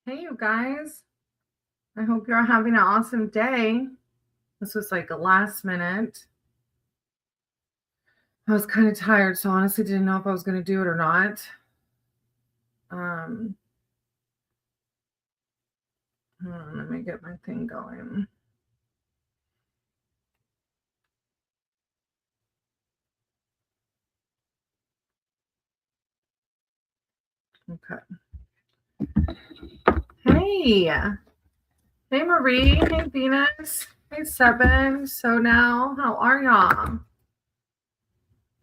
Hey, you guys. I hope you're having an awesome day. This was like a last minute. I was kind of tired, so honestly didn't know if I was going to do it or not. Let me get my thing going. Okay. Hey. Hey, Marie. Hey, Venus. Hey, Seven. So now, how are y'all?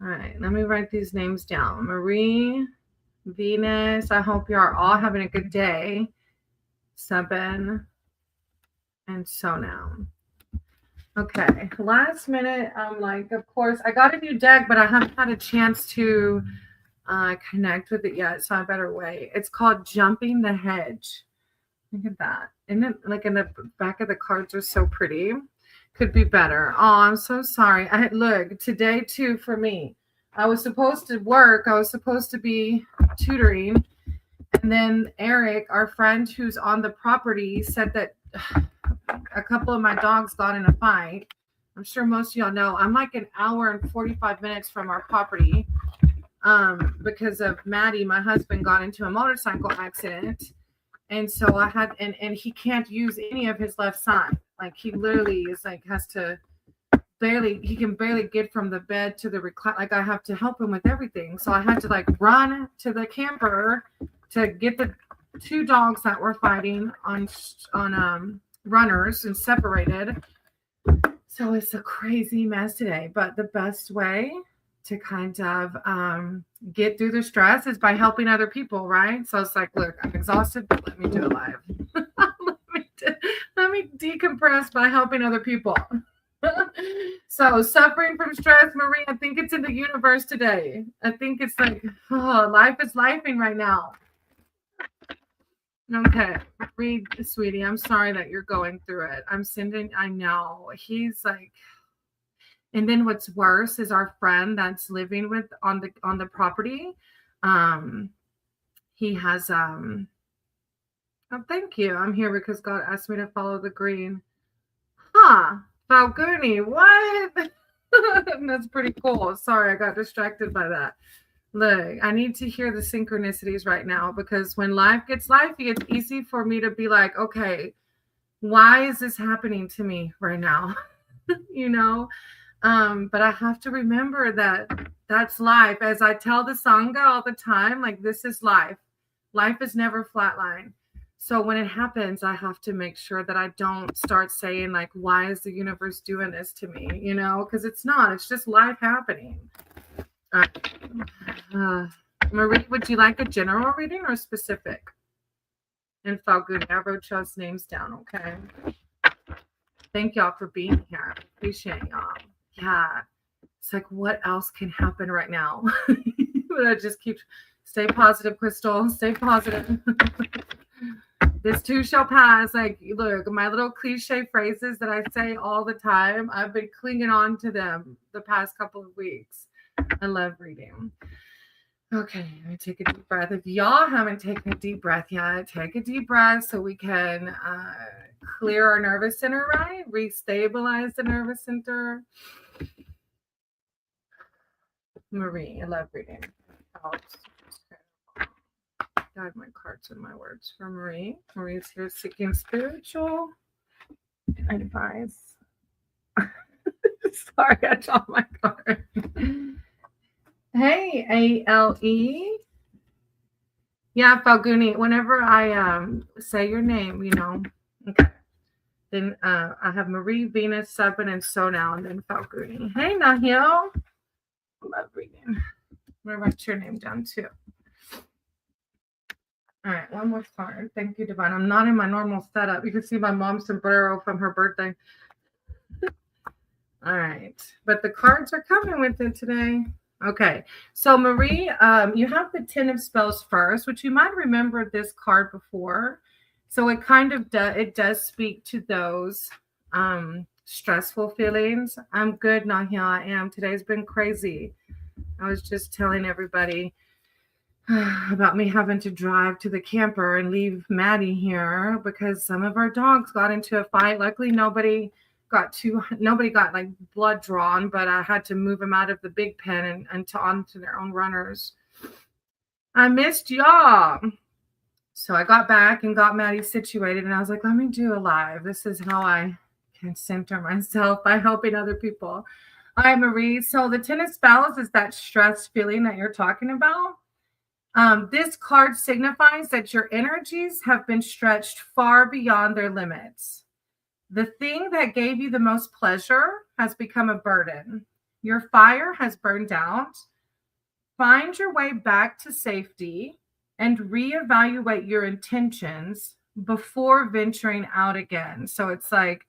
All right, let me write these names down. Marie, Venus. I hope you are all having a good day. Seven, and so now. Okay, last minute, I'm like, of course, I got a new deck, but I haven't had a chance to connect with it yet, so I better wait. It's called Jumping the Hedge. Look at that. Isn't it like in the back of the cards are so pretty? Could be better. Oh, I'm so sorry. Look, today too for me. I was supposed to work. I was supposed to be tutoring. And then Eric, our friend who's on the property, said that a couple of my dogs got in a fight. I'm sure most of y'all know I'm like an hour and 45 minutes from our property because of Maddie, my husband, got into a motorcycle accident. And so I had, and he can't use any of his left side. Like he literally is like, he can barely get from the bed to the recline. Like I have to help him with everything. So I had to like run to the camper to get the two dogs that were fighting on runners and separated. So it's a crazy mess today, but the best way to kind of get through the stress is by helping other people, right? So it's like, look, I'm exhausted, but let me do it live. let me decompress by helping other people. So suffering from stress, Marie, I think it's in the universe today. I think it's like, life is lifing right now. Okay, read, sweetie. I'm sorry that you're going through it. I know. He's like, and then what's worse is our friend that's living with on the property. He has oh, thank you. I'm here because God asked me to follow the green. Huh. Falcone, what? That's pretty cool. Sorry, I got distracted by that. Look, I need to hear the synchronicities right now because when life gets lifey, it's easy for me to be like, okay, why is this happening to me right now? you know? But I have to remember that that's life. As I tell the Sangha all the time, like this is life. Life is never flatline. So when it happens, I have to make sure that I don't start saying like, why is the universe doing this to me? Because it's not. It's just life happening. Marie, would you like a general reading or specific? And Falguni, I wrote y'all's names down, okay? Thank y'all for being here. Appreciate y'all. Yeah. It's like, what else can happen right now? But I just stay positive, Crystal. Stay positive. This too shall pass. Like, look, my little cliche phrases that I say all the time, I've been clinging on to them the past couple of weeks. I love reading. Okay, let me take a deep breath. If y'all haven't taken a deep breath yet, take a deep breath so we can clear our nervous center, right? Restabilize the nervous center. Marie, I love reading. Guide my cards and my words for Marie. Marie's here seeking spiritual advice. Sorry, I dropped my card. Hey, ALE. Yeah, Falguni, whenever I say your name, okay. Then I have Marie, Venus, Seven, and so now, and then Falguni. Hey, Nahil. Love reading. I'm going to write your name down, too. All right, one more card. Thank you, Divine. I'm not in my normal setup. You can see my mom's sombrero from her birthday. All right, but the cards are coming with it today. Okay, so Marie, you have the 10 of Spells first, which you might remember this card before. So it kind of does speak to those stressful feelings. I'm good, Nahil. I am. Today's been crazy. I was just telling everybody about me having to drive to the camper and leave Maddie here because some of our dogs got into a fight. Luckily, nobody got like blood drawn, but I had to move them out of the big pen and onto their own runners. I missed y'all. So I got back and got Maddie situated, and I was like, let me do a live. This is how I can center myself by helping other people. Hi, Marie. So the Ten of Spells is that stress feeling that you're talking about. This card signifies that your energies have been stretched far beyond their limits. The thing that gave you the most pleasure has become a burden. Your fire has burned out. Find your way back to safety and reevaluate your intentions before venturing out again. So it's like,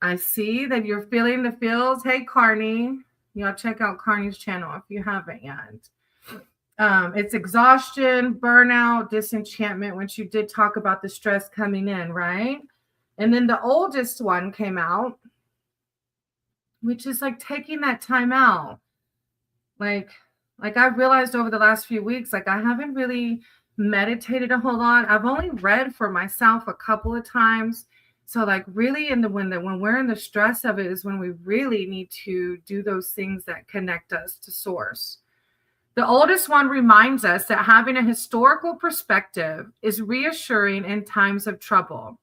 I see that you're feeling the feels. Hey, Carney. Y'all check out Carney's channel if you haven't yet. It's exhaustion, burnout, disenchantment, which you did talk about the stress coming in, right? And then the oldest one came out, which is like taking that time out. Like I've realized over the last few weeks, like I haven't really meditated a whole lot. I've only read for myself a couple of times. So like really when we're in the stress of it is when we really need to do those things that connect us to source. The oldest one reminds us that having a historical perspective is reassuring in times of trouble.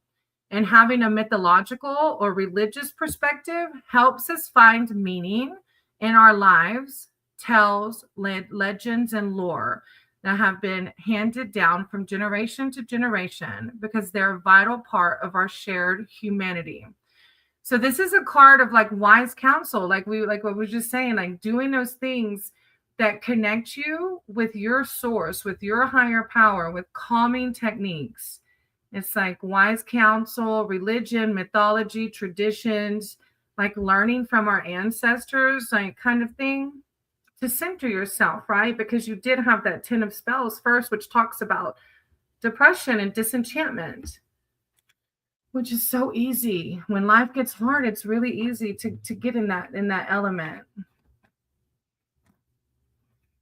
And having a mythological or religious perspective helps us find meaning in our lives, tales, legends, and lore that have been handed down from generation to generation because they're a vital part of our shared humanity. So this is a card of like wise counsel, like what we were just saying, like doing those things that connect you with your source, with your higher power, with calming techniques. It's like wise counsel, religion, mythology, traditions, like learning from our ancestors, like kind of thing to center yourself, right? Because you did have that 10 of Spells first, which talks about depression and disenchantment, which is so easy. When life gets hard, it's really easy to get in that element.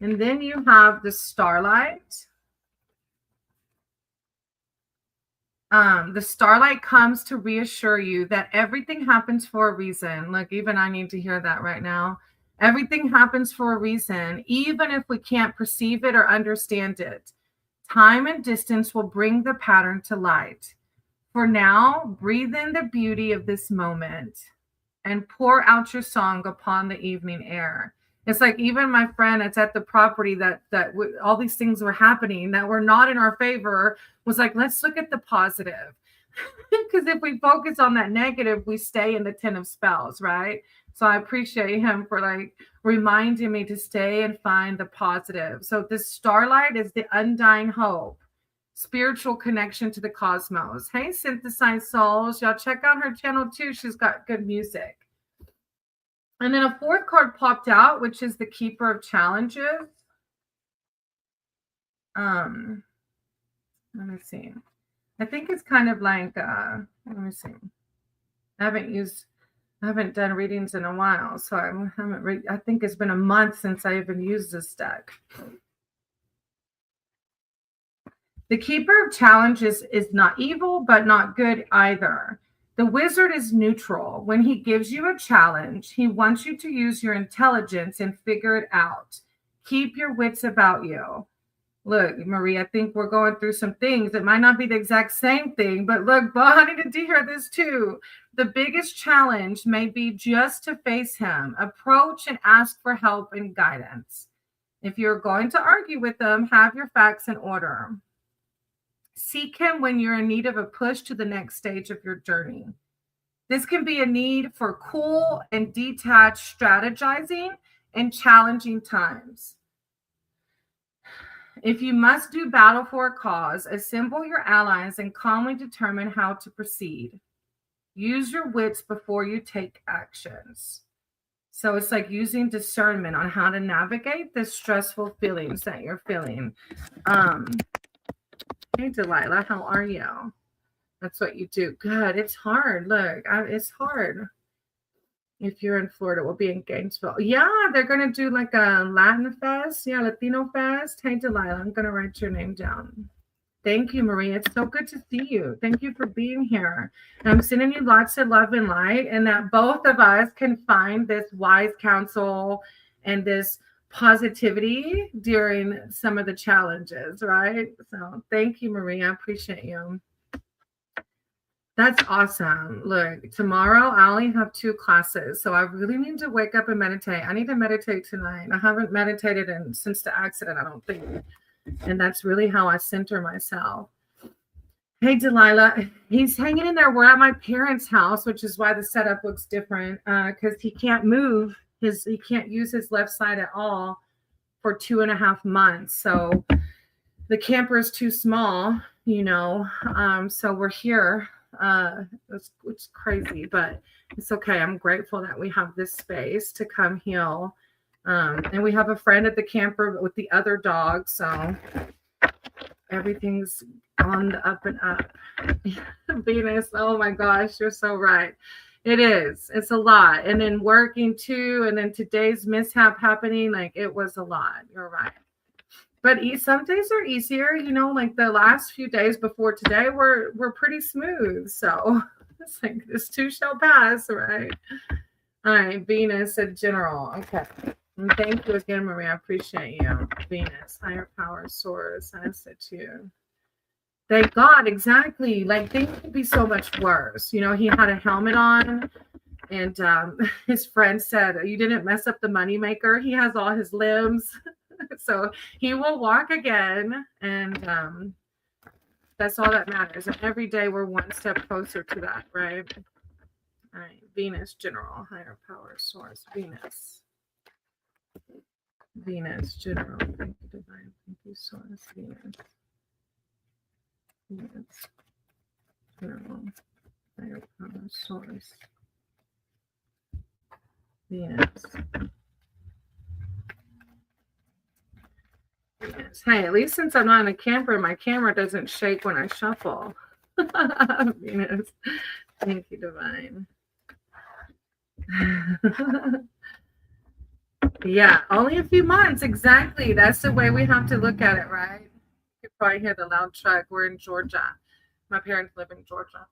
And then you have the Starlight. The Starlight comes to reassure you that everything happens for a reason. Like even I need to hear that right now. Everything happens for a reason, even if we can't perceive it or understand it. Time and distance will bring the pattern to light. For now, breathe in the beauty of this moment and pour out your song upon the evening air. It's like even my friend that's at the property that all these things were happening that were not in our favor was like, let's look at the positive. Because if we focus on that negative, we stay in the 10 of Spells, right? So I appreciate him for like reminding me to stay and find the positive. So this Starlight is the undying hope, spiritual connection to the cosmos. Hey, Synthesized Souls, y'all check out her channel too. She's got good music. And then a fourth card popped out, which is the Keeper of Challenges. Let me see. I think it's kind of like, let me see. I haven't done readings in a while, so I think it's been a month since I even used this deck. The Keeper of Challenges is not evil, but not good either. The wizard is neutral. When he gives you a challenge, he wants you to use your intelligence and figure it out. Keep your wits about you. Look, Marie, I think we're going through some things. It might not be the exact same thing, but look, I needed to hear this too. The biggest challenge may be just to face him, approach and ask for help and guidance. If you're going to argue with him, have your facts in order. Seek him when you're in need of a push to the next stage of your journey. This can be a need for cool and detached strategizing in challenging times. If you must do battle for a cause, assemble your allies and calmly determine how to proceed. Use your wits before you take actions. So it's like using discernment on how to navigate the stressful feelings that you're feeling. Hey, Delilah, how are you? That's what you do. Good. It's hard. Look, it's hard. If you're in Florida, we'll be in Gainesville. Yeah, they're going to do like a Latin fest. Yeah, Latino fest. Hey, Delilah, I'm going to write your name down. Thank you, Marie. It's so good to see you. Thank you for being here. And I'm sending you lots of love and light, and that both of us can find this wise counsel and this positivity during some of the challenges, right? So thank you, Marie. I appreciate you. That's awesome. Look, tomorrow I only have 2 classes, so I really need to wake up and meditate. I need to meditate tonight. I haven't meditated since the accident, I don't think. And that's really how I center myself. Hey, Delilah, he's hanging in there. We're at my parents' house, which is why the setup looks different, because he can't move. He can't use his left side at all for 2.5 months. So the camper is too small, so we're here. It's crazy, but it's okay. I'm grateful that we have this space to come heal. And we have a friend at the camper with the other dog, so everything's on the up and up. Venus, oh my gosh, you're so right. It is. It's a lot. And then working too, and then today's mishap happening, like it was a lot. You're right. But some days are easier, like the last few days before today were pretty smooth. So it's like this too shall pass, right? All right, Venus in general. Okay. And thank you again, Maria. I appreciate you. Venus, higher power source. I said too. Thank God, exactly. Like things could be so much worse. He had a helmet on, and his friend said, "You didn't mess up the moneymaker. He has all his limbs." So he will walk again, and that's all that matters. And every day we're one step closer to that, right? All right, Venus, general, higher power source, Venus, general, thank you, divine, thank you, source, Venus, general, higher power source, Venus. Hey, at least since I'm not in a camper, my camera doesn't shake when I shuffle. Venus. Thank you, divine. Yeah, only a few months. Exactly. That's the way we have to look at it, right? You can probably hear the loud truck. We're in Georgia. My parents live in Georgia.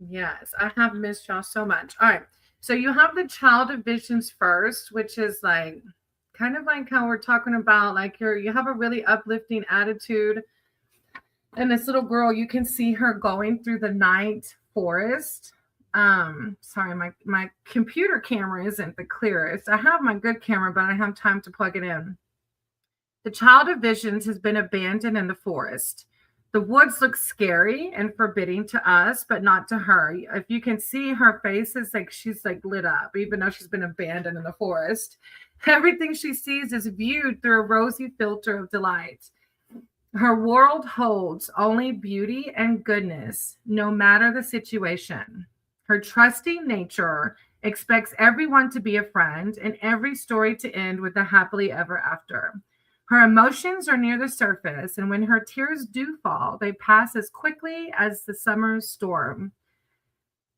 Yes, I have missed y'all so much. All right. So you have the child of visions first, which is like kind of like how we're talking about, like you have a really uplifting attitude. And this little girl, you can see her going through the night forest. Sorry, my computer camera isn't the clearest. I have my good camera, but I don't have time to plug it in. The child of visions has been abandoned in the forest. The woods look scary and forbidding to us, but not to her. If you can see, her face is like she's like lit up, even though she's been abandoned in the forest. Everything she sees is viewed through a rosy filter of delight. Her world holds only beauty and goodness, no matter the situation. Her trusting nature expects everyone to be a friend and every story to end with a happily ever after. Her emotions are near the surface, and when her tears do fall, they pass as quickly as the summer storm.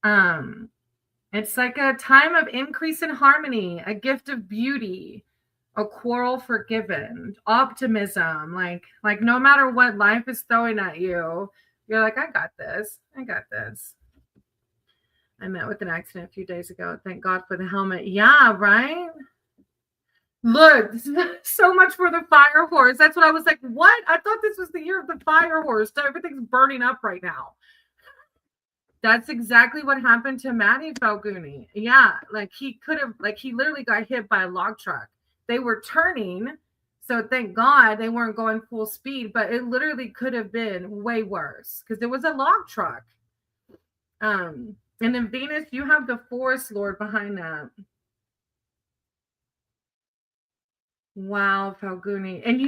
It's like a time of increase in harmony, a gift of beauty, a quarrel forgiven, optimism. Like no matter what life is throwing at you, you're like, I got this. I got this. I met with an accident a few days ago. Thank God for the helmet. Yeah, right? Look, so much for the fire horse. That's what I was like, what? I thought this was the year of the fire horse. Everything's burning up right now. That's exactly what happened to Maddie Falguni. Yeah, like he literally got hit by a log truck. They were turning, so thank God they weren't going full speed, but it literally could have been way worse because there was a log truck. And then Venus, you have the forest lord behind that. Wow, Falguni. And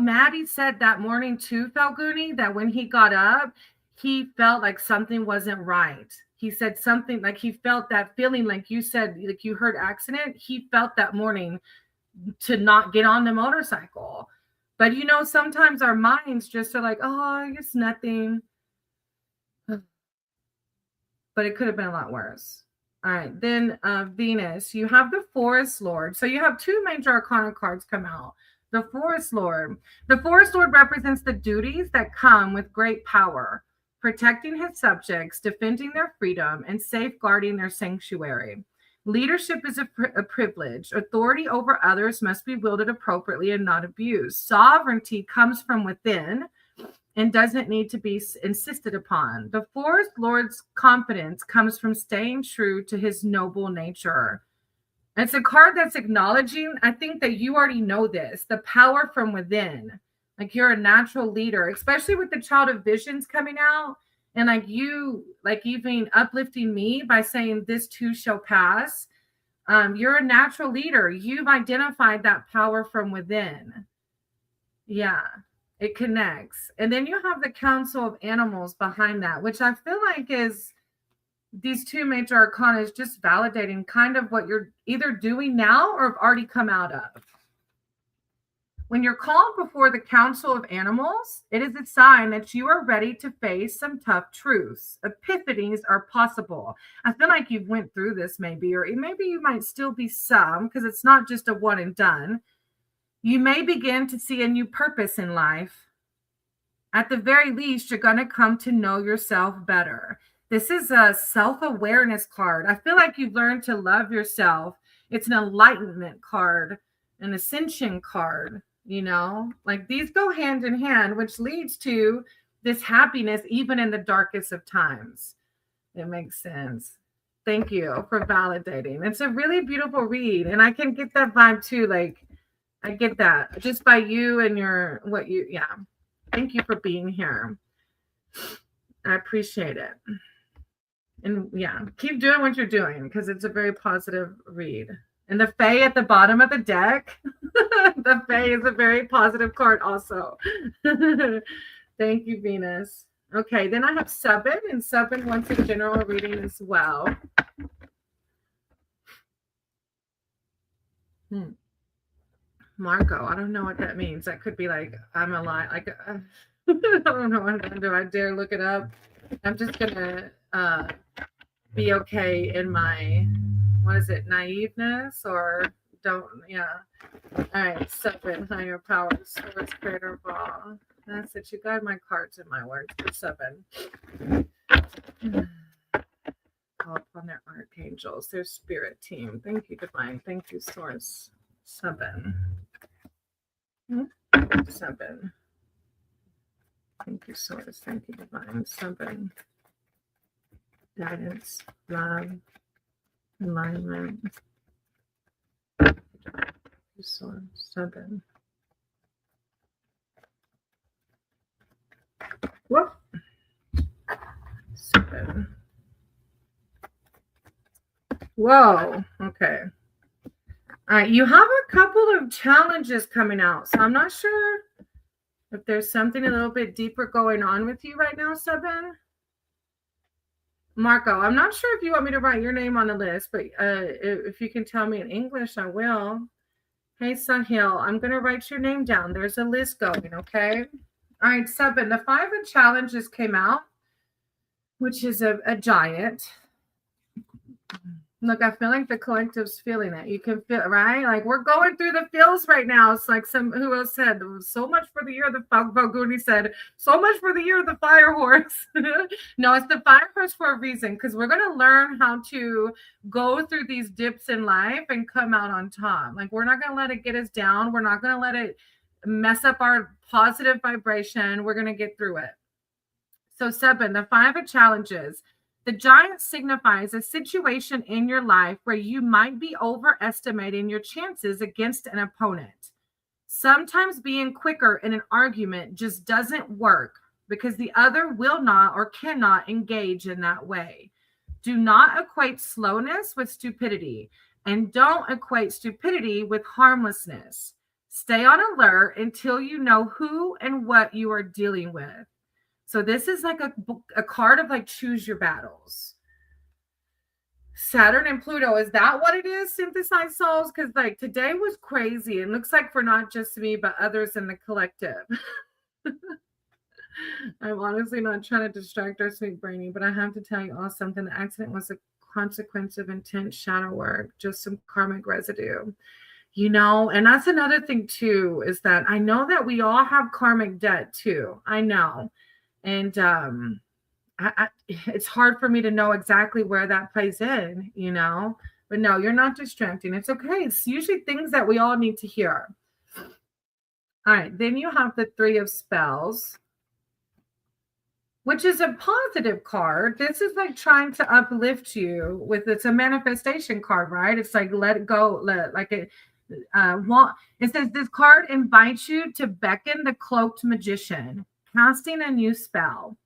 Maddie said that morning too, Falguni, that when he got up, he felt like something wasn't right. He said something like he felt that feeling, like you said, like you heard accident. He felt that morning to not get on the motorcycle. But sometimes our minds just are like, oh, it's nothing. But but it could have been a lot worse. All right, then Venus, you have the Forest Lord. So you have two major arcana cards come out. The Forest Lord. The Forest Lord represents the duties that come with great power, protecting his subjects, defending their freedom, and safeguarding their sanctuary. Leadership is a privilege. Authority over others must be wielded appropriately and not abused. Sovereignty comes from within and doesn't need to be insisted upon. The Forest Lord's confidence comes from staying true to his noble nature. It's a card that's acknowledging, I think that you already know this, the power from within. Like you're a natural leader, especially with the Child of Visions coming out. And like you, like even uplifting me by saying this too shall pass. You're a natural leader. You've identified that power from within. Yeah. It connects. And then you have the Council of Animals behind that, which I feel like is these two major arcana is just validating kind of what you're either doing now or have already come out of. When you're called before the Council of Animals, it is a sign that you are ready to face some tough truths. Epiphanies are possible. I feel like you've went through this maybe, or maybe you might still be some, because it's not just a one and done. You may begin to see a new purpose in life. At the very least, you're going to come to know yourself better. This is a self-awareness card. I feel like you've learned to love yourself. It's an enlightenment card, an ascension card, you know, like these go hand in hand, which leads to this happiness even in the darkest of times. It makes sense. Thank you for validating. It's a really beautiful read. And I can get that vibe too. Like, I get that just by you and your, what you, yeah. Thank you for being here. I appreciate it. And yeah, keep doing what you're doing because it's a very positive read. And the Fae at the bottom of the deck, the Fae is a very positive card also. Thank you, Venus. Okay, then I have Seven, and Seven wants a general reading as well. Marco, I don't know what that means. That could be like, I'm alive. Like, I don't know. Do I dare look it up? I'm just going to be okay in my, what is it, naiveness or don't, yeah. All right, Seven, higher power, source, creator of all. That's it. You guide my cards and my words for Seven. Call upon their archangels, their spirit team. Thank you, Divine. Thank you, Source. Seven. Seven. Thank you, Source. Thank you, Divine. Seven. Guidance, love, alignment. Source. Seven. Whoop. Seven. Whoa. Okay. All right, you have a couple of challenges coming out. So I'm not sure if there's something a little bit deeper going on with you right now, Seven. Marco, I'm not sure if you want me to write your name on the list, but if you can tell me in English, I will. Hey, Sahil, I'm going to write your name down. There's a list going, okay? All right, Seven, the 5 of challenges came out, which is a giant. Look, I feel like the collective's feeling it. You can feel, right? Like we're going through the feels right now. It's like who else said, so much for the year of the Falguni said, so much for the year of the fire horse. No, it's the fire horse for a reason, because we're going to learn how to go through these dips in life and come out on top. Like we're not going to let it get us down. We're not going to let it mess up our positive vibration. We're going to get through it. So 7, the 5 of challenges. The giant signifies a situation in your life where you might be overestimating your chances against an opponent. Sometimes being quicker in an argument just doesn't work because the other will not or cannot engage in that way. Do not equate slowness with stupidity, and don't equate stupidity with harmlessness. Stay on alert until you know who and what you are dealing with. So this is like a card of like choose your battles. Saturn and Pluto, is that what it is, synthesized souls? Because like today was crazy. It looks like for not just me, but others in the collective. I'm honestly not trying to distract our sweet brainy, but I have to tell you all something. The accident was a consequence of intense shadow work, just some karmic residue. And that's another thing too, is that I know that we all have karmic debt too. I know. And it's hard for me to know exactly where that plays in. But no, you're not distracting. It's okay. It's usually things that we all need to hear. All right. Then you have the Three of Spells, which is a positive card. This is like trying to uplift you it's a manifestation card, right? It's like, let it go. It says this card invites you to beckon the cloaked magician, casting a new spell.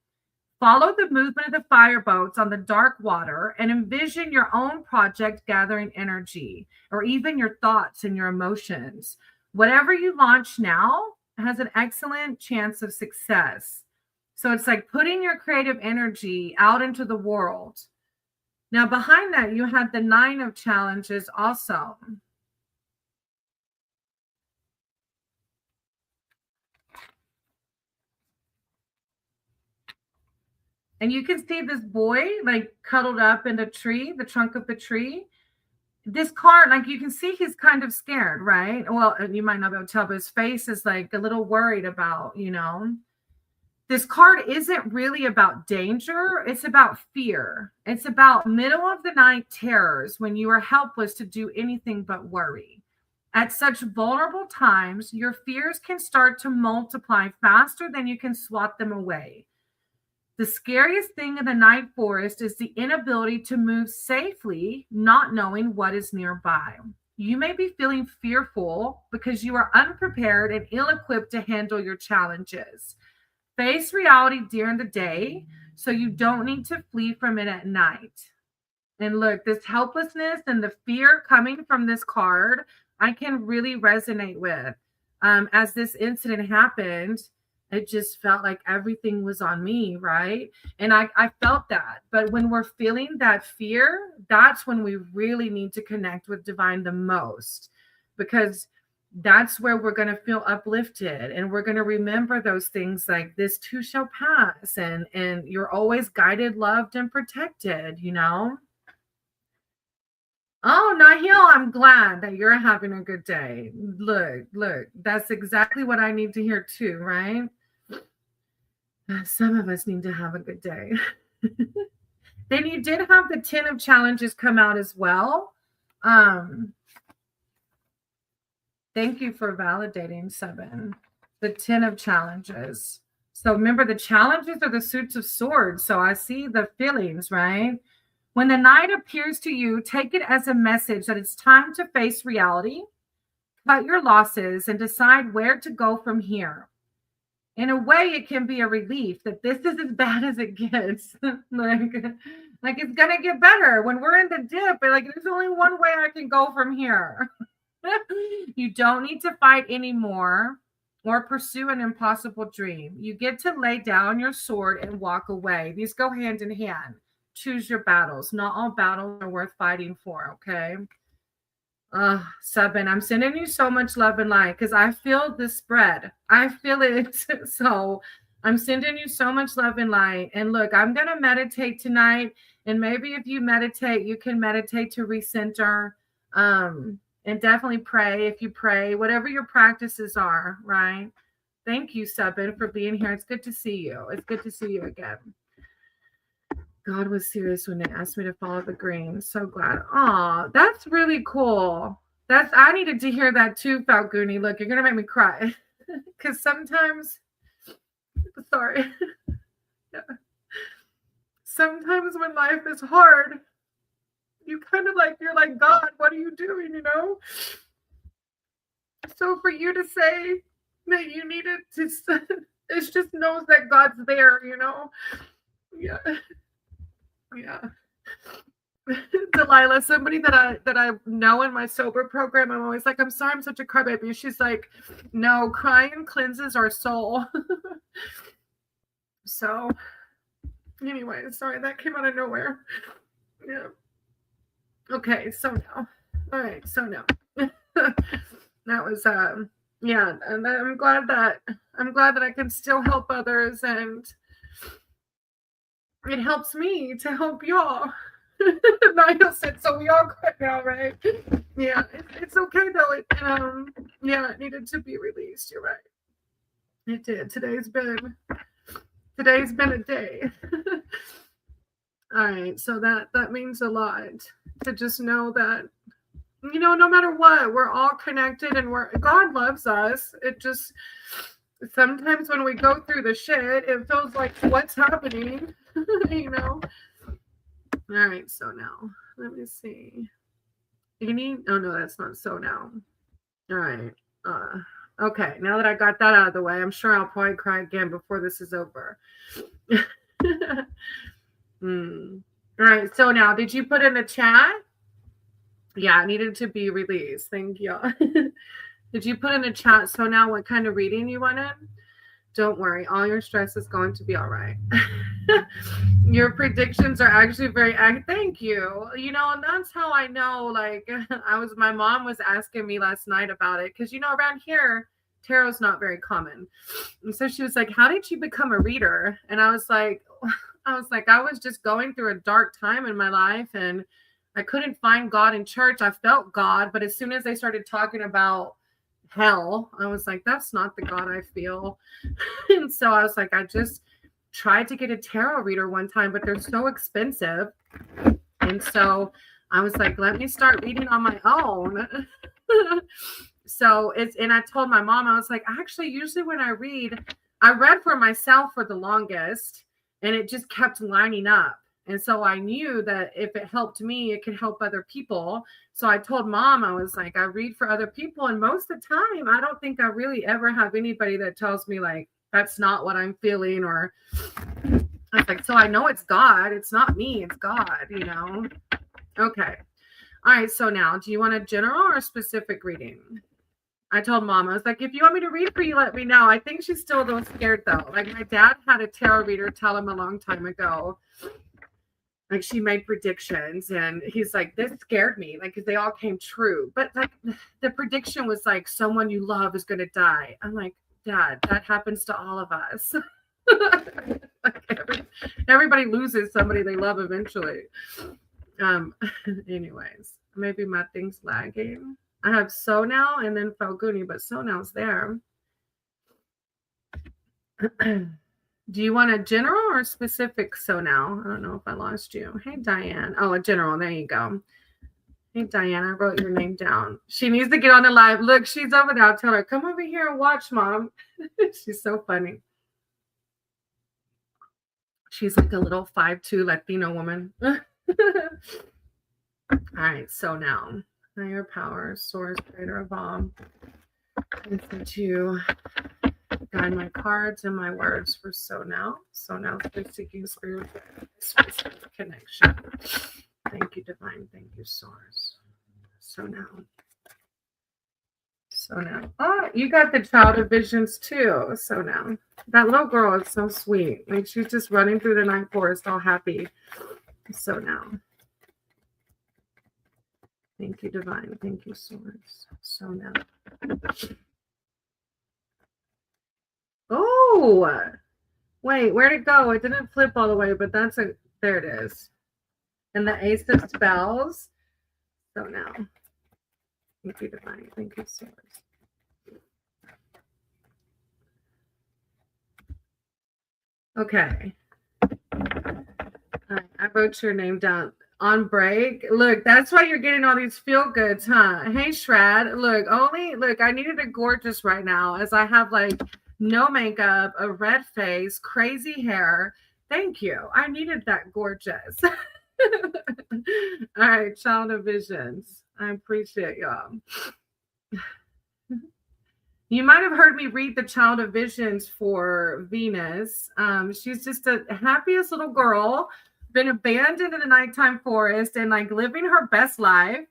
Follow the movement of the fireboats on the dark water and envision your own project gathering energy, or even your thoughts and your emotions. Whatever you launch now has an excellent chance of success. So it's like putting your creative energy out into the world. Now, behind that, you had the Nine of Challenges also. And you can see this boy like cuddled up in the tree, the trunk of the tree. This card, like you can see he's kind of scared, right? Well, you might not be able to tell, but his face is like a little worried about. This card isn't really about danger. It's about fear. It's about middle of the night terrors when you are helpless to do anything but worry. At such vulnerable times, your fears can start to multiply faster than you can swat them away. The scariest thing in the night forest is the inability to move safely, not knowing what is nearby. You may be feeling fearful because you are unprepared and ill-equipped to handle your challenges. Face reality during the day so you don't need to flee from it at night. And look, this helplessness and the fear coming from this card, I can really resonate with. As this incident happened, it just felt like everything was on me, right? And I felt that. But when we're feeling that fear, that's when we really need to connect with divine the most, because that's where we're going to feel uplifted, and we're going to remember those things like this too shall pass, and you're always guided, loved, and protected. Oh, Nahil, I'm glad that you're having a good day. Look, that's exactly what I need to hear too, right? Some of us need to have a good day. Then you did have the 10 of Challenges come out as well. Thank you for validating, 7. The 10 of Challenges. So remember, the challenges are the suits of swords. So I see the feelings, right? When the night appears to you, take it as a message that it's time to face reality, cut your losses, and decide where to go from here. In a way, it can be a relief that this is as bad as it gets. like it's gonna get better. When we're in the dip, like there's only one way I can go from here. You don't need to fight anymore or pursue an impossible dream. You get to lay down your sword and walk away. These go hand in hand. Choose your battles. Not all battles are worth fighting for, okay? Sabin, I'm sending you so much love and light because I feel the spread. I feel it. So I'm sending you so much love and light. And look, I'm going to meditate tonight. And maybe if you meditate, you can meditate to recenter. And definitely pray if you pray, whatever your practices are, right? Thank you, Sabin, for being here. It's good to see you. It's good to see you again. God was serious when they asked me to follow the green. So glad. Oh, that's really cool. I needed to hear that too, Falcone. Look, you're gonna make me cry. Because sometimes, sorry. Yeah. Sometimes when life is hard, you kind of you're like, God, what are you doing, So for you to say that you needed to, it just knows that God's there, Yeah. Yeah. Delilah, somebody that I know in my sober program, I'm always like, I'm sorry, I'm such a crybaby. She's like, no, crying cleanses our soul. So anyway, sorry, that came out of nowhere. Yeah. Okay, so now. All right, so now. That was yeah, and I'm glad that I'm glad that I can still help others, and it helps me to help y'all. Nigel said, so we all cry now, right? Yeah, it's okay though. Yeah, it needed to be released. You're right. It did. Today's been a day. All right, so that means a lot to just know that, no matter what, we're all connected, and God loves us. It just, sometimes when we go through the shit, it feels like, what's happening? All right, so now let me see. Oh no, that's not so now. All right. Okay, now that I got that out of the way, I'm sure I'll probably cry again before this is over. All right, so now, did you put in the chat? Yeah, it needed to be released. Thank you. Did you put in the chat, so now, what kind of reading you wanted? Don't worry, all your stress is going to be all right. Your predictions are actually very, thank you. And that's how I know, like, my mom was asking me last night about it, because, around here, tarot's not very common. And so she was like, how did you become a reader? And I was like, I was just going through a dark time in my life, and I couldn't find God in church. I felt God, but as soon as they started talking about hell, I was like, that's not the God I feel. And so I was like, I just tried to get a tarot reader one time, but they're so expensive. And so I was like, let me start reading on my own. And I told my mom, I was like, actually, usually when I read for myself for the longest, and it just kept lining up. And so I knew that if it helped me, it could help other people. So I told Mom, I was like, I read for other people. And most of the time, I don't think I really ever have anybody that tells me, like, that's not what I'm feeling. Or I was like, so I know it's God. It's not me. It's God, Okay. All right. So now, do you want a general or a specific reading? I told Mom, I was like, if you want me to read for you, let me know. I think she's still a little scared, though. Like, my dad had a tarot reader tell him a long time ago. Like, she made predictions, and he's like, this scared me, like, because they all came true. But, like, the prediction was, like, someone you love is going to die. I'm like, Dad, that happens to all of us. Like, everybody loses somebody they love eventually. Anyways, maybe my thing's lagging. I have So Now and then Falguni, but So Now's there. Do you want a general or a specific So Now? I don't know if I lost you. Hey, Diane. Oh, a general. There you go. Hey, Diane, I wrote your name down. She needs to get on the live. Look, she's over there. I'll tell her, come over here and watch, Mom. She's so funny. She's like a little 5'2" Latino woman. All right, So Now. Higher power, source, creator of all. Listen to guide my cards and my words for So Now. So Now, through seeking spiritual connection. Thank you, divine. Thank you, source. So Now. So Now. Oh, you got the child of visions too. So Now. That little girl is so sweet. Like, she's just running through the night forest all happy. So Now. Thank you, divine. Thank you, source. So Now. Oh, wait, where'd it go? It didn't flip all the way, but there it is. And the Ace of Spells. So Now. Thank you, divine. Thank you, source. Okay. I wrote your name down. On break. Look, that's why you're getting all these feel goods, huh? Hey, Shrad. Look, I needed a gorgeous right now, as I have, like, no makeup, a red face, crazy hair. Thank you. I needed that gorgeous. All right, child of visions. I appreciate y'all. You might have heard me read the child of visions for Venus. She's just the happiest little girl, been abandoned in the nighttime forest and, like, living her best life.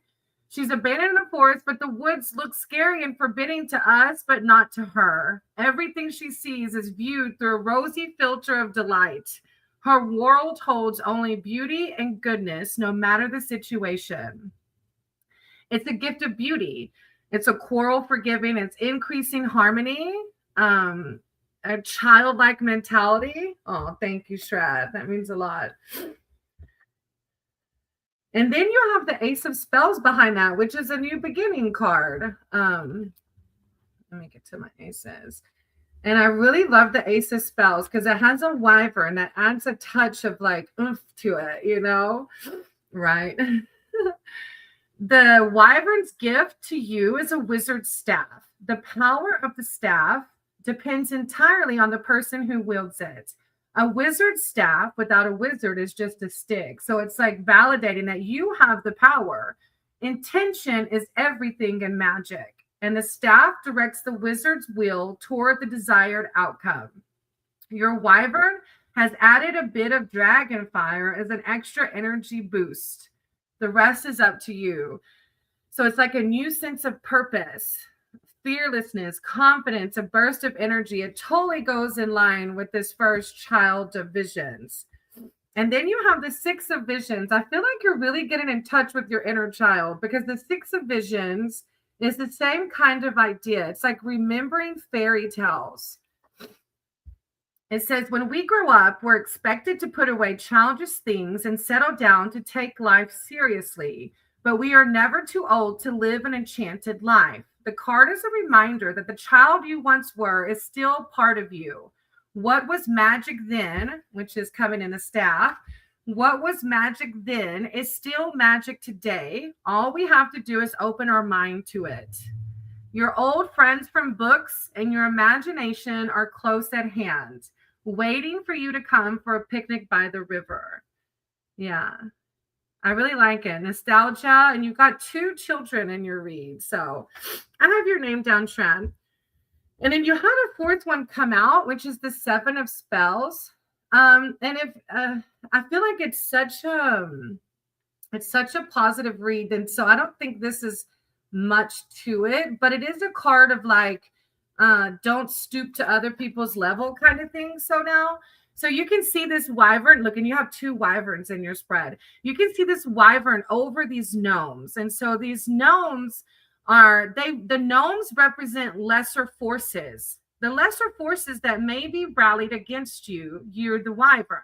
She's abandoned in the forest, but the woods look scary and forbidding to us, but not to her. Everything she sees is viewed through a rosy filter of delight. Her world holds only beauty and goodness, no matter the situation. It's a gift of beauty. It's a quarrel forgiving. It's increasing harmony. a childlike mentality. Oh, thank you, Shred. That means a lot. And then you have the Ace of Spells behind that, which is a new beginning card. Let me get to my aces. And I really love the Ace of Spells because it has a wyvern that adds a touch of like oomph to it, you know? Right. The wyvern's gift to you is a wizard's staff. The power of the staff depends entirely on the person who wields it. A wizard's staff without a wizard is just a stick. So it's like validating that you have the power. Intention is everything in magic, and the staff directs the wizard's will toward the desired outcome. Your wyvern has added a bit of dragon fire as an extra energy boost. The rest is up to you. So it's like a new sense of purpose, fearlessness, confidence, a burst of energy. It totally goes in line with this first child of visions. And then you have the Six of Visions. I feel like you're really getting in touch with your inner child because the Six of Visions is the same kind of idea. It's like remembering fairy tales. It says, when we grow up, we're expected to put away childish things and settle down to take life seriously. But we are never too old to live an enchanted life. The card is a reminder that the child you once were is still part of you. What was magic then, which is coming in the staff, what was magic then is still magic today. All we have to do is open our mind to it. Your old friends from books and your imagination are close at hand, waiting for you to come for a picnic by the river. Yeah, I really like it. Nostalgia, and you've got 2 children in your read. So I have your name down, Tran. And then you had a 4th one come out, which is the 7 of Spells. And if I feel like it's such a positive read, and so I don't think this is much to it, but it is a card of like don't stoop to other people's level kind of thing. So you can see this wyvern. Look, and you have 2 wyverns in your spread. You can see this wyvern over these gnomes, and so these gnomes the gnomes represent lesser forces. The lesser forces that may be rallied against you. You're the wyvern,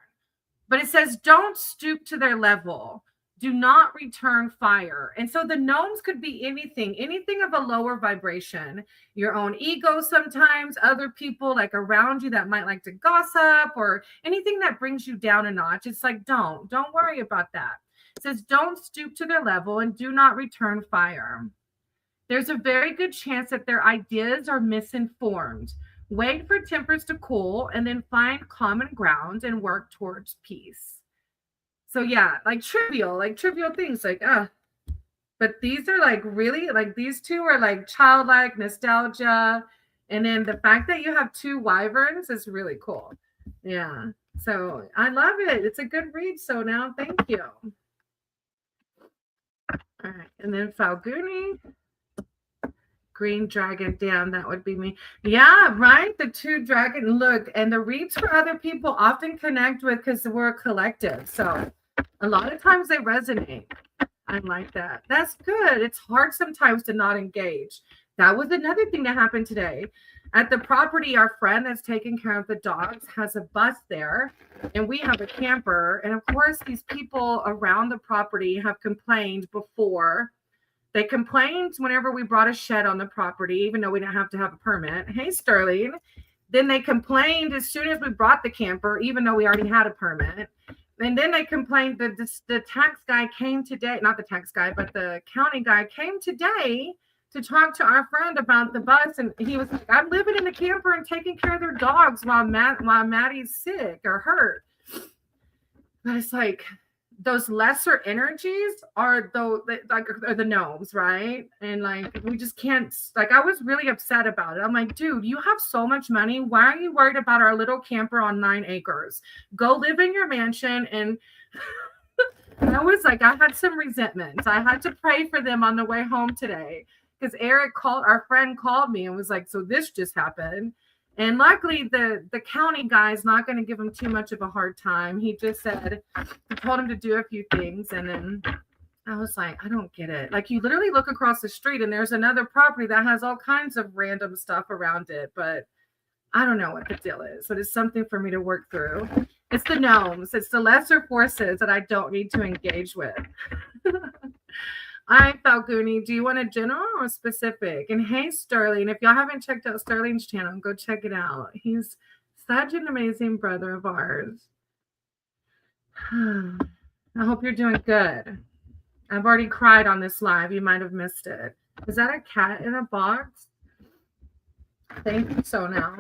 but it says don't stoop to their level. Do not return fire. And so the gnomes could be anything of a lower vibration, your own ego sometimes, other people like around you that might like to gossip or anything that brings you down a notch. It's like, don't worry about that. It says, don't stoop to their level and do not return fire. There's a very good chance that their ideas are misinformed. Wait for tempers to cool and then find common ground and work towards peace. So yeah, like trivial things like, but these are like really like these 2 are like childlike nostalgia. And then the fact that you have 2 wyverns is really cool. Yeah. So I love it. It's a good read. So now thank you. All right. And then Falguni. Green dragon, damn, that would be me. Yeah, right. The 2 dragon. Look, and the reads for other people often connect with because we're a collective. So a lot of times they resonate. I like that. That's good. It's hard sometimes to not engage. That was another thing that happened today. At the property, our friend that's taking care of the dogs has a bus there, and we have a camper. And of course, these people around the property have complained before. They complained whenever we brought a shed on the property, even though we didn't have to have a permit. Hey, Sterling. Then they complained as soon as we brought the camper, even though we already had a permit. And then they complained that the tax guy came today, not the tax guy, but the county guy came today to talk to our friend about the bus. And he was like, I'm living in the camper and taking care of their dogs while Maddie's sick or hurt. But it's like, those lesser energies are the gnomes, right? And like we just can't. Like I was really upset about it. I'm like, dude, you have so much money. Why are you worried about our little camper on 9 acres? Go live in your mansion. And I was like, I had some resentments. I had to pray for them on the way home today because our friend called me and was like, so this just happened. And luckily, the county guy is not going to give him too much of a hard time. He just said, he told him to do a few things. And then I was like, I don't get it. Like, you literally look across the street and there's another property that has all kinds of random stuff around it. But I don't know what the deal is, but it's something for me to work through. It's the gnomes. It's the lesser forces that I don't need to engage with. All right, Falcone, do you want a general or specific? And hey, Sterling, if y'all haven't checked out Sterling's channel, go check it out. He's such an amazing brother of ours. I hope you're doing good. I've already cried on this live. You might have missed it. Is that a cat in a box? Thank you, so now.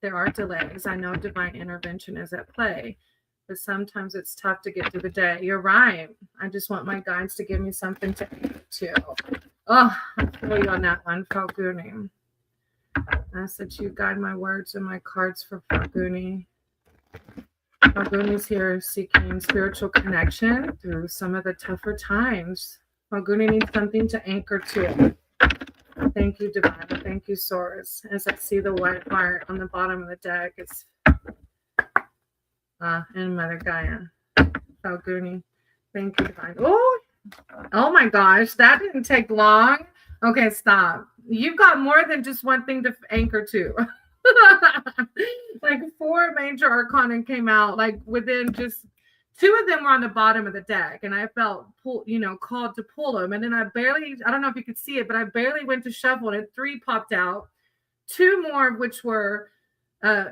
There are delays. I know divine intervention is at play, but sometimes it's tough to get through the day. You're right. I just want my guides to give me something to eat too. Oh, I feel you on that one, Falcone. I ask that you guide my words and my cards for Falcone. Falcone is here seeking spiritual connection through some of the tougher times. Falcone needs something to anchor to. Thank you, Divine. Thank you, Source. As I see the white heart on the bottom of the deck, it's and Mother Gaia. Falcone. Thank you, Divine. Oh my gosh, that didn't take long. Okay, stop. You've got more than just one thing to anchor to. Like 4 major arcana came out, like within just 2 of them were on the bottom of the deck, and I felt called to pull them. And then I don't know if you could see it, but I barely went to shuffle, and 3 popped out. 2 more of which were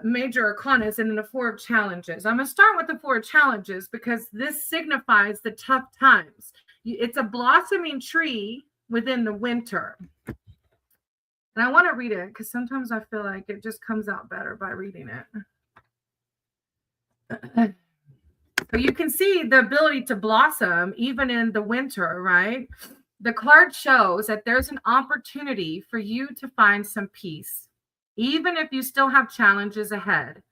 major arcanas, and then the 4 of challenges. I'm going to start with the 4 challenges because this signifies the tough times. It's a blossoming tree within the winter. And I want to read it because sometimes I feel like it just comes out better by reading it. So you can see the ability to blossom even in the winter, right? The card shows that there's an opportunity for you to find some peace, even if you still have challenges ahead.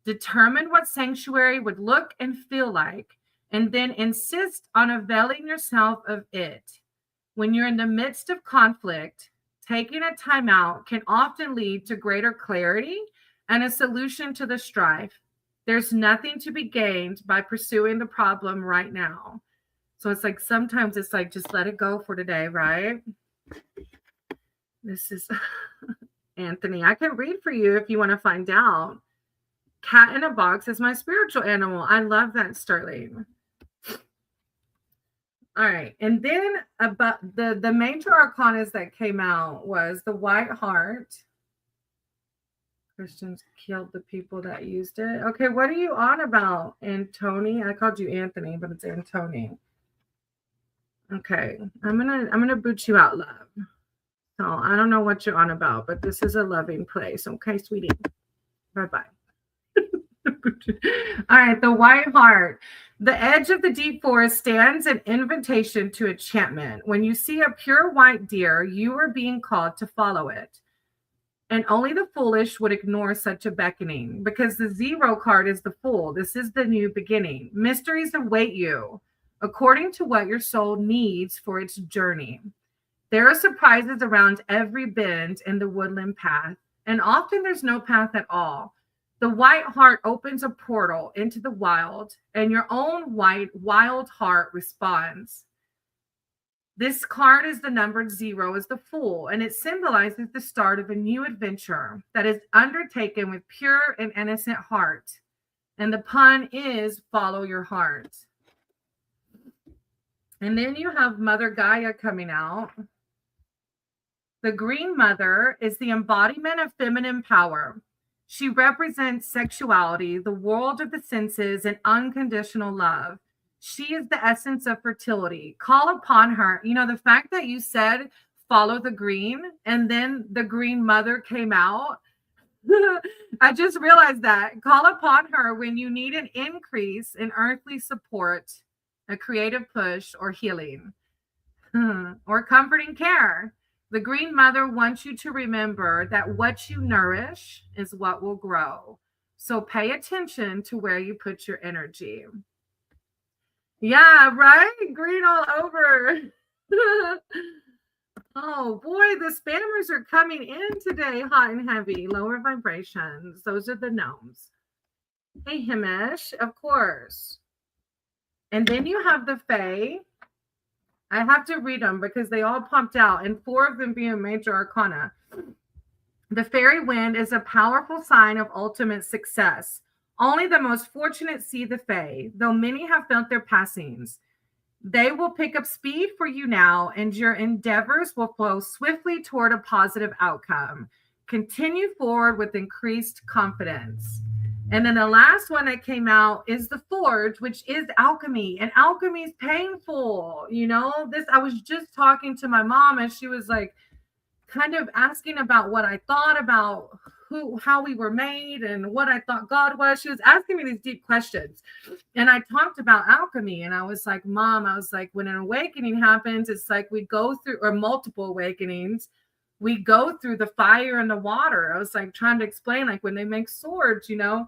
Determine what sanctuary would look and feel like, and then insist on availing yourself of it. When you're in the midst of conflict, taking a time out can often lead to greater clarity and a solution to the strife. There's nothing to be gained by pursuing the problem right now. So it's like sometimes it's like just let it go for today, right? This is Anthony. I can read for you if you want to find out. Cat in a box is my spiritual animal. I love that, Sterling. All right. And then about the major arcanas that came out was the white heart. Christians killed the people that used it. Okay, what are you on about, Antony? I called you Anthony, but it's Antony. Okay, I'm gonna boot you out, love. So I don't know what you're on about, but this is a loving place. Okay, sweetie. Bye-bye. All right, the white heart. The edge of the deep forest stands an invitation to enchantment. When you see a pure white deer, you are being called to follow it. And only the foolish would ignore such a beckoning, because the 0 card is the Fool. This is the new beginning. Mysteries await you according to what your soul needs for its journey. There are surprises around every bend in the woodland path, and often there's no path at all. The white heart opens a portal into the wild, and your own wild heart responds. This card is the numbered 0 as the Fool, and it symbolizes the start of a new adventure that is undertaken with pure and innocent heart. And the pun is follow your heart. And then you have Mother Gaia coming out. The Green Mother is the embodiment of feminine power. She represents sexuality, the world of the senses, and unconditional love. She is the essence of fertility. Call upon her. You know, the fact that you said follow the green and then the Green Mother came out, I just realized that. Call upon her when you need an increase in earthly support, a creative push, or healing, or comforting care. The Green Mother wants you to remember that what you nourish is what will grow. So pay attention to where you put your energy. Yeah, right? Green all over. Oh boy, the spammers are coming in today, hot and heavy, lower vibrations. Those are the gnomes. Hey, Himesh, of course. And then you have the Fae. I have to read them because they all popped out, and 4 of them being major arcana. The fairy wind is a powerful sign of ultimate success. Only the most fortunate see the fae, though many have felt their passings. They will pick up speed for you now, and your endeavors will flow swiftly toward a positive outcome. Continue forward with increased confidence. And then the last one that came out is the Forge, which is alchemy. And alchemy is painful. You know, this, I was just talking to my mom, and she was like, kind of asking about what I thought about how we were made and what I thought God was. She was asking me these deep questions. And I talked about alchemy, and I was like, Mom, I was like, when an awakening happens, it's like we go through, or multiple awakenings, we go through the fire and the water. I was like trying to explain, like when they make swords, you know.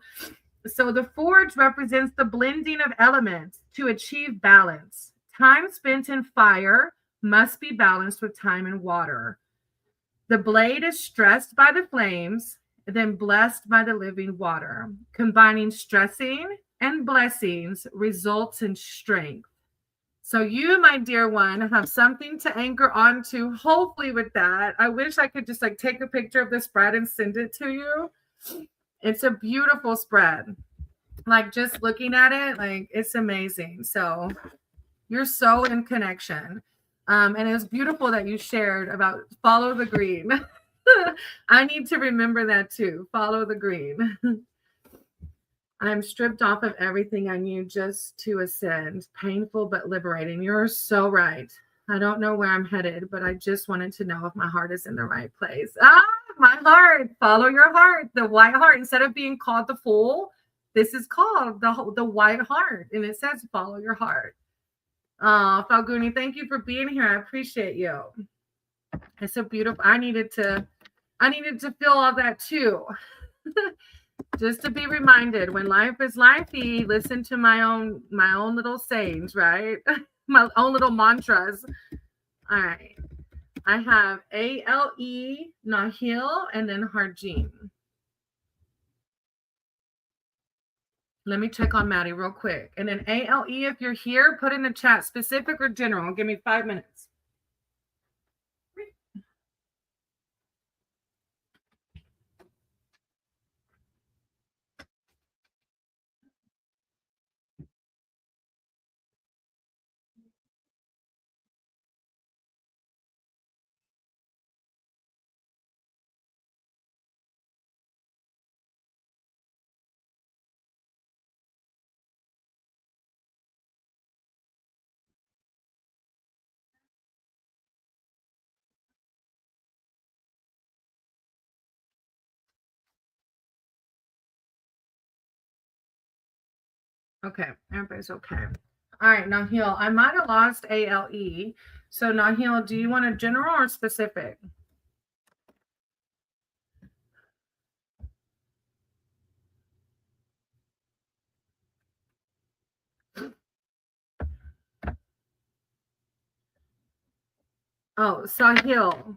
So the forge represents the blending of elements to achieve balance. Time spent in fire must be balanced with time in water. The blade is stressed by the flames, then blessed by the living water. Combining stressing and blessings results in strength. So you, my dear one, have something to anchor onto, hopefully with that. I wish I could just like take a picture of the spread and send it to you. It's a beautiful spread. Like just looking at it, like it's amazing. So you're so in connection. And it was beautiful that you shared about follow the green. I need to remember that too. Follow the green. I'm stripped off of everything I knew just to ascend. Painful but liberating. You're so right. I don't know where I'm headed, but I just wanted to know if my heart is in the right place. My heart. Follow your heart. The white heart. Instead of being called the fool, this is called the white heart. And it says follow your heart. Oh, Falguni, thank you for being here. I appreciate you. It's so beautiful. I needed to feel all that too. Just to be reminded, when life is lifey, listen to my own little sayings, right? My own little mantras. All right. I have A-L-E, Nahil, and then Harjin. Let me check on Maddie real quick. And then A-L-E, if you're here, put in the chat, specific or general. Give me 5 minutes. Okay, everybody's okay. All right, Nahil, I might have lost A-L-E. So Nahil, do you want a general or specific? Oh, Sahil.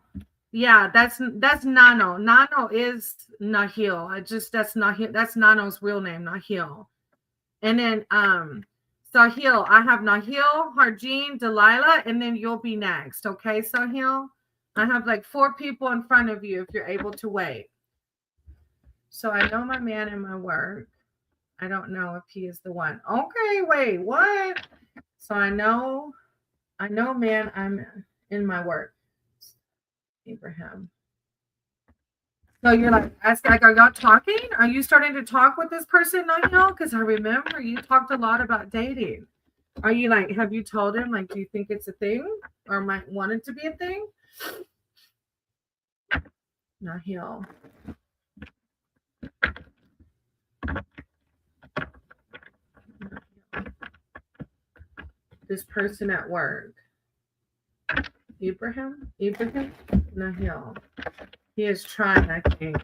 Yeah, that's Nano. Nano is Nahil. That's Nahil. That's Nano's real name, Nahil. And then Sahil, I have Nahil, Harjin, Delilah, and then you'll be next. Okay, Sahil? I have like 4 people in front of you if you're able to wait. So I know my man in my work. I don't know if he is the one. Okay, wait, what? So I know, man, I'm in my work. Abraham. So you're like, are y'all talking? Are you starting to talk with this person, Nahil? Because I remember you talked a lot about dating. Are you like, have you told him, like, do you think it's a thing or might want it to be a thing? Nahil. This person at work. Ibrahim? Nahil. He is trying, I think.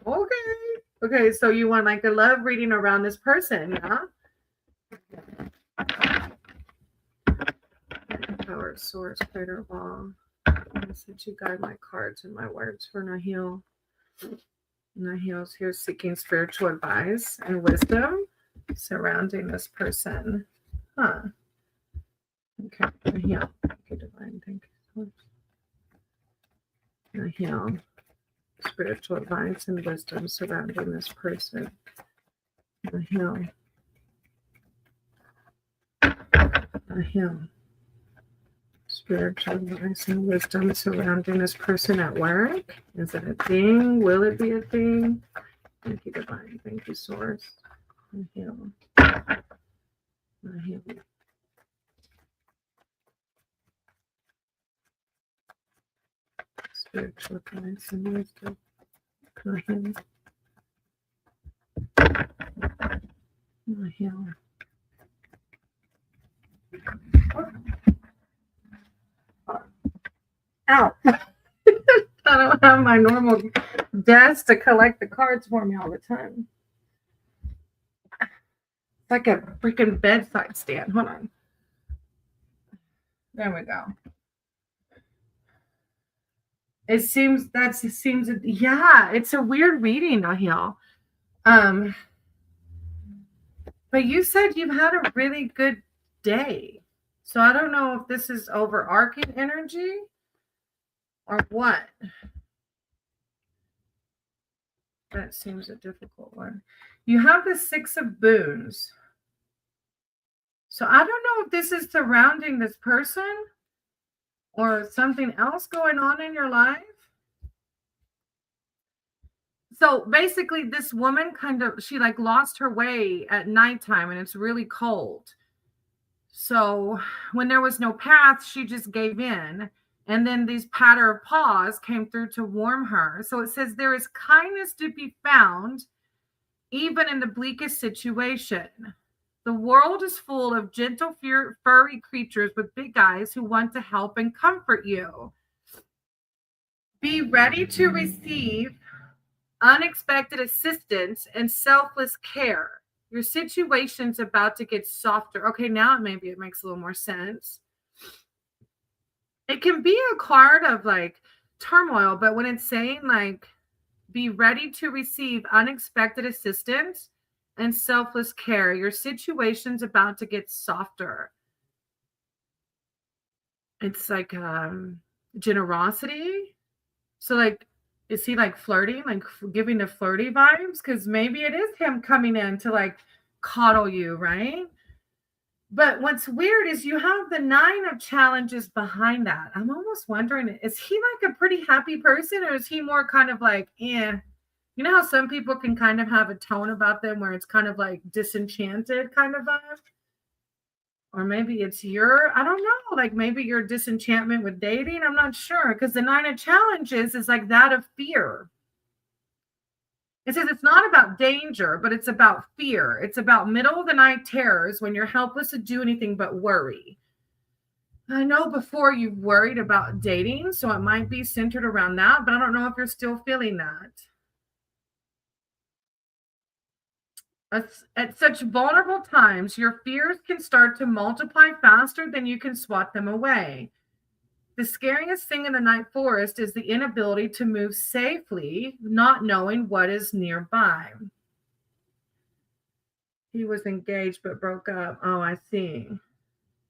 Okay, so you want like a love reading around this person, yeah? Power, source, creator, law. I said you guide my cards and my words for Nahil. Nahil's here seeking spiritual advice and wisdom surrounding this person. Huh. Okay, Nahil. Okay, divine, thank you. Nahil. Spiritual advice and wisdom surrounding this person. A him. A him. Spiritual advice and wisdom surrounding this person at work. Is it a thing? Will it be a thing? Thank you, Divine. Thank you, Source. A him. A him. Spiritual advice and wisdom. A him. A him. Ow. I don't have my normal desk to collect the cards for me all the time. It's like a freaking bedside stand. Hold on. There we go. It seems yeah, it's a weird reading, Nahil. But you said you've had a really good day. So I don't know if this is overarching energy or what. That seems a difficult one. You have the Six of Boons. So I don't know if this is surrounding this person or something else going on in your life. So basically this woman she like lost her way at nighttime and it's really cold. So when there was no path, she just gave in. And then these patter of paws came through to warm her. So it says there is kindness to be found even in the bleakest situation. The world is full of gentle, furry creatures with big eyes who want to help and comfort you. Be ready to receive unexpected assistance and selfless care. Your situation's about to get softer. Okay, now maybe it makes a little more sense. It can be a card of like turmoil, but when it's saying like, be ready to receive unexpected assistance and selfless care, your situation's about to get softer. It's like generosity. So like, is he like flirting, like giving the flirty vibes? Because maybe it is him coming in to like coddle you, right? But what's weird is you have the 9 of challenges behind that. I'm almost wondering, is he like a pretty happy person or is he more kind of like, you know how some people can kind of have a tone about them where it's kind of like disenchanted kind of vibe? Or maybe it's I don't know, like maybe your disenchantment with dating. I'm not sure because the 9 of challenges is like that of fear. It says it's not about danger, but it's about fear. It's about middle of the night terrors when you're helpless to do anything but worry. I know before you've worried about dating, so it might be centered around that, but I don't know if you're still feeling that. At such vulnerable times, your fears can start to multiply faster than you can swat them away. The scariest thing in the night forest is the inability to move safely, not knowing what is nearby. He was engaged but broke up. Oh, I see.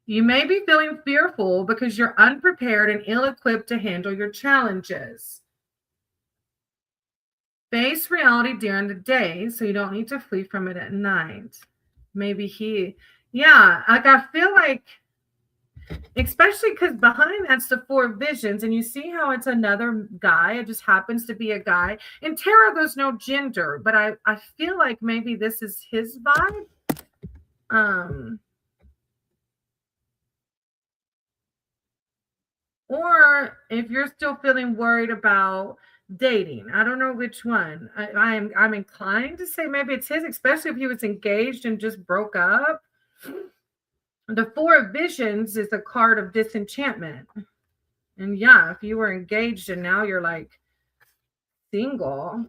You may be feeling fearful because you're unprepared and ill-equipped to handle your challenges. Face reality during the day so you don't need to flee from it at night. Maybe like I feel like, especially because behind that's the 4 visions, and you see how it's another guy. It just happens to be a guy. In tarot, there's no gender, but I feel like maybe this is his vibe. Or if you're still feeling worried about dating, I don't know which one. I'm inclined to say maybe it's his, especially if he was engaged and just broke up. The 4 of Visions is a card of disenchantment. And yeah, if you were engaged and now you're like single,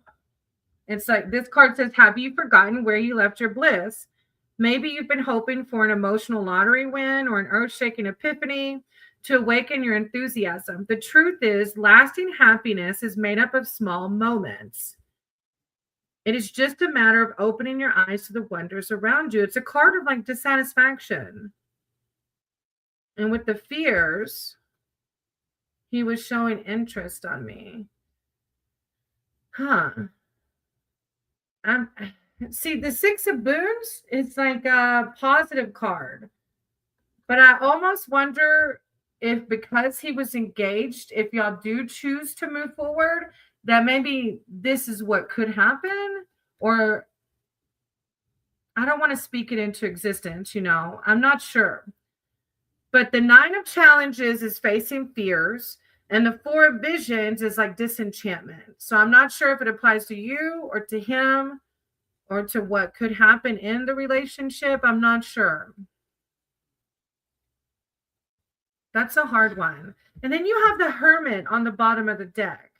it's like this card says, have you forgotten where you left your bliss? Maybe you've been hoping for an emotional lottery win or an earth-shaking epiphany to awaken your enthusiasm. The truth is, lasting happiness is made up of small moments. It is just a matter of opening your eyes to the wonders around you. It's a card of like dissatisfaction. And with the fears, he was showing interest on me. Huh. See, the Six of Boons is like a positive card. But I almost wonder if because he was engaged, if y'all do choose to move forward, that maybe this is what could happen. Or I don't want to speak it into existence, I'm not sure. But the Nine of Challenges is facing fears, and the Four of Visions is like disenchantment. So I'm not sure if it applies to you or to him or to what could happen in the relationship. I'm not sure. That's a hard one. And then you have the Hermit on the bottom of the deck.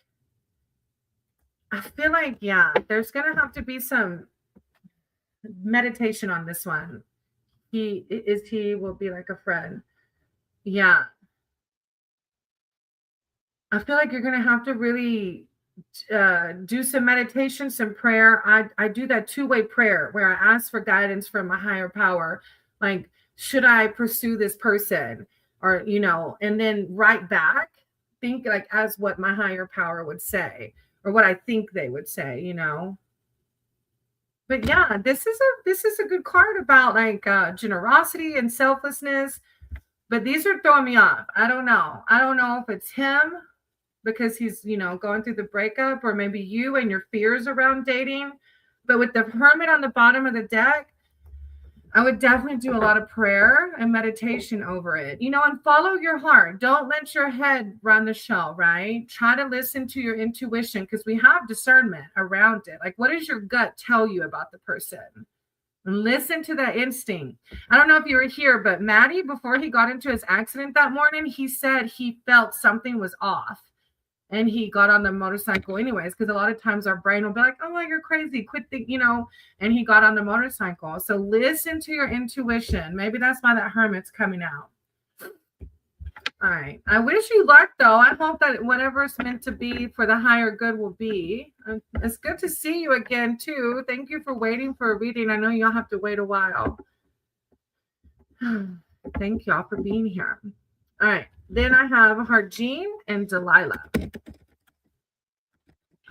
I feel like, yeah, there's going to have to be some meditation on this one. He will be like a friend. Yeah. I feel like you're going to have to really do some meditation, some prayer. I do that two-way prayer where I ask for guidance from a higher power. Like, should I pursue this person? Or, and then write back, think like as what my higher power would say or what I think they would say, But yeah, this is a good card about like generosity and selflessness. But these are throwing me off. I don't know if it's him because he's, going through the breakup, or maybe you and your fears around dating. But with the Hermit on the bottom of the deck, I would definitely do a lot of prayer and meditation over it, and follow your heart. Don't let your head run the show, right? Try to listen to your intuition because we have discernment around it. Like, what does your gut tell you about the person? And listen to that instinct. I don't know if you were here, but Maddie, before he got into his accident that morning, he said he felt something was off. And he got on the motorcycle anyways, because a lot of times our brain will be like, oh, you're crazy, quit thinking, and he got on the motorcycle. So listen to your intuition. Maybe that's why that Hermit's coming out. All right. I wish you luck, though. I hope that whatever's meant to be for the higher good will be. It's good to see you again, too. Thank you for waiting for a reading. I know you'll have to wait a while. Thank y'all for being here. All right. Then I have Harjean and Delilah.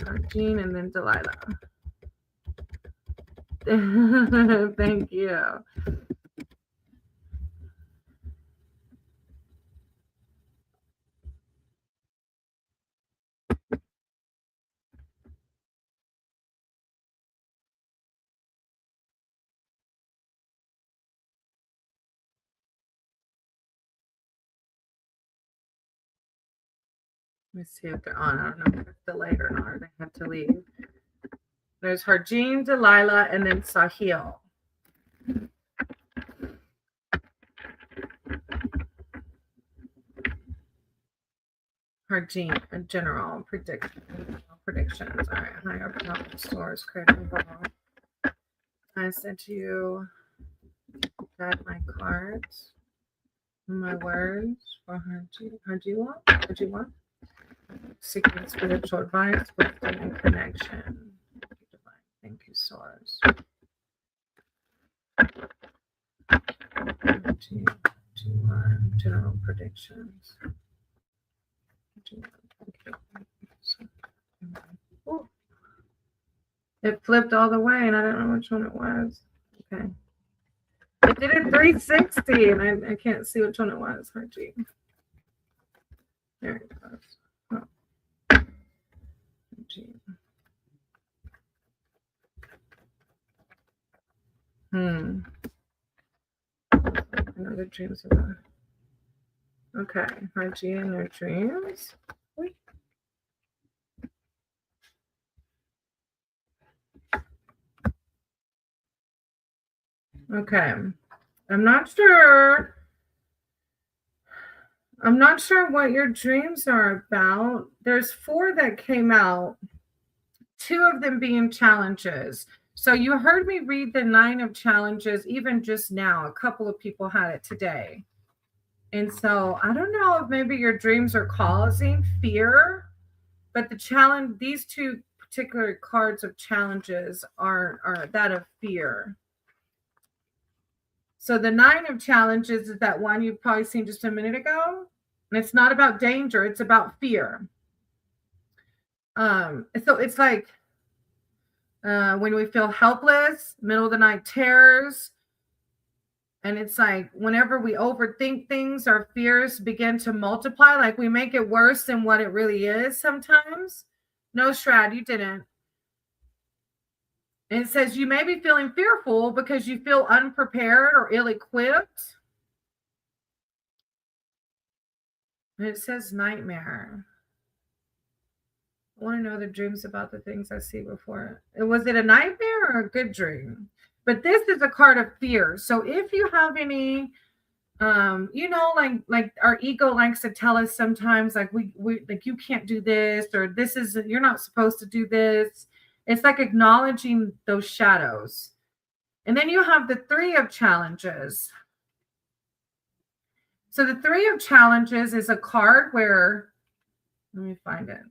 Harjean and then Delilah. Thank you. Let me see if they're on. I don't know if it's delayed or not. They have to leave. There's Harjean, Delilah, and then Sahil. Harjean, a general predictions. All right, higher power source, creating ball. I sent you that my cards, my words for Harjean. Seeking spiritual advice, wisdom, and connection. Thank you, Source. General predictions. Ooh. It flipped all the way, and I don't know which one it was. Okay. It did it 360, and I can't see which one it was. Harjean. There it goes. Another dreams about. Okay, Harjean, their dreams. Okay, I'm not sure what your dreams are about. There's 4 that came out, 2 of them being challenges. So you heard me read the 9 of challenges even just now. A couple of people had it today. And so I don't know if maybe your dreams are causing fear, but these 2 particular cards of challenges are that of fear. So the 9 of challenges is that one you've probably seen just a minute ago. And it's not about danger, it's about fear. So it's like when we feel helpless, middle of the night terrors, and it's like whenever we overthink things, our fears begin to multiply, like we make it worse than what it really is sometimes. No, Strad, you didn't. And it says you may be feeling fearful because you feel unprepared or ill-equipped. And it says nightmare. I want to know the dreams about the things I see before. Was it a nightmare or a good dream? But this is a card of fear. So if you have any, like our ego likes to tell us sometimes, like we like you can't do this, or this is you're not supposed to do this. It's like acknowledging those shadows. And then you have the Three of Challenges. So the Three of Challenges is a card where, let me find it.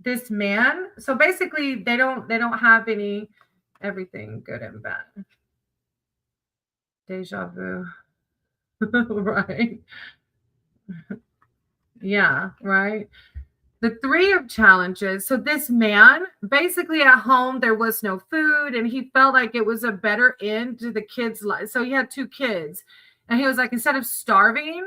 This man, so basically they don't have any, everything good and bad. Deja vu. Right. Yeah, right. The Three of Challenges. So this man, basically at home, there was no food, and he felt like it was a better end to the kids' life. So he had two kids, and he was like, instead of starving,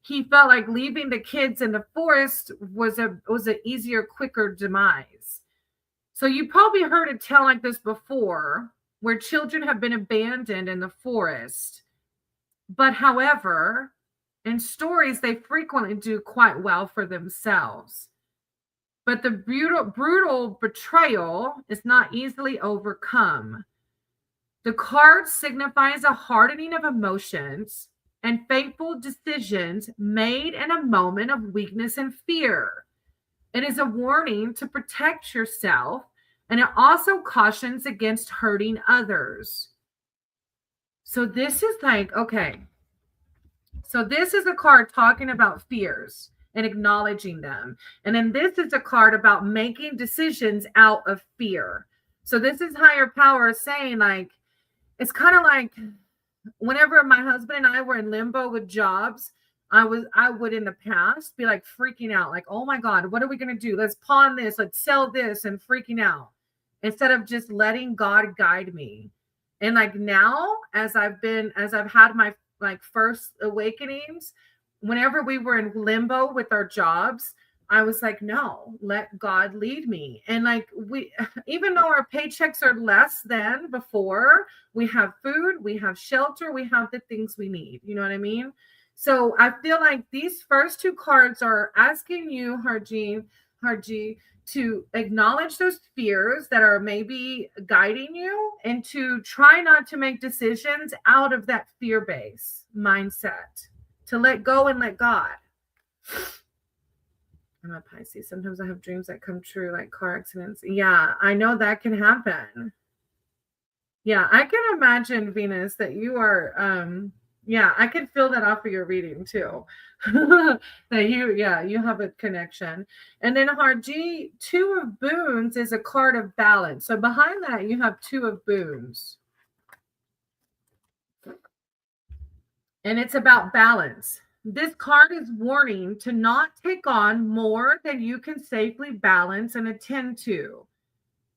he felt like leaving the kids in the forest was an easier, quicker demise. So you probably heard a tale like this before, where children have been abandoned in the forest. But however, in stories, they frequently do quite well for themselves. But the brutal betrayal is not easily overcome. The card signifies a hardening of emotions and fateful decisions made in a moment of weakness and fear. It is a warning to protect yourself, and it also cautions against hurting others. So this is like, okay. So this is a card talking about fears and acknowledging them. And then this is a card about making decisions out of fear. So this is higher power saying, like, it's kind of like whenever my husband and I were in limbo with jobs, I would in the past be like freaking out, like, oh my God, what are we going to do? Let's pawn this, let's sell this, and freaking out instead of just letting God guide me. And like now, as I've had my like first awakenings, whenever we were in limbo with our jobs, I was like, no, let God lead me. And like even though our paychecks are less than before, we have food, we have shelter, we have the things we need. You know what I mean? So I feel like these first two cards are asking you, Harji, to acknowledge those fears that are maybe guiding you and to try not to make decisions out of that fear-based mindset, to let go and let God. I'm a Pisces. Sometimes I have dreams that come true, like car accidents. Yeah, I know that can happen. Yeah, I can imagine, Venus, that you are yeah, I can feel that off of your reading too. That you have a connection. And then Harji, Two of Boons is a card of balance. So behind that, you have Two of Boons. And it's about balance. This card is warning to not take on more than you can safely balance and attend to.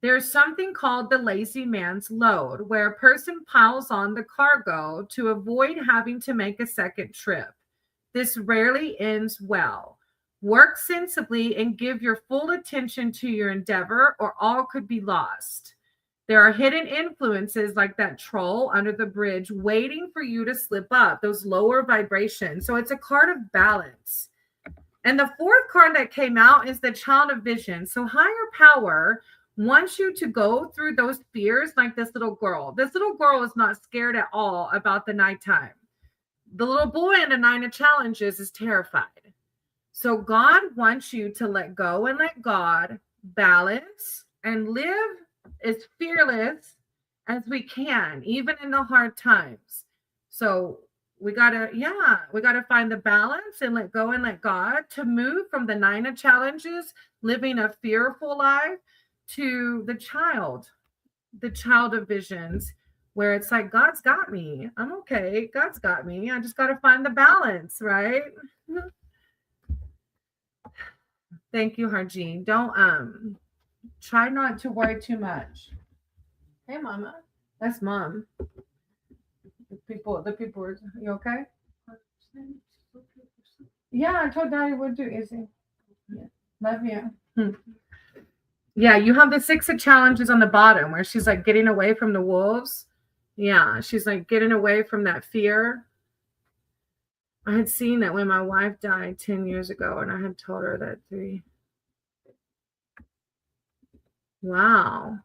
There's something called the lazy man's load, where a person piles on the cargo to avoid having to make a second trip. This rarely ends well. Work sensibly and give your full attention to your endeavor, or all could be lost. There are hidden influences like that troll under the bridge waiting for you to slip up, those lower vibrations. So it's a card of balance. And the fourth card that came out is the Child of Vision. So higher power wants you to go through those fears like this little girl. This little girl is not scared at all about the nighttime. The little boy in the Nine of Challenges is terrified. So God wants you to let go and let God, balance, and live as fearless as we can, even in the hard times. So we gotta find the balance and let go and let God to move from the Nine of Challenges, living a fearful life, to the Child of Visions, where it's like, God's got me. I'm okay. God's got me. I just got to find the balance, right? Thank you, Harji. Don't try not to worry too much. Hey, Mama. That's Mom. The people are you okay? Yeah, I told Daddy would do easy. Yeah. Love you. Yeah, you have the 6 of challenges on the bottom where she's like getting away from the wolves. Yeah, she's like getting away from that fear. I had seen that when my wife died 10 years ago, and I had told her that 3. Wow.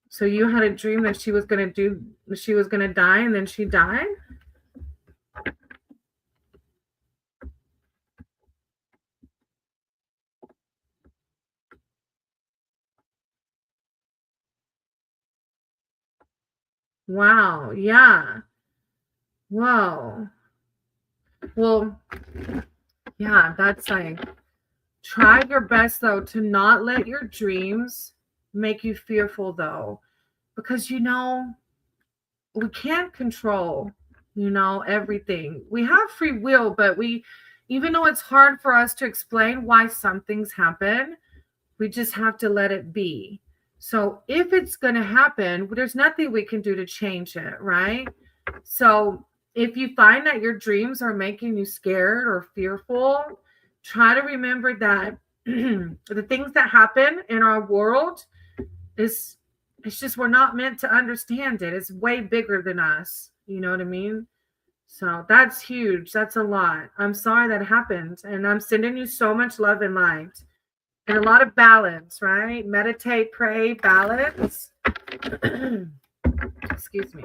So you had a dream that she was going to die, and then she died? Wow. Yeah. Whoa. Well, yeah, that's like, try your best though to not let your dreams make you fearful though, because we can't control, everything. We have free will, but even though it's hard for us to explain why some things happen, we just have to let it be. So if it's going to happen, there's nothing we can do to change it, right? So if you find that your dreams are making you scared or fearful, try to remember that the things that happen in our world is it's just we're not meant to understand it. It's way bigger than us. You know what I mean? So that's huge. That's a lot. I'm sorry that happened. And I'm sending you so much love and light and a lot of balance, right? Meditate, pray, balance. Excuse me.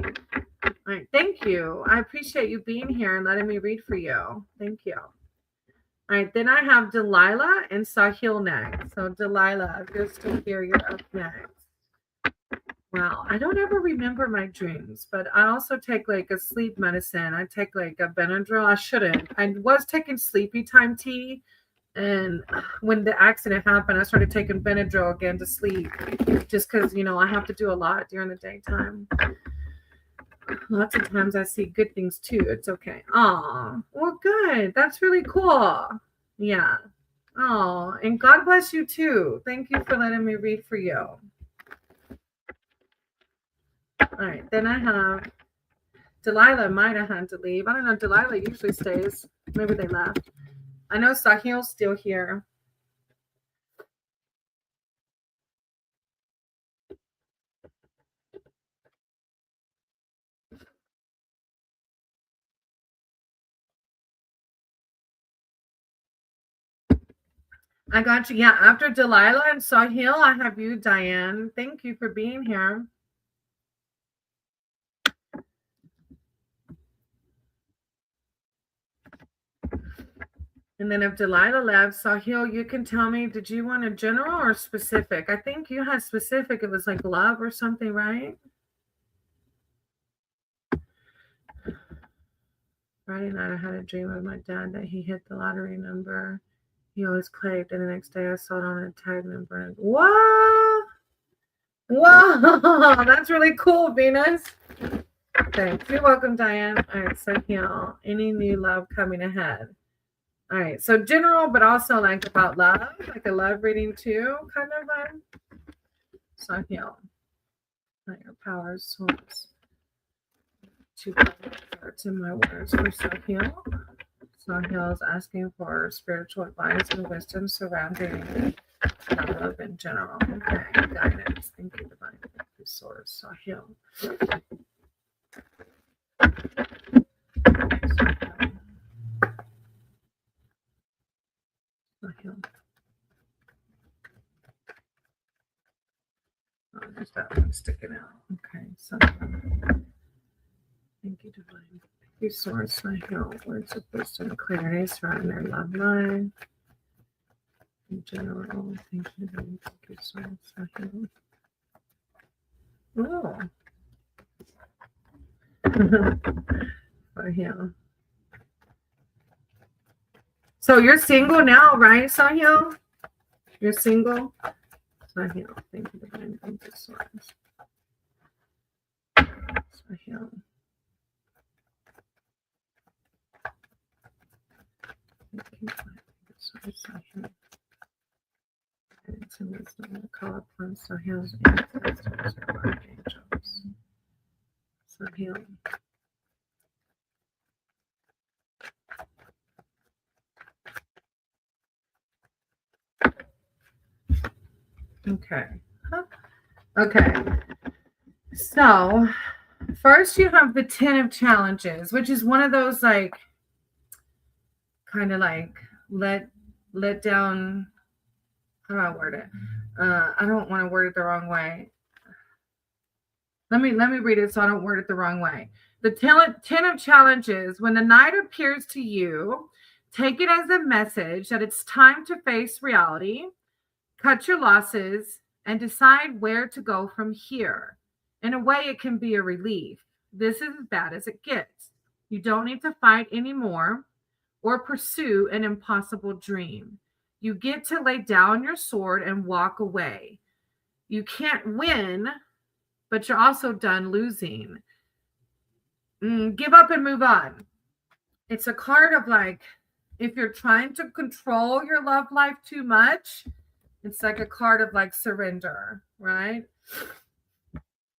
All right. Thank you. I appreciate you being here and letting me read for you. Thank you. All right. Then I have Delilah and Sahil next. So, Delilah, if you're still here, you're up next. Wow, I don't ever remember my dreams, but I also take like a sleep medicine. I take like a Benadryl. I shouldn't. I was taking sleepy time tea, and when the accident happened, I started taking Benadryl again to sleep, just because I have to do a lot during the daytime. Lots of times I see good things too. It's okay. Oh, well, good. That's really cool. Yeah. Oh, and God bless you too. Thank you for letting me read for you. All right, then I have Delilah might have had to leave. I don't know. Delilah usually stays. Maybe they left. I know Sahil's still here. I got you. Yeah, after Delilah and Sahil, I have you, Diane. Thank you for being here. And then if Delilah left, Sahil, you can tell me, did you want a general or specific? I think you had specific. It was like love or something, right? Friday night, I had a dream of my dad that he hit the lottery number. He always played. And the next day, I saw it on a tag number. What? Whoa, that's really cool, Venus. Thanks. You're welcome, Diane. All right, Sahil, any new love coming ahead? All right, so general, but also like about love, like a love reading too, kind of vibe. Sahil, your power source. 2 cards in my words for Sahil. Sahil is asking for spiritual advice and wisdom surrounding love in general. Okay, guidance. Thank you, divine source. Sahil. Sahil. Oh, there's that one sticking out. Okay, so thank you, divine. Thank you, source. Sahil. Words of wisdom, clarity surrounding their love line. In general, thank you, divine. Thank you, source. Sahil. Oh. Sahil. So you're single now, right, Sahil? You're single? Sahil, thank you, divine. Thank you, source. Sahil. So heals ancestors or archangels. So healing. Okay. Okay. So first you have the 10 of challenges, which is one of those like kind of like let down. How do I word it? I don't want to word it the wrong way. Let me read it so I don't word it the wrong way. The 10 of challenges. When the knight appears to you, take it as a message that it's time to face reality, cut your losses, and decide where to go from here. In a way, it can be a relief. This is as bad as it gets. You don't need to fight anymore or pursue an impossible dream. You get to lay down your sword and walk away. You can't win, but you're also done losing. Give up and move on. It's a card of like, if you're trying to control your love life too much, it's like a card of like surrender, right?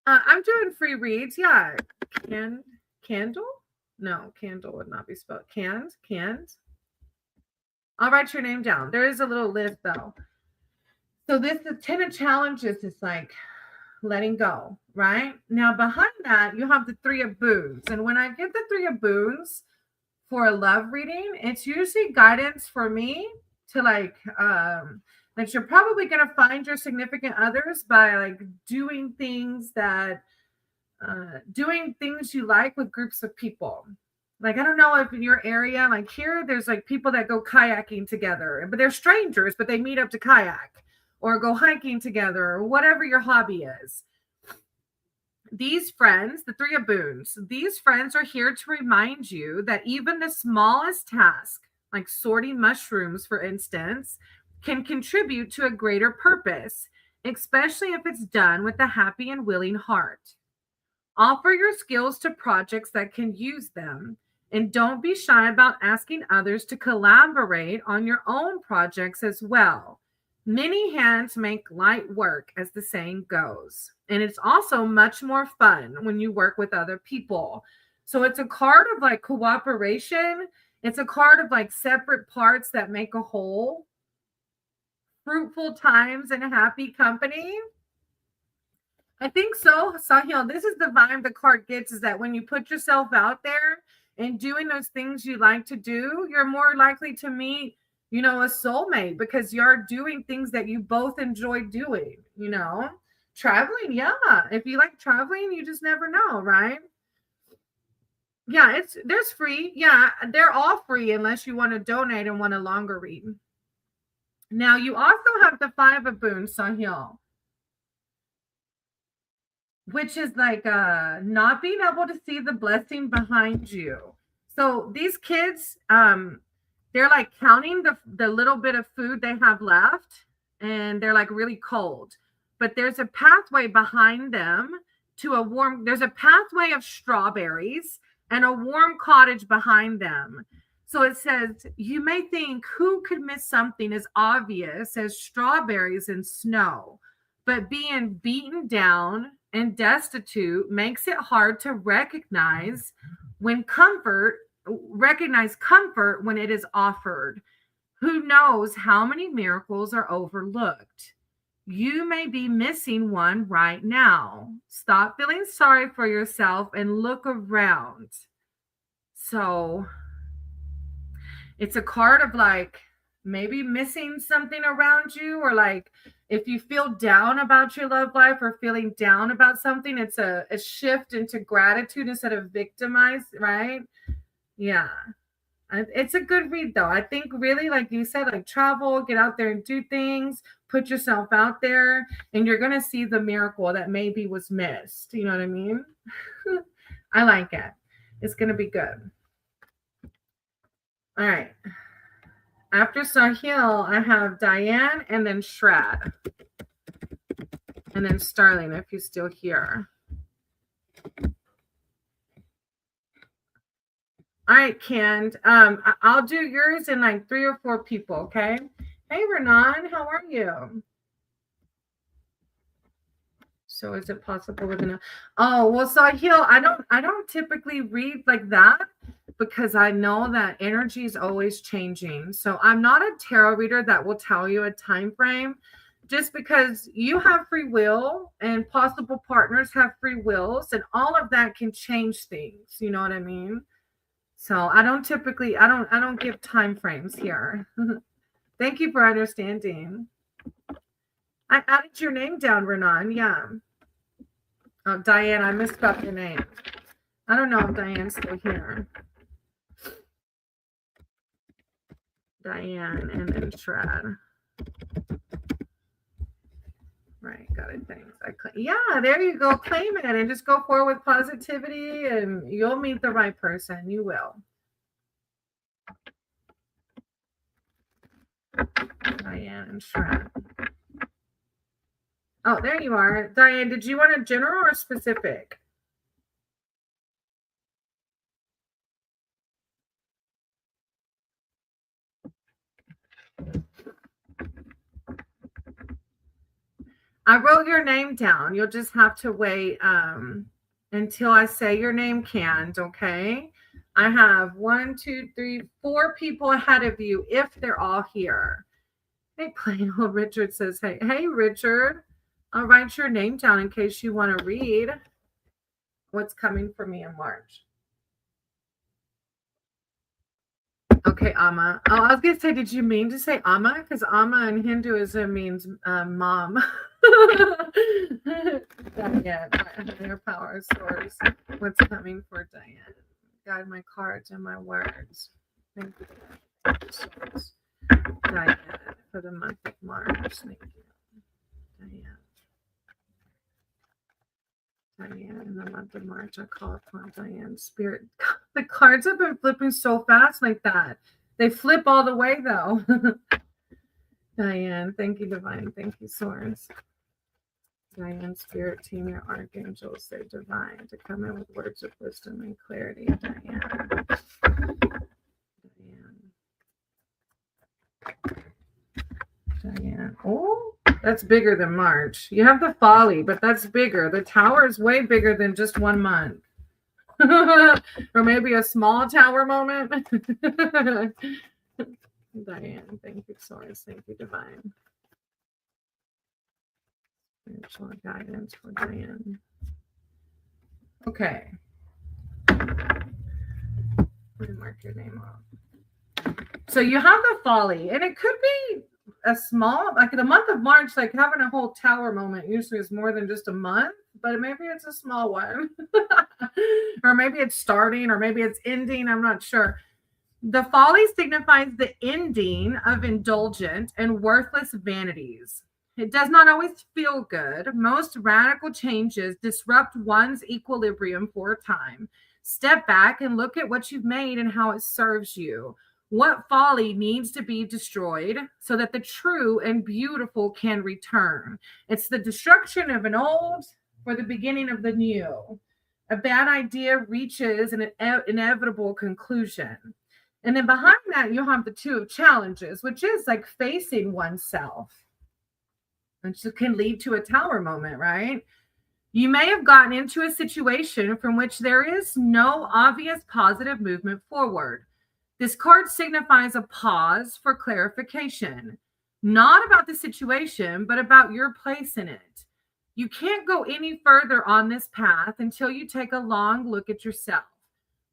I'm doing free reads. Yeah. Candle? No, candle would not be spelled. Canned. I'll write your name down. There is a little list though. So the 10 of challenges is like letting go, right? Now behind that, you have the 3 of boons. And when I get the 3 of boons for a love reading, it's usually guidance for me to like, that you're probably going to find your significant others by like doing things you like with groups of people. Like, I don't know if in your area, like here, there's like people that go kayaking together, but they're strangers, but they meet up to kayak or go hiking together or whatever your hobby is. These friends, the 3 of boons, these friends are here to remind you that even the smallest task, like sorting mushrooms, for instance, can contribute to a greater purpose, especially if it's done with a happy and willing heart. Offer your skills to projects that can use them, and don't be shy about asking others to collaborate on your own projects as well. Many hands make light work, as the saying goes. And it's also much more fun when you work with other people. So it's a card of like cooperation. It's a card of like separate parts that make a whole. Fruitful times and happy company. I think so, Sahil. This is the vibe the card gets, is that when you put yourself out there and doing those things you like to do, you're more likely to meet, a soulmate because you're doing things that you both enjoy doing, Traveling, yeah. If you like traveling, you just never know, right? Yeah, there's free. Yeah, they're all free unless you want to donate and want a longer read. Now, you also have the 5 of boons, Sahil, which is like not being able to see the blessing behind you. So these kids, they're like counting the little bit of food they have left, and they're like really cold. But there's a pathway behind them to there's a pathway of strawberries and a warm cottage behind them. So it says, you may think, who could miss something as obvious as strawberries and snow? But being beaten down and destitute makes it hard to recognize comfort when it is offered. Who knows how many miracles are overlooked? You may be missing one right now. Stop feeling sorry for yourself and look around. So it's a card of like maybe missing something around you, or like if you feel down about your love life or feeling down about something, it's a shift into gratitude instead of victimized, right? Yeah. It's a good read though. I think really, like you said, like travel, get out there and do things, put yourself out there, and you're going to see the miracle that maybe was missed. You know what I mean? I like it. It's going to be good. All right. After Sahil, I have Diane and then Shrad. And then Starling, if you're still here. All All right, Canned. I'll do yours in like 3 or 4 people, okay? Hey, Renan, how are you? So is it possible we're gonna? Oh, well, Sahil, I don't typically read like that because I know that energy is always changing. So I'm not a tarot reader that will tell you a time frame. Just because you have free will and possible partners have free wills, and all of that can change things. You know what I mean? So I don't typically I don't give time frames here. Thank you for understanding. I added your name down, Renan. Yeah. Oh, Diane, I misspelled your name. I don't know if Diane's still here. Diane and then Shred. Right, got it. Thanks. Yeah, there you go. Claim it and just go forward with positivity, and you'll meet the right person. You will. Diane and Shred. Oh, there you are. Diane, did you want a general or specific? I wrote your name down. You'll just have to wait until I say your name, Canned, okay? I have 1, 2, 3, 4 people ahead of you if they're all here. Hey, plain old Richard says, hey, Richard, I'll write your name down in case you want to read what's coming for me in March. Okay, Amma. Oh, I was going to say, did you mean to say Amma? Because Amma in Hinduism means mom. Diane, higher power source. What's coming for Diane? Guide my cards and my words. Thank you. Diane, for the month of March. Thank you. Diane, in the month of March, I call upon Diane Spirit. The cards have been flipping so fast like that. They flip all the way, though. Diane, thank you, Divine. Thank you, Source. Diane, Spirit Team, your archangels, they're divine to come in with words of wisdom and clarity. Diane. Diane. Oh, that's bigger than March. You have the Folly, but that's bigger. The Tower is way bigger than just 1 month. Or maybe a small tower moment. Diane, thank you, Source. Thank you, Divine. Spiritual guidance for Diane. Okay. Let me mark your name off. So you have the Folly, and it could be a small, like in the month of March, like having a whole tower moment usually is more than just a month, but maybe it's a small one. Or maybe it's starting, or maybe it's ending. I'm not sure. The Folly signifies the ending of indulgent and worthless vanities. It does not always feel good. Most radical changes disrupt one's equilibrium for a time. Step back and look at what you've made and how it serves you. What folly needs to be destroyed so that the true and beautiful can return? It's the destruction of an old for the beginning of the new. A bad idea reaches an inevitable conclusion. And then behind that, you have the Two of Challenges, which is like facing oneself, which can lead to a tower moment, right? You may have gotten into a situation from which there is no obvious positive movement forward. This card signifies a pause for clarification, not about the situation, but about your place in it. You can't go any further on this path until you take a long look at yourself.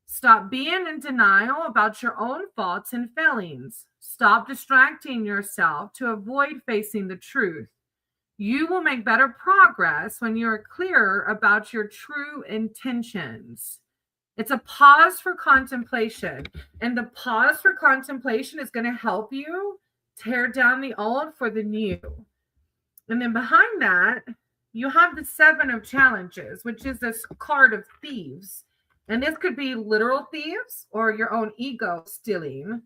Stop being in denial about your own faults and failings. Stop distracting yourself to avoid facing the truth. You will make better progress when you are clearer about your true intentions. It's a pause for contemplation. And the pause for contemplation is going to help you tear down the old for the new. And then behind that, you have the Seven of Challenges, which is this card of thieves. And this could be literal thieves or your own ego stealing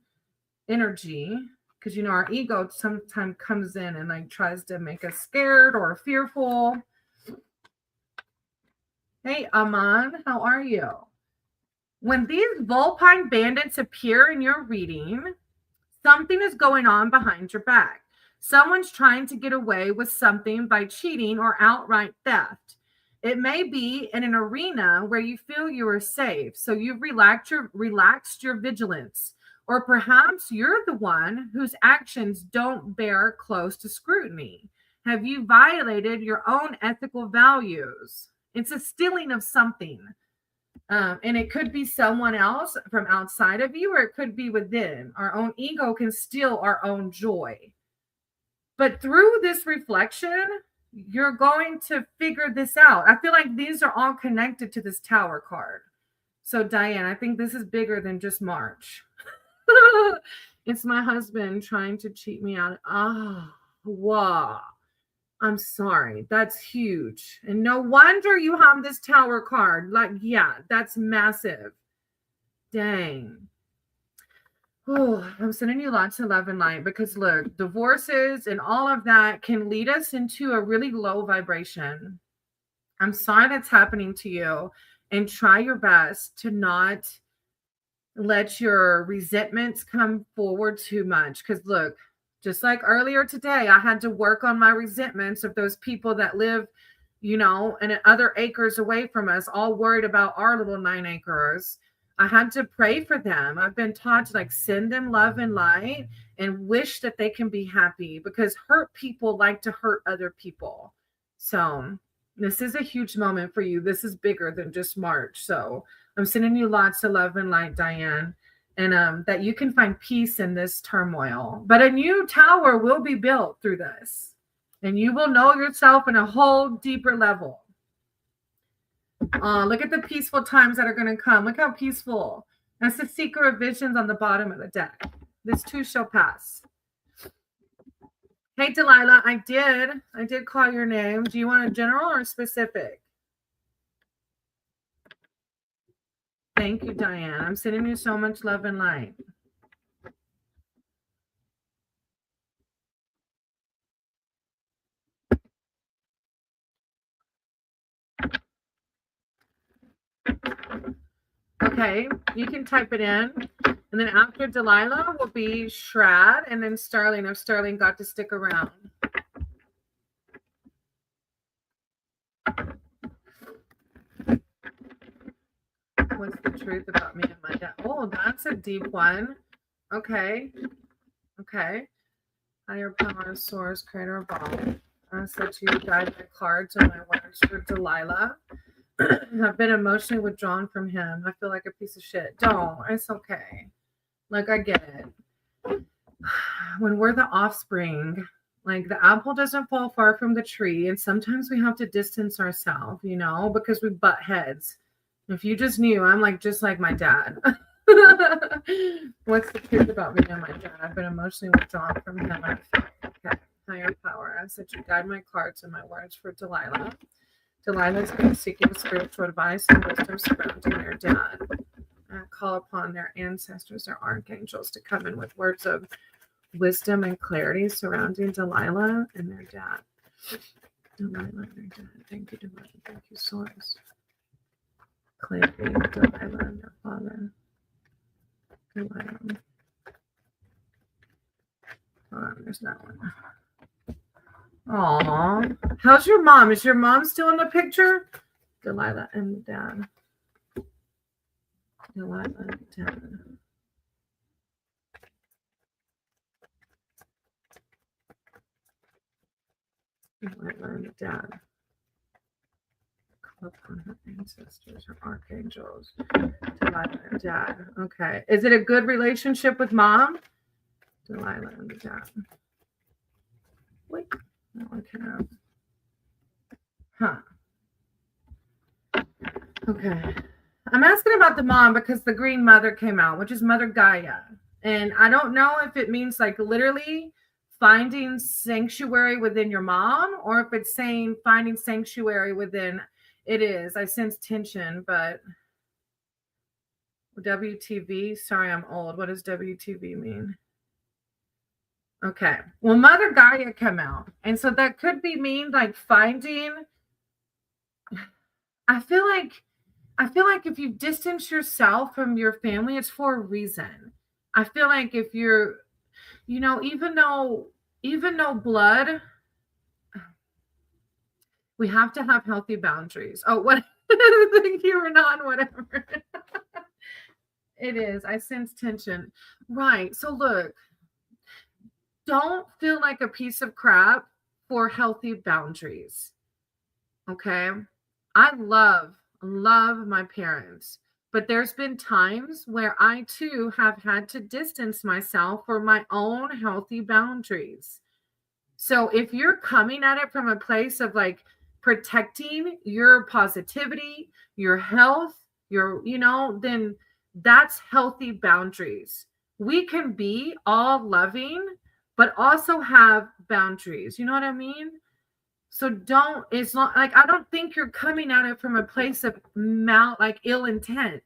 energy. Because, our ego sometimes comes in and like tries to make us scared or fearful. Hey, Aman, how are you? When these vulpine bandits appear in your reading, something is going on behind your back. Someone's trying to get away with something by cheating or outright theft. It may be in an arena where you feel you are safe, so you've relaxed your vigilance. Or perhaps you're the one whose actions don't bear close to scrutiny. Have you violated your own ethical values? It's a stealing of something. And it could be someone else from outside of you, or it could be within. Our own ego can steal our own joy. But through this reflection, you're going to figure this out. I feel like these are all connected to this Tower card. So, Diane, I think this is bigger than just March. It's my husband trying to cheat me out. Wow. I'm sorry. That's huge. And no wonder you have this Tower card. Like, yeah, that's massive. Dang. Oh, I'm sending you lots of love and light because look, divorces and all of that can lead us into a really low vibration. I'm sorry that's happening to you, and try your best to not let your resentments come forward too much. Because look, just like earlier today, I had to work on my resentments of those people that live, and other acres away from us, all worried about our little 9 acres. I had to pray for them. I've been taught to send them love and light and wish that they can be happy, because hurt people like to hurt other people. So this is a huge moment for you. This is bigger than just March. So I'm sending you lots of love and light, Diane, and that you can find peace in this turmoil. But a new tower will be built through this, and you will know yourself in a whole deeper level. Look at the peaceful times that are going to come. Look how peaceful. That's the Seeker of Visions on the bottom of the deck. This too shall pass. Hey, Delilah, I did call your name. Do you want a general or specific? Thank you, Diane. I'm sending you so much love and light. Okay, you can type it in. And then after Delilah will be Shrad, and then Starling, if Starling got to stick around. What's the truth about me and my dad? Oh, that's a deep one. Okay. Higher power, source, creator of all. I said to you, guide my cards and my words for Delilah. I've been emotionally withdrawn from him. I feel like a piece of shit. Don't. It's okay. I get it. When we're the offspring, the apple doesn't fall far from the tree. And sometimes we have to distance ourselves, because we butt heads. If you just knew, I'm just like my dad. What's the truth about me and my dad? I've been emotionally withdrawn from him. Okay. Higher power. I said you guide my cards and my words for Delilah. Delilah is going to seek spiritual advice and wisdom surrounding their dad. Call upon their ancestors or archangels to come in with words of wisdom and clarity surrounding Delilah and their dad. Delilah and their dad. Thank you, Delilah. Thank you, Source. Clarity, Delilah and their father. Delilah. Hold on, there's that one. Aw. How's your mom? Is your mom still in the picture? Delilah and dad. Delilah and dad. Delilah and dad. Call upon her ancestors or archangels. Delilah and dad. Okay. Is it a good relationship with mom? Delilah and dad. Wait. That one came out. Huh. Okay. I'm asking about the mom because the green mother came out, which is Mother Gaia. And I don't know if it means literally finding sanctuary within your mom, or if it's saying finding sanctuary within. It is. I sense tension, but WTV. Sorry, I'm old. What does WTV mean? Okay. Well, Mother Gaia came out. And so that could be mean finding. I feel like I feel like if you distance yourself from your family, it's for a reason. I feel like if you're, even though blood, we have to have healthy boundaries. Oh, what? Thank you, Renan, whatever. It is. I sense tension. Right. So look, don't feel like a piece of crap for healthy boundaries. Okay. I love my parents, but there's been times where I too have had to distance myself for my own healthy boundaries. So if you're coming at it from a place of like protecting your positivity, your health, then that's healthy boundaries. We can be all loving, but also have boundaries. You know what I mean? So it's not like, I don't think you're coming at it from a place of like ill intent.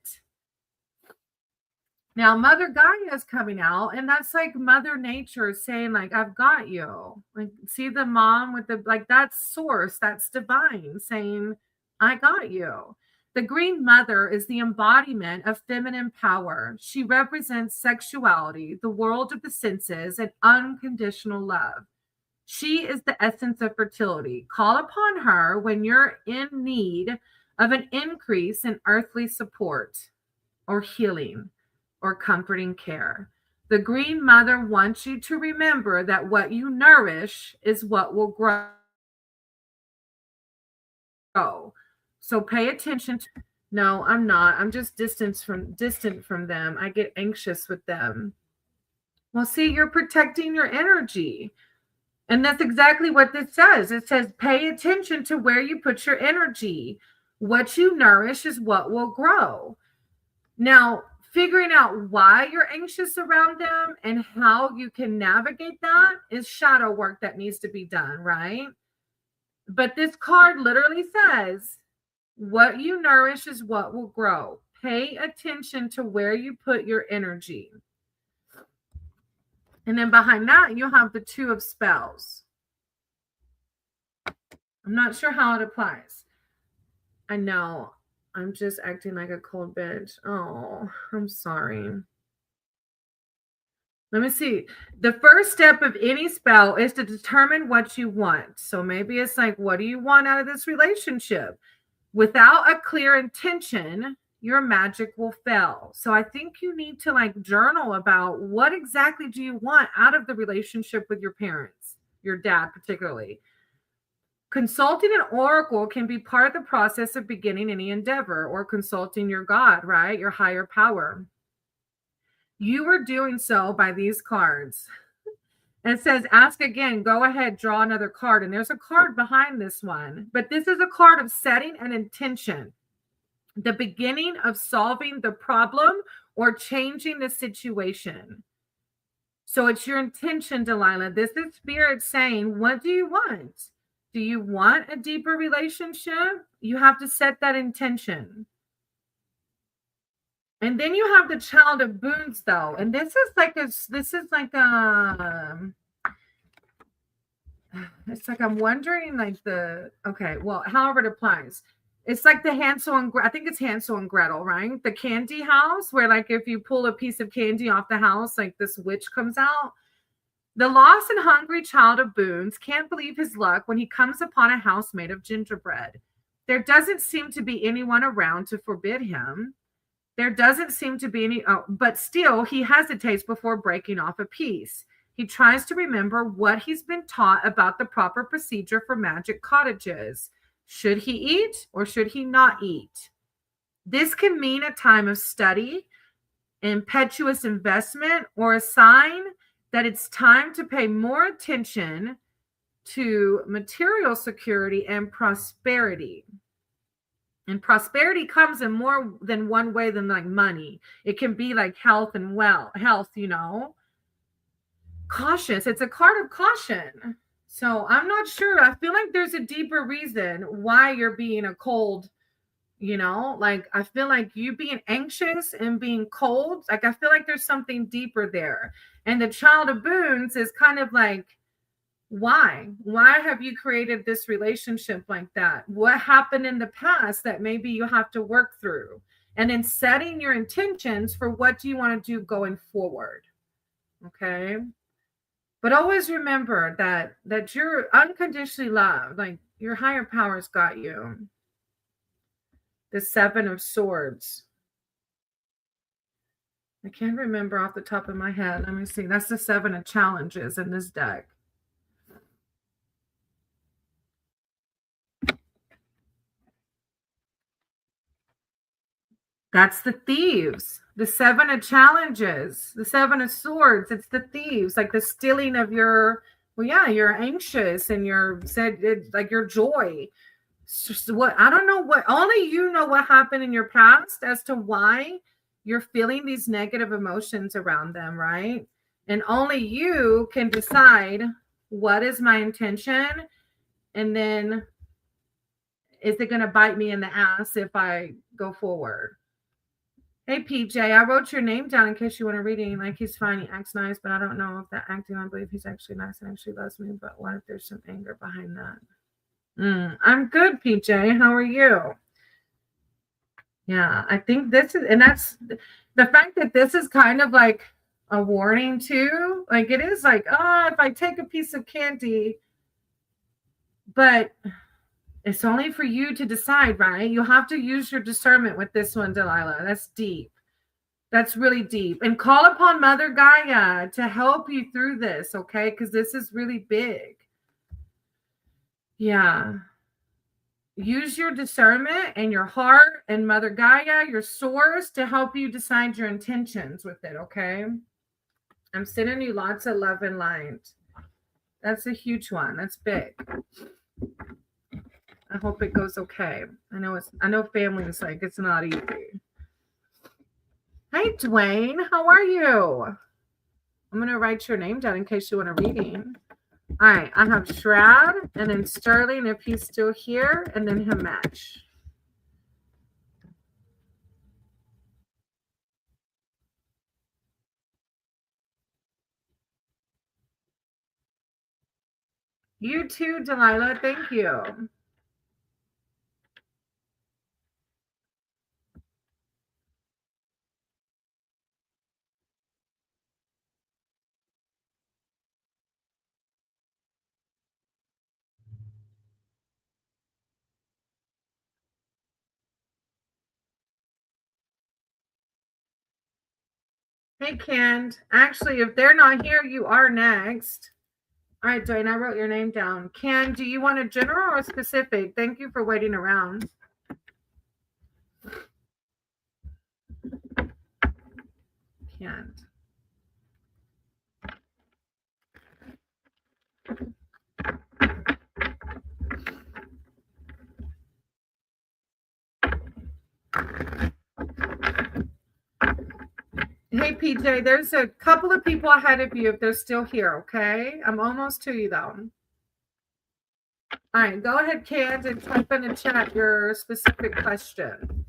Now, Mother Gaia is coming out, and that's like Mother Nature saying, like, I've got you. Like, see the mom with the, like, that's source, that's divine saying, I got you. The Green Mother is the embodiment of feminine power. She represents sexuality, the world of the senses, and unconditional love. She is the essence of fertility. Call upon her when you're in need of an increase in earthly support or healing or comforting care. The Green Mother wants you to remember that what you nourish is what will grow. So pay attention to. No, I'm not. I'm just distant from them. I get anxious with them. Well, see, you're protecting your energy. And that's exactly what this says. It says, pay attention to where you put your energy. What you nourish is what will grow. Now, figuring out why you're anxious around them and how you can navigate that is shadow work that needs to be done, right? But this card literally says, what you nourish is what will grow. Pay attention to where you put your energy. And then behind that, you'll have the Two of Spells. I'm not sure how it applies. I know. I'm just acting like a cold bitch. Oh, I'm sorry. Let me see. The first step of any spell is to determine what you want. So maybe it's like, what do you want out of this relationship? Without a clear intention, your magic will fail. So I think you need to like journal about what exactly do you want out of the relationship with your parents, your dad particularly. Consulting an oracle can be part of the process of beginning any endeavor, or consulting your God, right? Your higher power. You are doing so by these cards. And it says, ask again, go ahead, draw another card. And there's a card behind this one. But this is a card of setting an intention, the beginning of solving the problem or changing the situation. So it's your intention, Delilah. This is Spirit saying, what do you want? Do you want a deeper relationship? You have to set that intention. And then you have the Child of Boons, though. And this is like it's like, I'm wondering, like however it applies. It's like the Hansel and I think it's Hansel and Gretel, right? The candy house, where like if you pull a piece of candy off the house, like this witch comes out. The lost and hungry Child of Boons can't believe his luck when he comes upon a house made of gingerbread. There doesn't seem to be anyone around to forbid him. There doesn't seem to be any, but still he hesitates before breaking off a piece. He tries to remember what he's been taught about the proper procedure for magic cottages. Should he eat or should he not eat? This can mean a time of study, impetuous investment, or a sign that it's time to pay more attention to material security and prosperity. And prosperity comes in more than one way than like money. It can be like health and health, Cautious. It's a card of caution. So I'm not sure. I feel like there's a deeper reason why you're being a cold, like I feel like you being anxious and being cold. Like I feel like there's something deeper there. And the Child of Boons is kind of like, Why have you created this relationship like that? What happened in the past that maybe you have to work through? And then setting your intentions for what do you want to do going forward. Okay. But always remember that you're unconditionally loved. Like your higher powers got you. The Seven of Swords. I can't remember off the top of my head. Let me see. That's the Seven of Challenges in this deck. That's the Thieves. The Seven of Challenges. The Seven of Swords. It's the Thieves. Like the stealing of your, well, yeah, you're anxious and you're said like your joy. So what, I don't know what, only you know what happened in your past as to why you're feeling these negative emotions around them, right? And only you can decide what is my intention, and then is it going to bite me in the ass if I go forward? Hey PJ, I wrote your name down in case you want to read it. Like, he's fine, he acts nice, but I don't know if that acting, I believe he's actually nice and actually loves me. But what if there's some anger behind that? I'm good, PJ. How are you? Yeah, I think this is, and that's the fact that this is kind of like a warning too. Like it is like, oh, if I take a piece of candy, but it's only for you to decide, right? You have to use your discernment with this one, Delilah. That's deep. That's really deep. And call upon Mother Gaia to help you through this, okay? Because this is really big. Yeah. Use your discernment and your heart and Mother Gaia, your source, to help you decide your intentions with it, okay? I'm sending you lots of love and light. That's a huge one. That's big. I hope it goes okay. I know family is like, it's not easy. Hey, Dwayne, how are you? I'm going to write your name down in case you want a reading. All right, I have Shroud, and then Sterling if he's still here, and then Himesh. You too, Delilah. Thank you. Hey, Ken. Actually, if they're not here, you are next. All right, Dwayne, I wrote your name down. Ken, do you want a general or specific? Thank you for waiting around. Ken. Hey, PJ, there's a couple of people ahead of you if they're still here, okay? I'm almost to you, though. All right, go ahead, Ken, and type in the chat your specific question.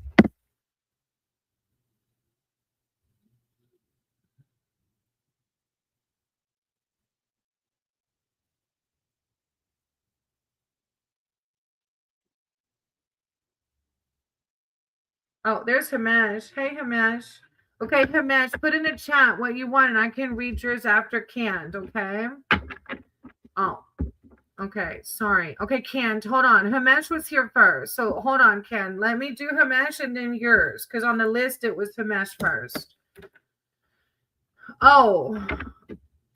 Oh, there's Himesh. Hey, Himesh. Okay, Himesh, put in the chat what you want, and I can read yours after Canned, okay? Oh, okay, sorry. Okay, Canned, hold on. Himesh was here first, so hold on, Ken. Let me do Himesh and then yours, because on the list it was Himesh first. Oh,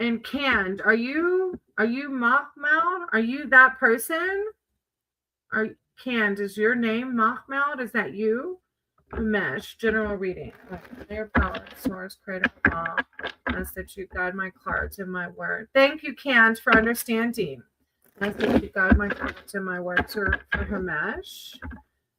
and Canned, are you Mahmoud? Are you that person? Are Canned, is your name Mahmoud? Is that you? Mesh, general reading. Higher power, source, creative law. Ask that you guide my cards and my word. Thank you, Kant, for understanding. Ask that you guide my cards and my words for Himesh.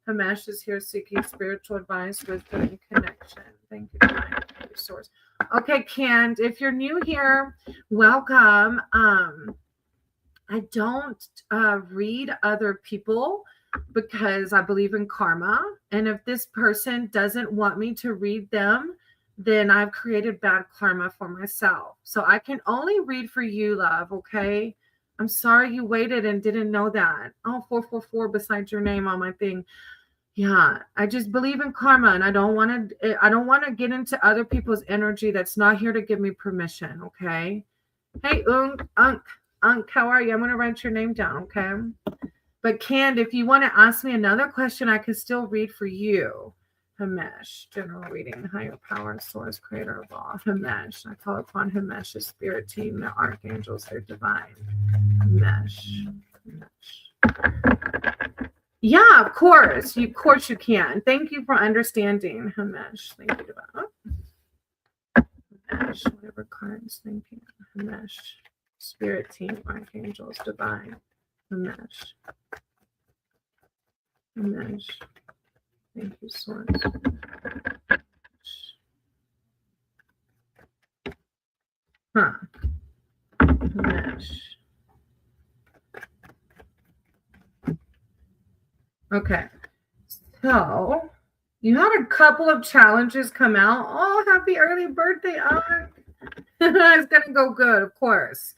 Himesh is here seeking spiritual advice, wisdom, and connection. Thank you, divine source. Okay, Kant, if you're new here, welcome. I don't read other people because I believe in karma. And if this person doesn't want me to read them, then I've created bad karma for myself. So I can only read for you, love, okay? I'm sorry you waited and didn't know that. Oh, 444 beside your name on my thing. Yeah, I just believe in karma, and I don't want to get into other people's energy that's not here to give me permission, okay? Hey, Unk, how are you? I'm going to write your name down, okay? But Cand, if you want to ask me another question, I can still read for you. Himesh, general reading, higher power, source, creator of all. Himesh, I call upon Himesh's spirit team, the archangels, their divine. Himesh. Yeah, of course. Of course you can. Thank you for understanding, Himesh. Thank you. Himesh, whatever cards. Thank you. Himesh. Spirit team, archangels, divine. Himesh. Himesh. Thank you, source. Huh. Himesh. Okay. So you had a couple of challenges come out. Oh, happy early birthday, Aunt. It's going to go good, of course.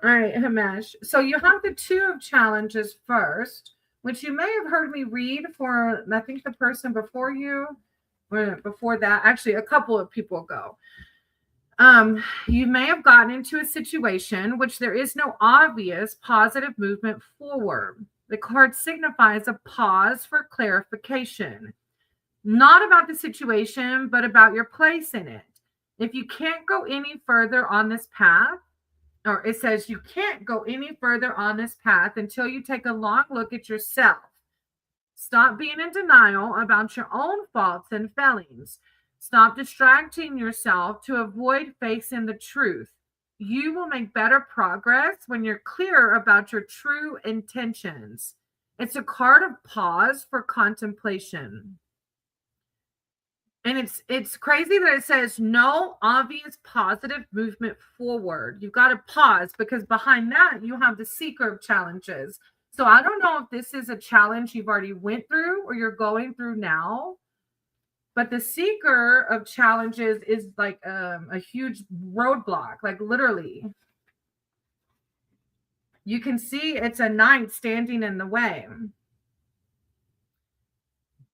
All right, Himesh. So you have the 2 of challenges first, which you may have heard me read for, I think, the person before you, or before that, actually a couple of people ago. You may have gotten into a situation which there is no obvious positive movement forward. The card signifies a pause for clarification, not about the situation, but about your place in it. If you can't go any further on this path, or it says you can't go any further on this path until you take a long look at yourself. Stop being in denial about your own faults and failings. Stop distracting yourself to avoid facing the truth. You will make better progress when you're clear about your true intentions. It's a card of pause for contemplation. And it's crazy that it says no obvious positive movement forward. You've got to pause because behind that you have the seeker of challenges. So I don't know if this is a challenge you've already went through or you're going through now. But the seeker of challenges is like a huge roadblock, like literally. You can see it's a knight standing in the way.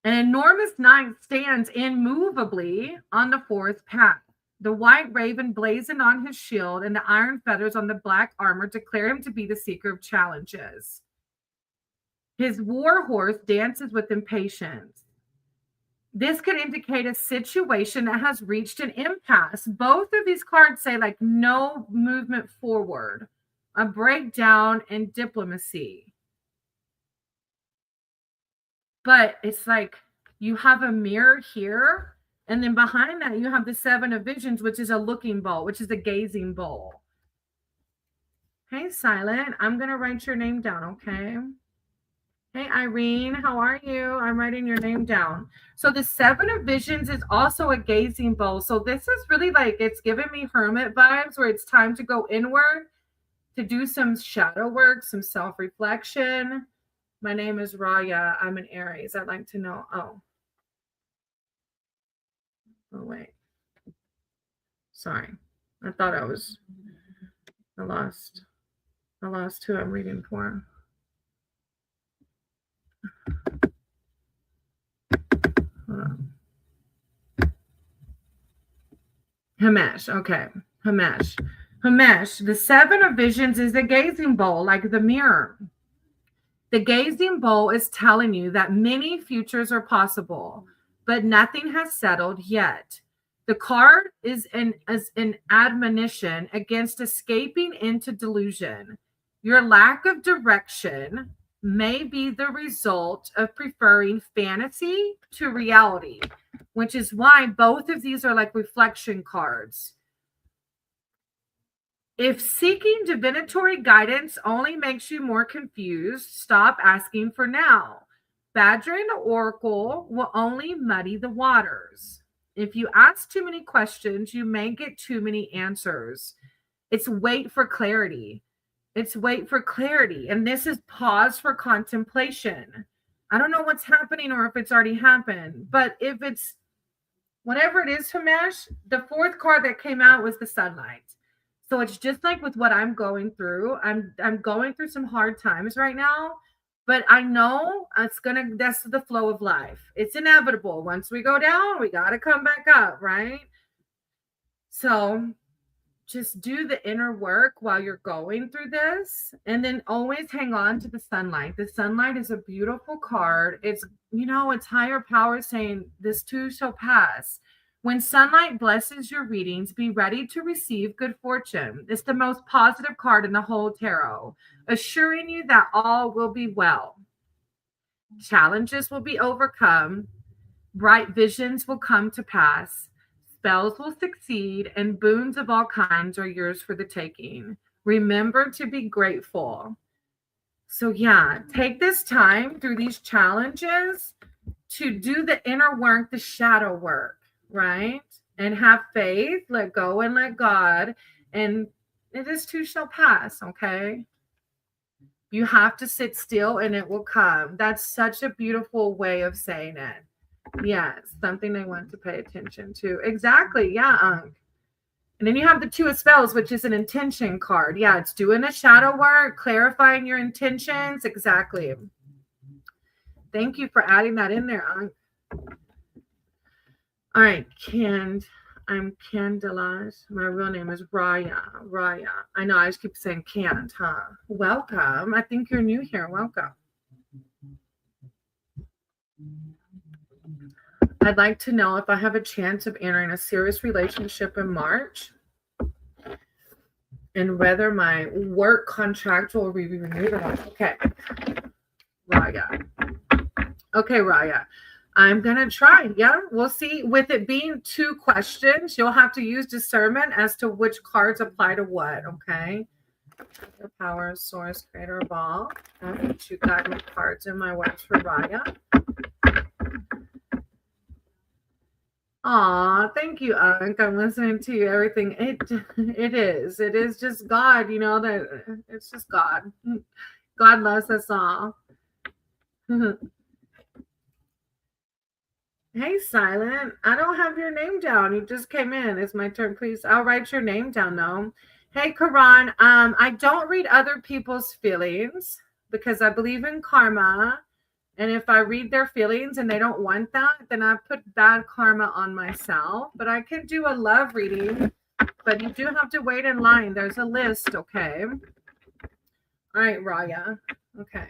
An enormous knight stands immovably on the 4th path. The white raven blazoned on his shield and the iron feathers on the black armor declare him to be the seeker of challenges. His war horse dances with impatience. This could indicate a situation that has reached an impasse. Both of these cards say like no movement forward, a breakdown in diplomacy. But it's like you have a mirror here, and then behind that you have the 7 of visions, which is a looking bowl, which is a gazing bowl. Hey, Silent, I'm going to write your name down, okay? Hey, Irene, how are you? I'm writing your name down. So the 7 of visions is also a gazing bowl. So this is really like, it's giving me hermit vibes where it's time to go inward, to do some shadow work, some self-reflection. My name is Raya. I'm an Aries. I'd like to know. Oh, wait. Sorry. I thought I lost who I'm reading for. Hold on. Himesh. Okay. Himesh. The 7 of visions is a gazing bowl, like the mirror. The gazing bowl is telling you that many futures are possible, but nothing has settled yet. The card is an admonition against escaping into delusion. Your lack of direction may be the result of preferring fantasy to reality, which is why both of these are like reflection cards. If seeking divinatory guidance only makes you more confused, stop asking for now. Badgering the oracle will only muddy the waters. If you ask too many questions, you may get too many answers. It's wait for clarity. And this is pause for contemplation. I don't know what's happening or if it's already happened, but if it's whatever it is, Himesh, the 4th card that came out was the sunlight. So it's just like with what I'm going through. I'm going through some hard times right now, but I know that's the flow of life. It's inevitable. Once we go down, we got to come back up, right? So just do the inner work while you're going through this, and then always hang on to the sunlight. The sunlight is a beautiful card. It's higher power saying this too shall pass. When sunlight blesses your readings, be ready to receive good fortune. It's the most positive card in the whole tarot, assuring you that all will be well. Challenges will be overcome. Bright visions will come to pass. Spells will succeed, and boons of all kinds are yours for the taking. Remember to be grateful. So, yeah, take this time through these challenges to do the inner work, the shadow work, right? And have faith, let go and let God, and this too shall pass, okay? You have to sit still and it will come. That's such a beautiful way of saying it. Yes, something they want to pay attention to. Exactly. Yeah. And then you have the Two of Spells, which is an intention card. Yeah, it's doing a shadow work, clarifying your intentions. Exactly. Thank you for adding that in there, Ankh. All right, I'm Candelage. My real name is Raya. I know I just keep saying can't, huh? Welcome. I think you're new here. Welcome. I'd like to know if I have a chance of entering a serious relationship in March and whether my work contract will be renewed or not. Okay. Raya. Okay, Raya. I'm going to try. Yeah, we'll see. With it being 2 questions, you'll have to use discernment as to which cards apply to what, okay? Your power, source, creator of all. You got my cards in my works for Raya. Aw, thank you, Ankh. I'm listening to you. Everything. It is just God, that it's just God. God loves us all. Hey, Silent. I don't have your name down. You just came in. It's my turn, please. I'll write your name down, though. Hey, Karan. I don't read other people's feelings because I believe in karma. And if I read their feelings and they don't want that, then I put bad karma on myself. But I can do a love reading. But you do have to wait in line. There's a list, okay? All right, Raya. Okay.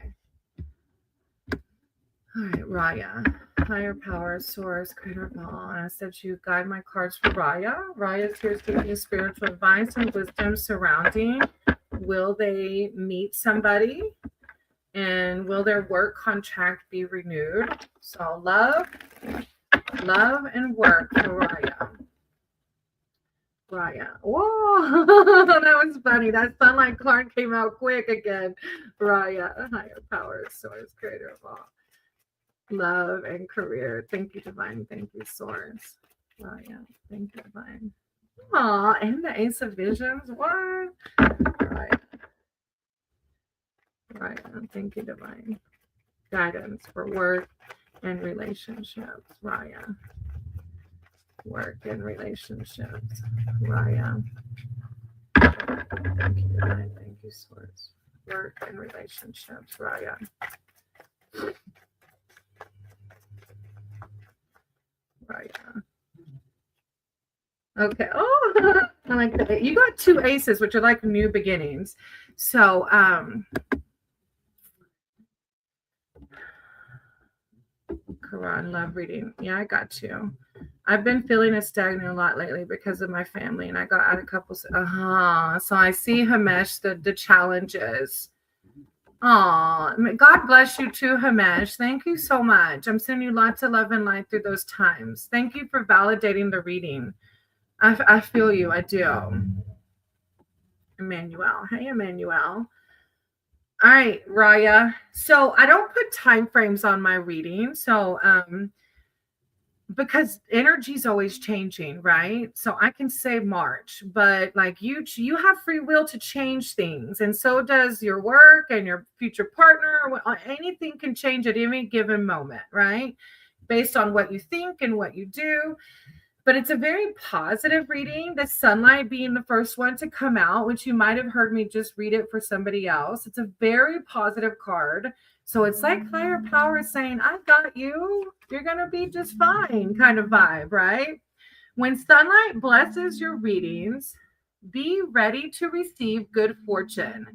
All right, Raya. Higher power, source, creator of all. I said you guide my cards for Raya. Raya is here to give you spiritual advice and wisdom surrounding. Will they meet somebody? And will their work contract be renewed? So love and work for Raya. Raya. Whoa, that was funny. That sunlight card came out quick again. Raya, higher power, source, creator of all. Love and career. Thank you, Divine. Thank you, Source. Raya. Thank you, Divine. Aw, and the Ace of Visions. What? Raya. Thank you, Divine. Guidance for work and relationships. Raya. Work and relationships. Raya. Thank you, Divine. Thank you, Source. Work and relationships. Raya. Right. Okay. Oh, I like that. You got 2 aces, which are like new beginnings. So, Quran, love reading. Yeah, I got you. I've been feeling stagnant a lot lately because of my family, and I got out a couple. So I see, Hamesh, the challenges. Oh, God bless you too, Hamesh. Thank you so much. I'm sending you lots of love and light through those times. Thank you for validating the reading. I feel you. I do. Emmanuel. Hey, Emmanuel. All right, Raya. So I don't put time frames on my reading. So because energy is always changing, right? So I can say March, but like you have free will to change things, and so does your work and your future partner. Anything can change at any given moment, right? Based on what you think and what you do. But it's a very positive reading. The sunlight being the first one to come out, which you might have heard me just read it for somebody else. It's a very positive card. So it's like higher power saying, I've got you. You're going to be just fine kind of vibe, right? When sunlight blesses your readings, be ready to receive good fortune.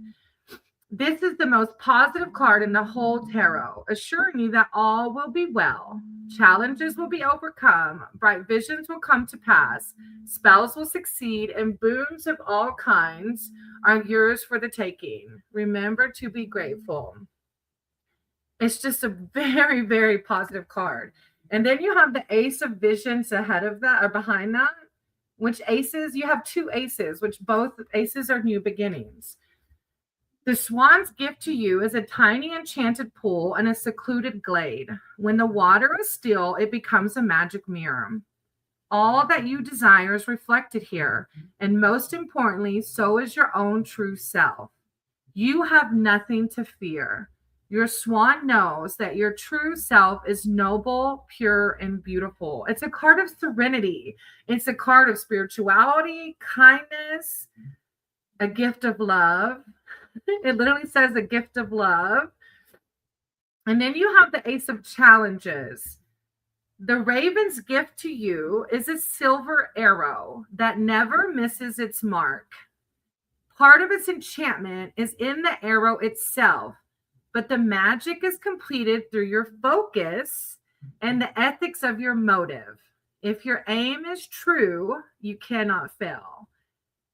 This is the most positive card in the whole tarot, assuring you that all will be well. Challenges will be overcome. Bright visions will come to pass. Spells will succeed, and boons of all kinds are yours for the taking. Remember to be grateful. It's just a very, very positive card. And then you have the Ace of Visions ahead of that or behind that, which aces, you have two aces, which both aces are new beginnings. The swan's gift to you is a tiny enchanted pool in a secluded glade. When the water is still, it becomes a magic mirror. All that you desire is reflected here, and most importantly, so is your own true self. You have nothing to fear. Your swan knows that your true self is noble, pure, and beautiful. It's a card of serenity. It's a card of spirituality, kindness, a gift of love. It literally says a gift of love. And then you have the Ace of Challenges. The raven's gift to you is a silver arrow that never misses its mark. Part of its enchantment is in the arrow itself, but the magic is completed through your focus and the ethics of your motive. If your aim is true, you cannot fail.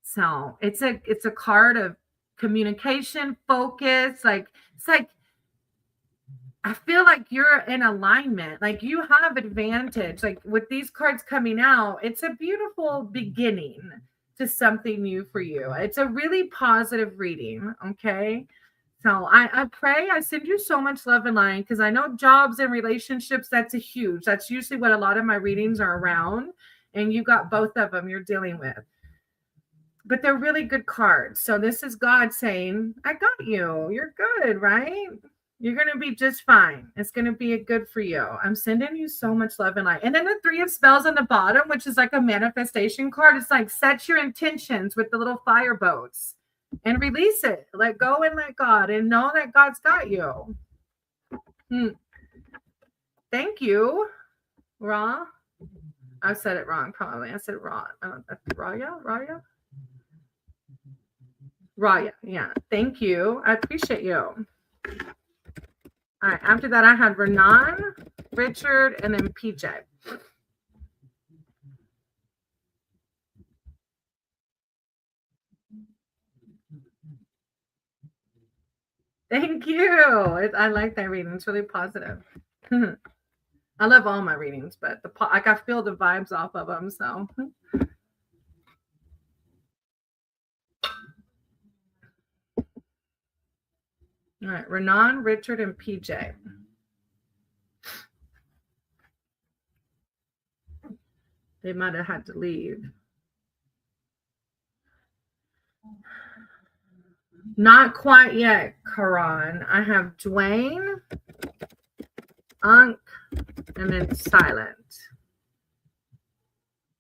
So it's a card of communication, focus. It's like I feel like you're in alignment, like you have advantage. Like with these cards coming out, it's a beautiful beginning to something new for you. It's a really positive reading. Okay. So I pray, I send you so much love and light, because I know jobs and relationships, that's usually what a lot of my readings are around. And you got both of them you're dealing with. But they're really good cards. So this is God saying, I got you. You're good, right? You're going to be just fine. It's going to be good for you. I'm sending you so much love and light. And then the Three of Spells on the bottom, which is like a manifestation card. It's like set your intentions with the little fire boats and release it. Let go and let God, and know that God's got you. Thank you, Ra. I said it wrong, probably. I said it wrong. Raya? Raya, yeah. Thank you. I appreciate you. All right. After that, I had Renan, Richard, and then PJ. Thank you. I like that reading. It's really positive. I love all my readings, but I feel the vibes off of them. So. All right, Renan, Richard, and PJ. They might have had to leave. Not quite yet, Karan. I have Dwayne, Unk, and then Silent.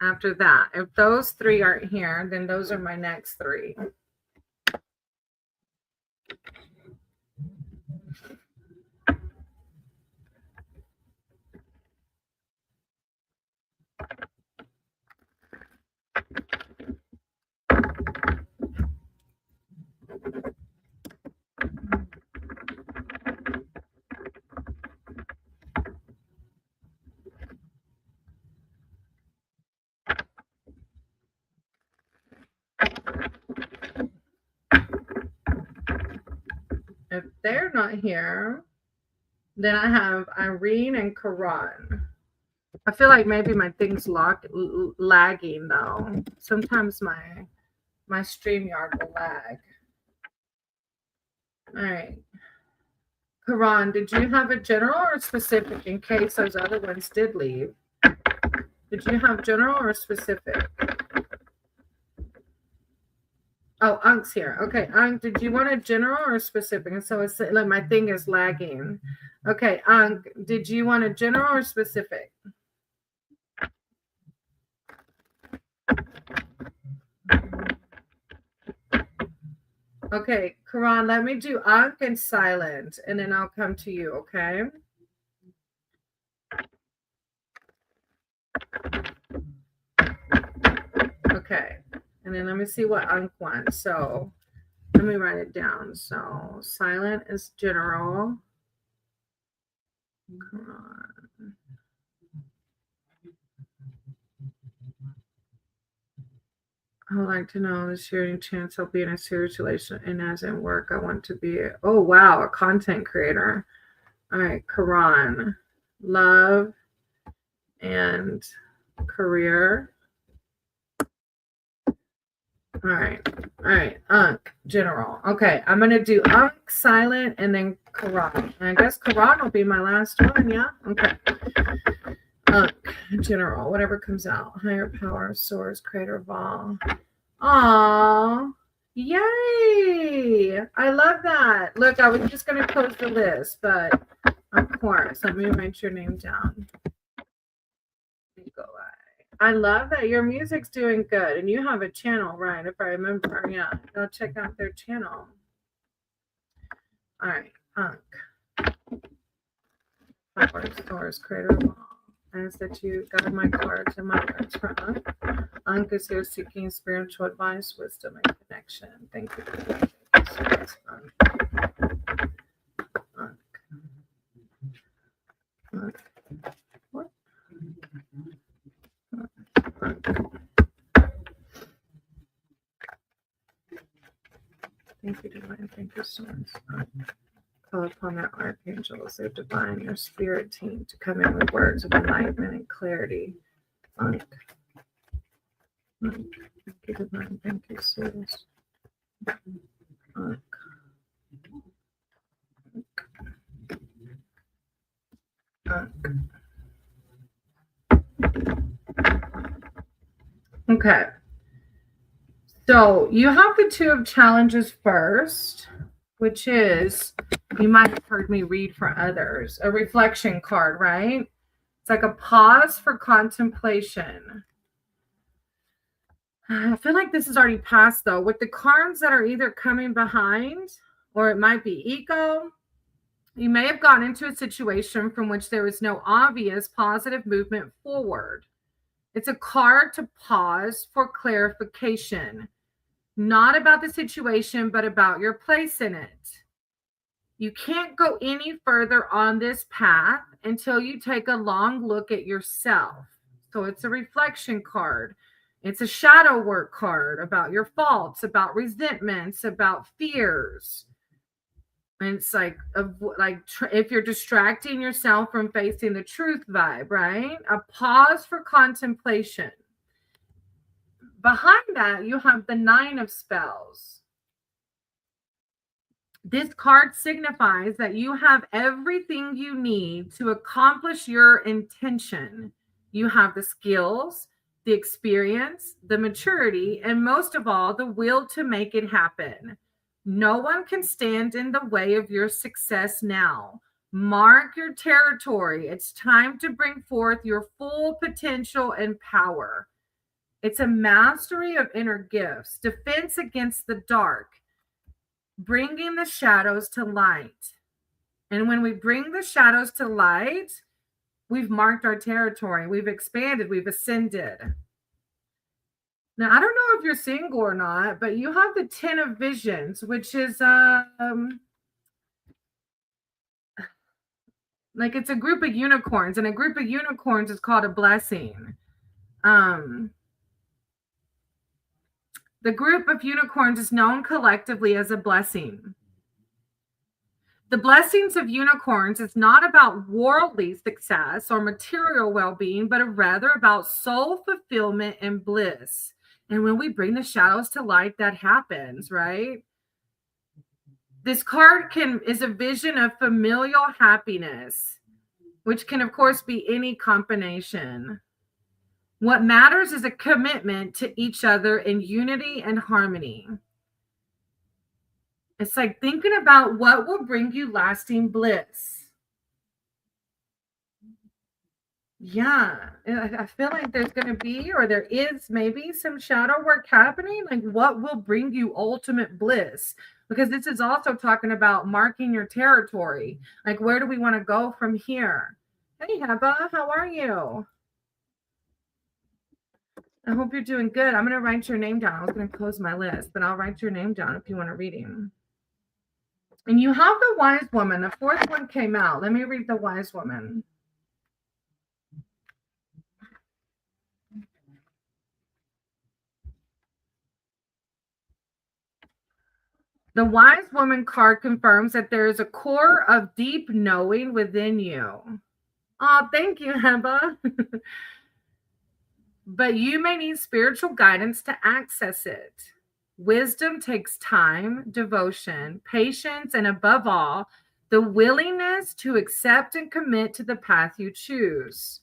After that, if those three aren't here, then those are my next three. If they're not here, then I have Irene and Karan. I feel like maybe my thing's lagging though. Sometimes my StreamYard will lag. All right. Karan, did you have a general or specific in case those other ones did leave? Did you have general or specific? Oh, Unk's here. Okay, Unk, did you want a general or specific? And so it's like my thing is lagging. Okay, Unk, did you want a general or specific? Okay, Karan, let me do Ankh and silent, and then I'll come to you, okay? Okay, and then let me see what Ankh wants. So let me write it down. So silent is general. Karan. I would like to know this year any chance I'll be in a serious relation, and as in work, I want to be oh wow, a content creator. All right, Karan. Love and career. All right, Ankh, general. Okay, I'm gonna do Ankh, silent, and then Karan. And I guess Karan will be my last one, yeah? Okay. Ankh, general, whatever comes out. Higher power, source, creator of all. Aww. Yay! I love that. Look, I was just gonna close the list, but of course, let me write your name down. Go I love that your music's doing good, and you have a channel, right? If I remember, yeah, go check out their channel. All right, Ankh, power source, creator of all. As that you got my cards and my cards for Ankh. Ankh is here seeking spiritual advice, wisdom, and connection. Thank you. Ankh. What? Thank you, divine. Thank you, source. Call upon their archangels, their divine, their spirit team to come in with words of enlightenment and clarity. Ankh. Thank you, divine. Thank you, source. Ankh. Okay. So you have the two of challenges first, which is, you might have heard me read for others, a reflection card, right? It's like a pause for contemplation. I feel like this is already passed though, with the cards that are either coming behind or it might be ego. You may have gotten into a situation from which there is no obvious positive movement forward. It's a card to pause for clarification, not about the situation, but about your place in it. You can't go any further on this path until you take a long look at yourself. So it's a reflection card. It's a shadow work card about your faults, about resentments, about fears. And it's like if you're distracting yourself from facing the truth vibe, right? A pause for contemplation. Behind that, you have the Nine of Spells. This card signifies that you have everything you need to accomplish your intention. You have the skills, the experience, the maturity, and most of all, the will to make it happen. No one can stand in the way of your success now. Mark your territory. It's time to bring forth your full potential and power. It's a mastery of inner gifts, defense against the dark, bringing the shadows to light. And when we bring the shadows to light, we've marked our territory, we've expanded, we've ascended. Now, I don't know if you're single or not, but you have the 10 of Visions, which is like it's a group of unicorns, and a group of unicorns is called a blessing. The group of unicorns is known collectively as a blessing. The blessings of unicorns is not about worldly success or material well-being, but rather about soul fulfillment and bliss. And when we bring the shadows to light, that happens, right? This card is a vision of familial happiness, which can, of course, be any combination. What matters is a commitment to each other in unity and harmony. It's like thinking about what will bring you lasting bliss. Yeah, I feel like there's going to be, or there is maybe some shadow work happening. Like, what will bring you ultimate bliss? Because this is also talking about marking your territory. Like, where do we want to go from here? Hey, Heba, how are you? I hope you're doing good. I'm going to write your name down. I was going to close my list, but I'll write your name down if you want a reading. And you have the wise woman. The fourth one came out. Let me read the wise woman. The wise woman card confirms that there is a core of deep knowing within you. Oh, thank you, Heba. But you may need spiritual guidance to access it. Wisdom takes time, devotion, patience, and above all, the willingness to accept and commit to the path you choose.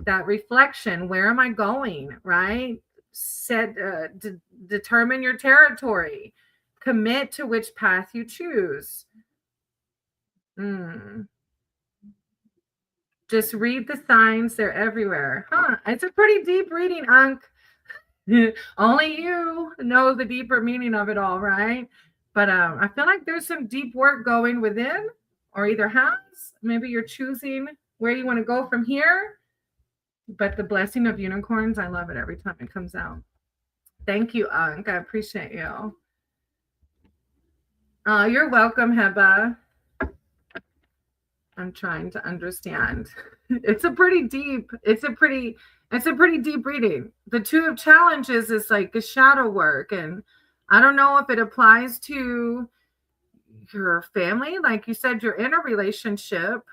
That reflection, where am I going, right? Determine your territory. Commit to which path you choose. Just read the signs. They're everywhere. It's a pretty deep reading, Ankh. Only you know the deeper meaning of it all, right? But I feel like there's some deep work going within, or either has. Maybe you're choosing where you want to go from here. But the blessing of unicorns, I love it every time it comes out. Thank you, Ankh. I appreciate you. You're welcome, Heba. I'm trying to understand. It's a pretty deep reading. The Two of Challenges is like a shadow work, and I don't know if it applies to your family, like you said, you're in a relationship.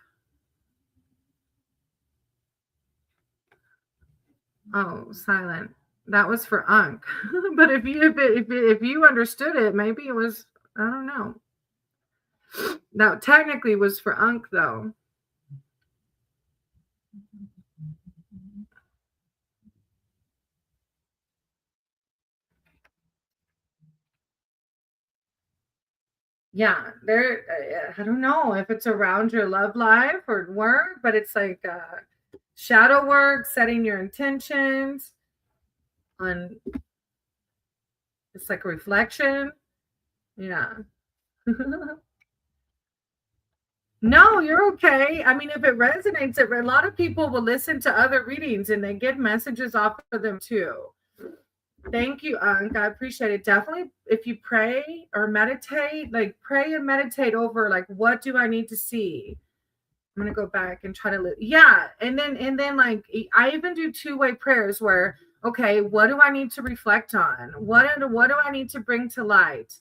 Oh, silent. That was for Ankh. But if you understood it, maybe it was, I don't know. That technically was for Ankh, though. Yeah, I don't know if it's around your love life or work, but it's like shadow work, setting your intentions on. It's like a reflection. Yeah. No, you're okay. I mean, if it resonates, a lot of people will listen to other readings and they get messages off of them too. Thank you, Ankh. I appreciate it. Definitely, if you pray or meditate, like pray and meditate over, like, what do I need to see? I'm gonna go back and try to live. Yeah, and then like I even do two-way prayers where, okay, what do I need to reflect on? What do I need to bring to light?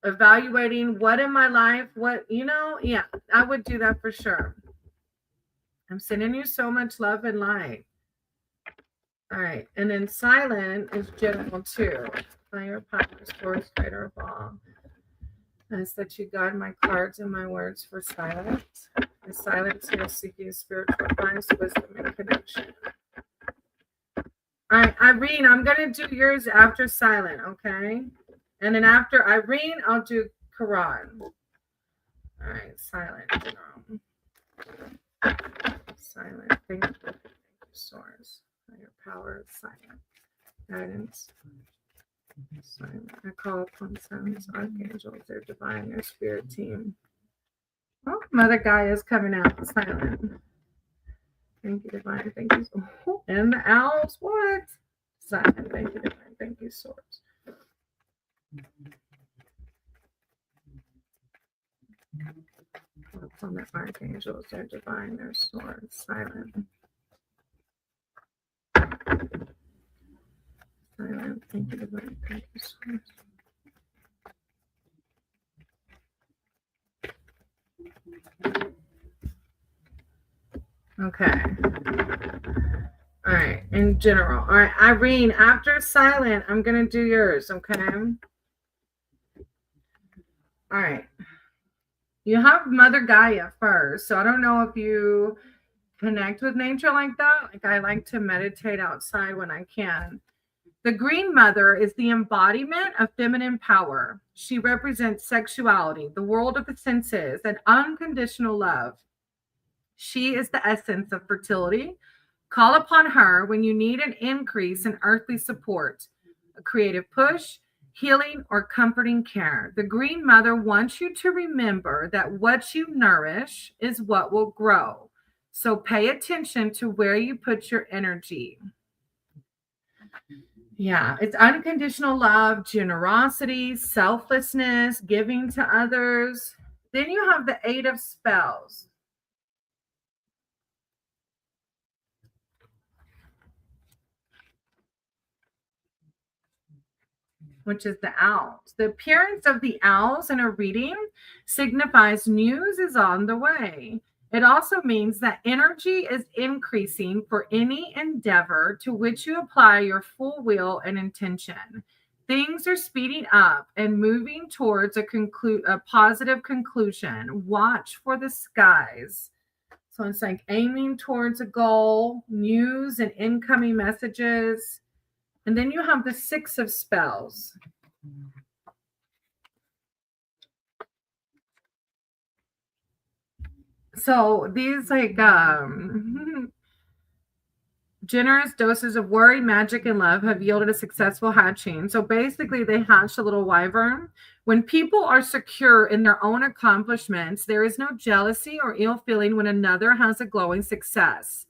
Evaluating what in my life, yeah, I would do that for sure. I'm sending you so much love and light. All right, and then silent is general too. Higher powers, force, greater of all. Ask that you guide my cards and my words for silence. The silence here seeking spiritual advice, wisdom, and connection. All right, Irene, I'm going to do yours after silent, okay? And then after Irene, I'll do Quran. All right, silent. Silent. Thank you, source. Higher power, silent. Guidance. Silent. I call upon silence, archangels, their divine, their spirit team. Oh, Mother Gaia is coming out. Silent. Thank you, divine. Thank you. Oh, and the owls. What? Silent. Thank you, divine. Thank you, source. Upon the archangels, their divine, their source. Silent. Silent. Thank you, divine. Thank you, source. Okay. All right. In general. All right. Irene, after silent, I'm going to do yours. Okay. All right. You have Mother Gaia first. So I don't know if you connect with nature like that. Like, I like to meditate outside when I can. The Green Mother is the embodiment of feminine power. She represents sexuality, the world of the senses, and unconditional love. She is the essence of fertility. Call upon her when you need an increase in earthly support, a creative push, healing, or comforting care. The Green Mother wants you to remember that what you nourish is what will grow. So pay attention to where you put your energy. Yeah, it's unconditional love, generosity, selflessness, giving to others. Then you have the Eight of Spells, which is the owls. The appearance of the owls in a reading signifies news is on the way. It also means that energy is increasing for any endeavor to which you apply your full will and intention. Things are speeding up and moving towards a positive conclusion. Watch for the skies. So it's like aiming towards a goal, news and incoming messages. And then you have the Six of Spells. So these generous doses of worry, magic, and love have yielded a successful hatching. So basically they hatched a little wyvern. When people are secure in their own accomplishments, there is no jealousy or ill feeling when another has a glowing success.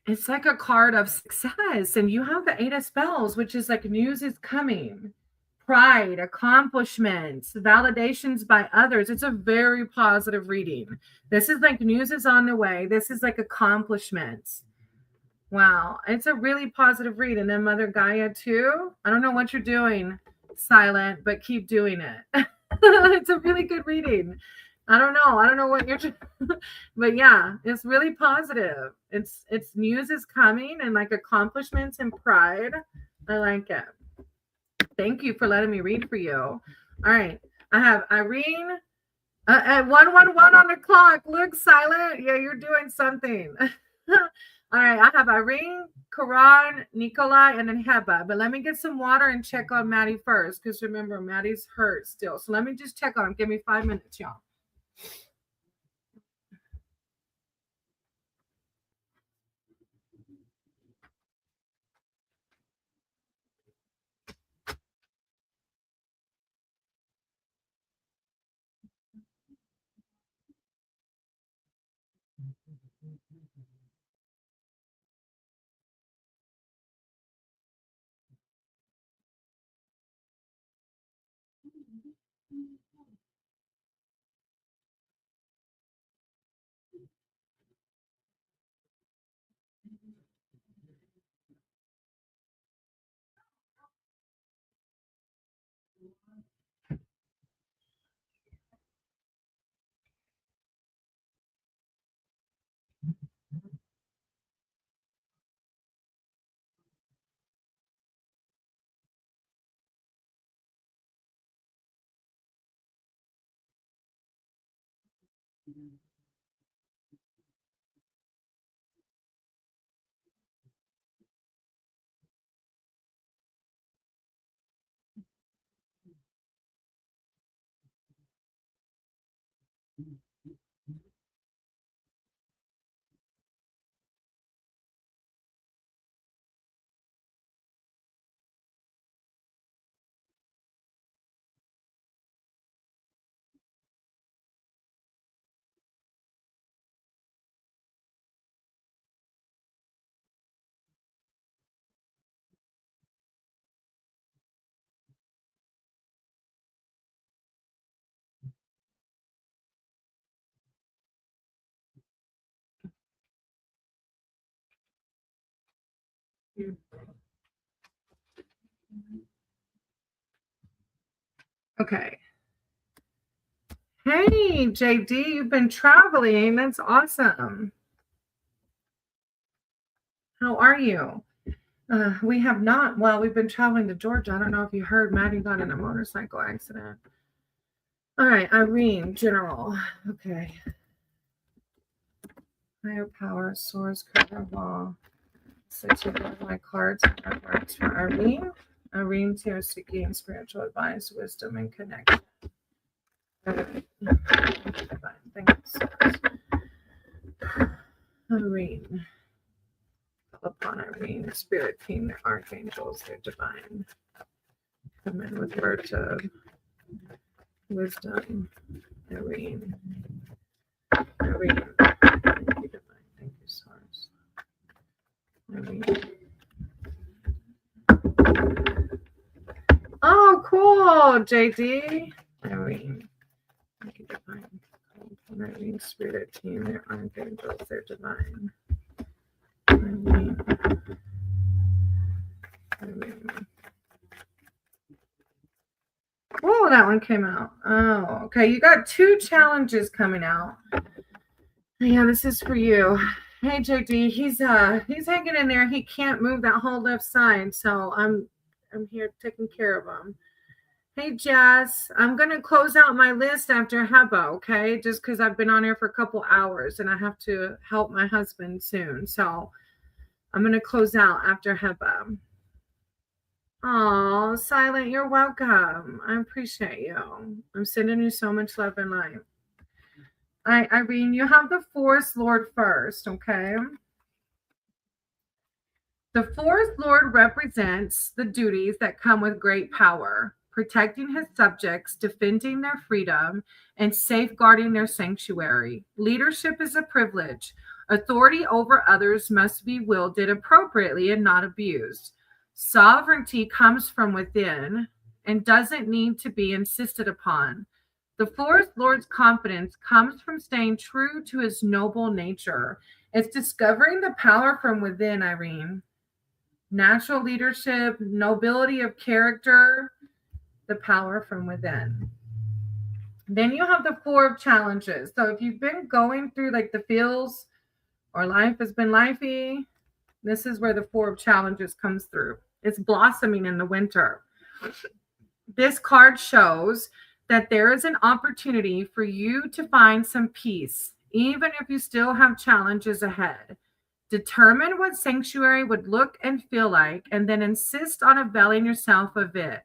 It's like a card of success. And you have the Eight of Spells, which is like news is coming. Pride, accomplishments, validations by others. It's a very positive reading. This is like news is on the way. This is like accomplishments. Wow. It's a really positive read. And then Mother Gaia too. I don't know what you're doing, silent, but keep doing it. It's a really good reading. I don't know what you're but yeah, it's really positive. It's news is coming and like accomplishments and pride. I like it. Thank you for letting me read for you. All right. I have Irene at 111 on the clock. Look, silent. Yeah, you're doing something. All right. I have Irene, Karan, Nikolai, and then Heba. But let me get some water and check on Maddie first. Because remember, Maddie's hurt still. So let me just check on him. Give me 5 minutes, y'all. Okay. Hey, JD, you've been traveling. That's awesome. How are you? We have not. Well, we've been traveling to Georgia. I don't know if you heard, Maddie got in a motorcycle accident. All right, Irene, general. Okay. Higher power, source, card wall. So to get my cards that works for Irene. Irene's here seeking spiritual advice, wisdom, and connection. Advice. Irene. Call upon Irene, spirit team, their archangels, their divine. Come in with words of wisdom. Irene. Irene. Thank you, divine. Thank you, source. Irene. Oh, cool, JD. Irene. Thank you, divine. Irene, spirit team, their archangels, their divine. Irene. Irene. Oh, that one came out. Oh, okay. You got 2 challenges coming out. Yeah, this is for you. Hey, JD, he's hanging in there. He can't move that whole left side, so I'm here taking care of him. Hey, Jazz, I'm gonna close out my list after Heba, okay? Just because I've been on here for a couple hours and I have to help my husband soon, so I'm gonna close out after Heba. Oh, Silent, you're welcome. I appreciate you. I'm sending you so much love and light. Irene, you have the Forest Lord first, okay? The Forest Lord represents the duties that come with great power, protecting his subjects, defending their freedom, and safeguarding their sanctuary. Leadership is a privilege. Authority over others must be wielded appropriately and not abused. Sovereignty comes from within and doesn't need to be insisted upon. The Forest Lord's confidence comes from staying true to his noble nature. It's discovering the power from within, Irene. Natural leadership, nobility of character, the power from within. Then you have the 4 of challenges. So if you've been going through like the feels or life has been lifey, this is where the 4 of challenges comes through. It's blossoming in the winter. This card shows that there is an opportunity for you to find some peace, even if you still have challenges ahead. Determine what sanctuary would look and feel like, and then insist on availing yourself of it.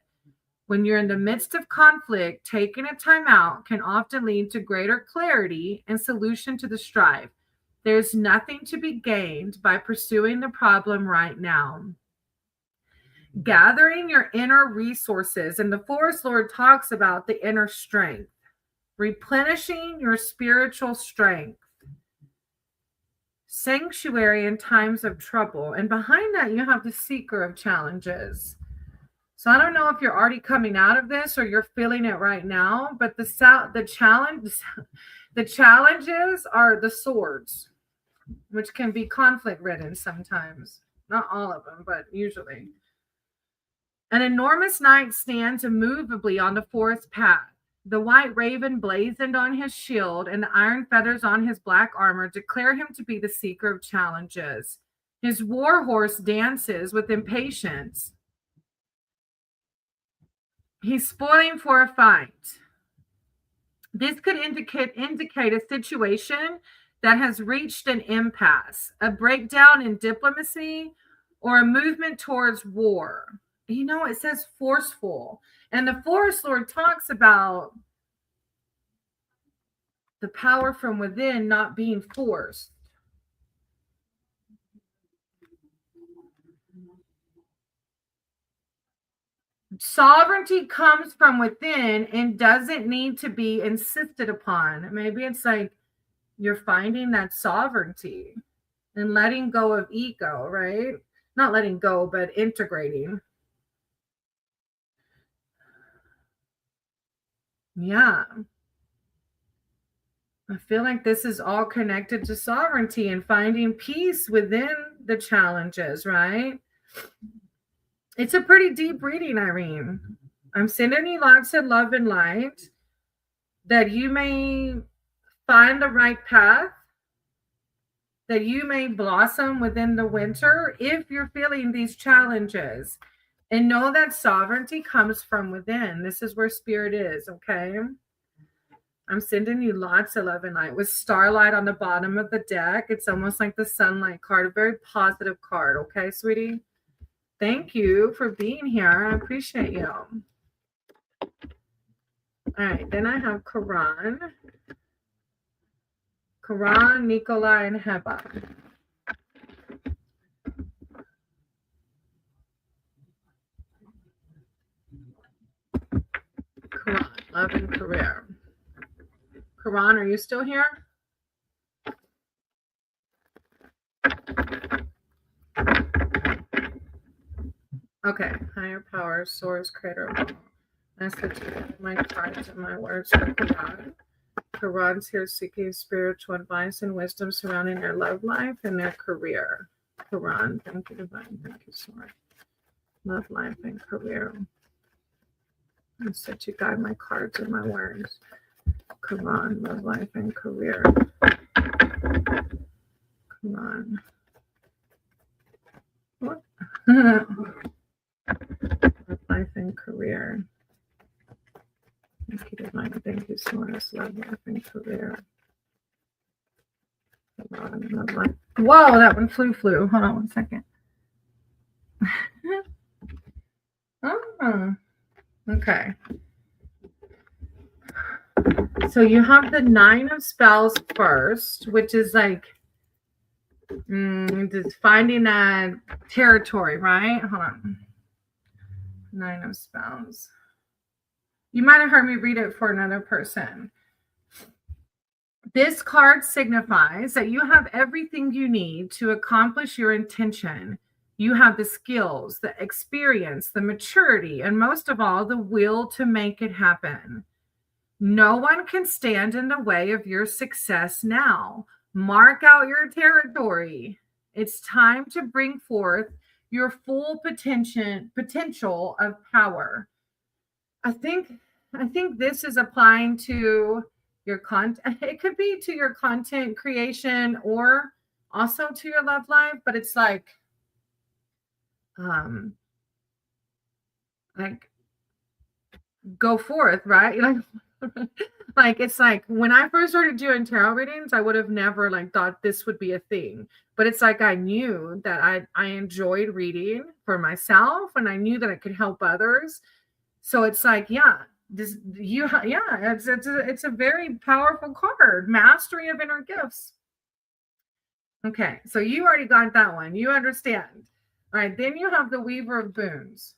When you're in the midst of conflict, taking a time out can often lead to greater clarity and solution to the strife. There's nothing to be gained by pursuing the problem right now. Gathering your inner resources, and the Forest Lord talks about the inner strength, replenishing your spiritual strength, sanctuary in times of trouble. And behind that, you have the Seeker of challenges. So I don't know if you're already coming out of this or you're feeling it right now, but the challenges are the swords, which can be conflict ridden sometimes. Not all of them, but usually. An enormous knight stands immovably on the forest path. The white raven blazoned on his shield and the iron feathers on his black armor declare him to be the seeker of challenges. His war horse dances with impatience. He's spoiling for a fight. This could indicate a situation that has reached an impasse, a breakdown in diplomacy, or a movement towards war. You know, it says forceful. And the Forest Lord talks about the power from within not being forced. Sovereignty comes from within and doesn't need to be insisted upon. Maybe it's like you're finding that sovereignty and letting go of ego, right? Not letting go, but integrating. Yeah. I feel like this is all connected to sovereignty and finding peace within the challenges, right? It's a pretty deep reading, Irene. I'm sending you lots of love and light that you may find the right path, that you may blossom within the winter if you're feeling these challenges. And know that sovereignty comes from within. This is where spirit is, okay? I'm sending you lots of love and light with starlight on the bottom of the deck. It's almost like the sunlight card, a very positive card, okay, sweetie? Thank you for being here. I appreciate you. All right, then I have Karan, Nikolai, and Heba. Karan, love and career. Karan, are you still here? Okay, higher power, source, creator of all. Message, my cards and my words for Karan. Karan's here seeking spiritual advice and wisdom surrounding their love life and their career. Karan, thank you, divine. Thank you so much. Love life and career. I said to guide my cards and my words. Karan, love life and career. Karan. What? Love life and career. Thank you, divine. Thank you so much. Love life and career. Karan, love life. Whoa, that one flew. Hold on 1 second. Oh, okay. So you have the 9 of spells first, which is like just finding that territory, right? Hold on. 9 of spells. You might have heard me read it for another person. This card signifies that you have everything you need to accomplish your intention. You have the skills, the experience, the maturity, and most of all, the will to make it happen. No one can stand in the way of your success now. Mark out your territory. It's time to bring forth your full potential of power. I think this is applying to your content. It could be to your content creation or also to your love life, but it's like go forth, right? Like it's like when I first started doing tarot readings, I would have never thought this would be a thing. But it's like I knew that I enjoyed reading for myself, and I knew that it could help others. So it's like, it's a very powerful card. Mastery of inner gifts. Okay, so you already got that one. You understand. All right, then you have the Weaver of Boons.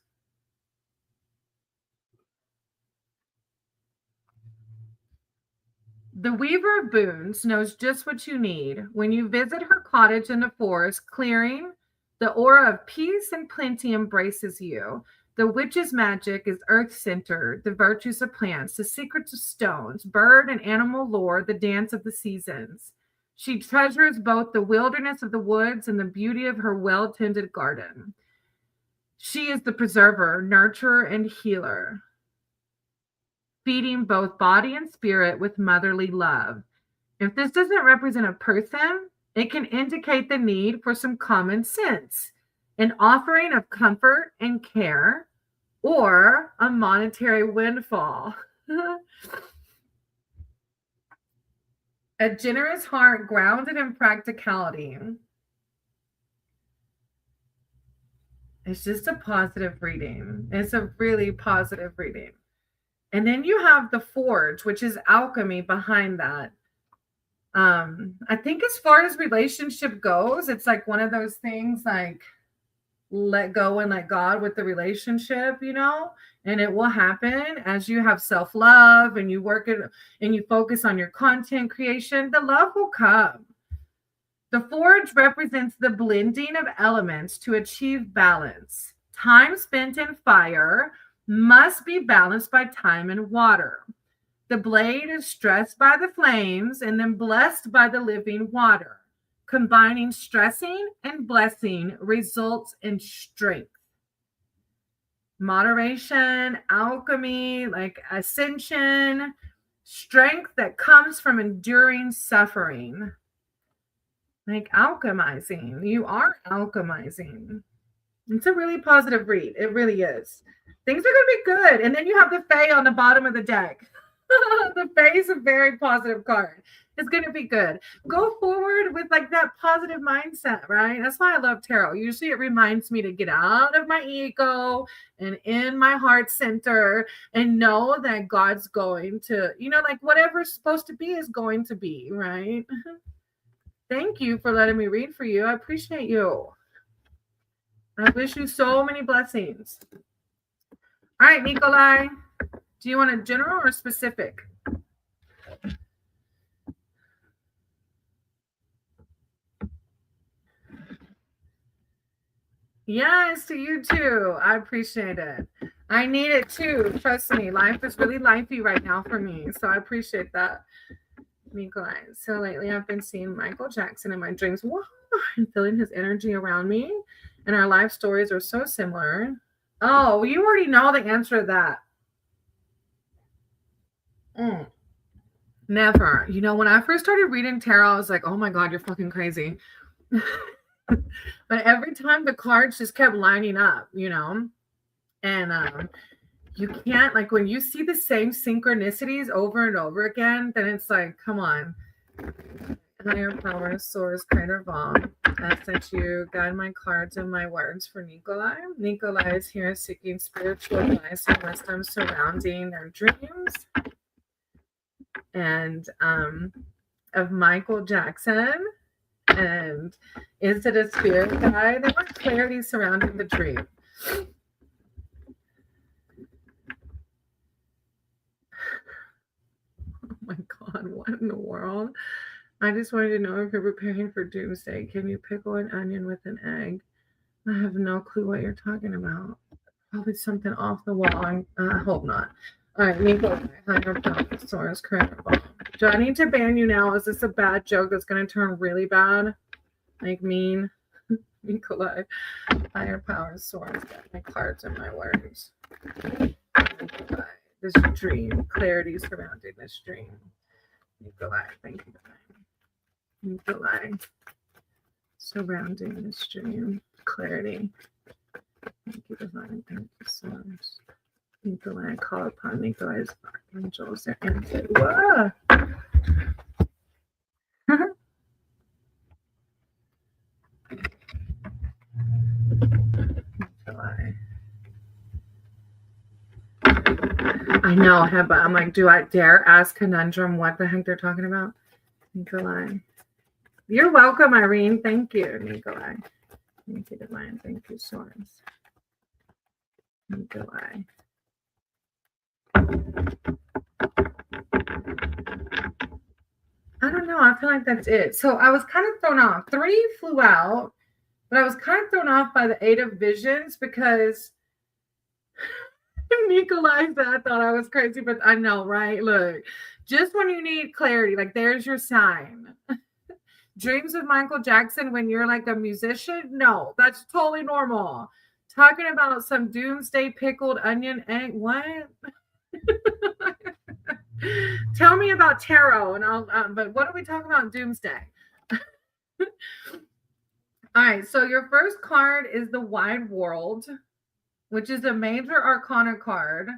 The Weaver of Boons knows just what you need. When you visit her cottage in the forest clearing, the aura of peace and plenty embraces you. The witch's magic is earth-centered, the virtues of plants, the secrets of stones, bird and animal lore, the dance of the seasons. She treasures both the wilderness of the woods and the beauty of her well-tended garden. She is the preserver, nurturer, and healer, feeding both body and spirit with motherly love. If this doesn't represent a person, it can indicate the need for some common sense, an offering of comfort and care, or a monetary windfall. A generous heart grounded in practicality. It's just a positive reading. It's a really positive reading. And then you have the Forge, which is alchemy behind that. I think as far as relationship goes, it's like one of those things like let go and let God with the relationship, and it will happen as you have self-love and you work it and you focus on your content creation. The love will come. The Forge represents the blending of elements to achieve balance. Time spent in fire must be balanced by time and water. The blade is stressed by the flames and then blessed by the living water. Combining stressing and blessing results in strength. Moderation, alchemy, like ascension, strength that comes from enduring suffering. Like alchemizing. You are alchemizing. It's a really positive read. It really is. Things are going to be good. And then you have the Fae on the bottom of the deck. The Fae is a very positive card. It's going to be good. Go forward with that positive mindset, right? That's why I love tarot. Usually it reminds me to get out of my ego and in my heart center and know that God's going to, whatever's supposed to be is going to be, right? Thank you for letting me read for you. I appreciate you. I wish you so many blessings. All right, Nikolai. Do you want a general or specific? Yes, to you too. I appreciate it. I need it too. Trust me. Life is really lifey right now for me. So I appreciate that. Nikolai. So lately I've been seeing Michael Jackson in my dreams. Whoa, and feeling his energy around me. And our life stories are so similar. Oh, you already know the answer to that. Never. You know, when I first started reading tarot, I was like, oh my God, you're fucking crazy. But every time the cards just kept lining up, you know? And you can't, like, when you see the same synchronicities over and over again, then it's like, come on. Higher power, source, creator of all. I sent you guide my cards and my words for Nikolai. Nikolai is here seeking spiritual advice and wisdom surrounding their dreams. And of Michael Jackson. And is it a spirit guide? There was clarity surrounding the dream. Oh my God, what in the world? I just wanted to know if you're preparing for doomsday. Can you pickle an onion with an egg? I have no clue what you're talking about. Probably something off the wall. I hope not. All right, Nico, higher power, source, creator. Do I need to ban you now? Is this a bad joke that's going to turn really bad? Like mean? Nikolai, higher power, source, my cards and my words. Nikolai, this dream, clarity surrounding this dream. Nikolai, thank you. Nikolai, surrounding this dream, clarity. Thank you, divine. Thank you so much. Nikolai, I call upon Nikolai's archangels, their answer. Whoa! Nikolai. I know, but I'm like, do I dare ask Conundrum what the heck they're talking about? Nikolai. You're welcome, Irene. Thank you, Nikolai. Thank you, divine. Thank you, source. Nikolai. I don't know. I feel like that's it. So I was kind of thrown off. 3 flew out, but I was kind of thrown off by the 8 of visions because Nikolai said I thought I was crazy, but I know, right? Look, just when you need clarity, like there's your sign. Dreams of Michael Jackson when you're like a musician? No, that's totally normal. Talking about some doomsday pickled onion egg. What? Tell me about tarot, and I'll. But what are we talking about? Doomsday. All right. So your first card is the Wide World, which is a major arcana card.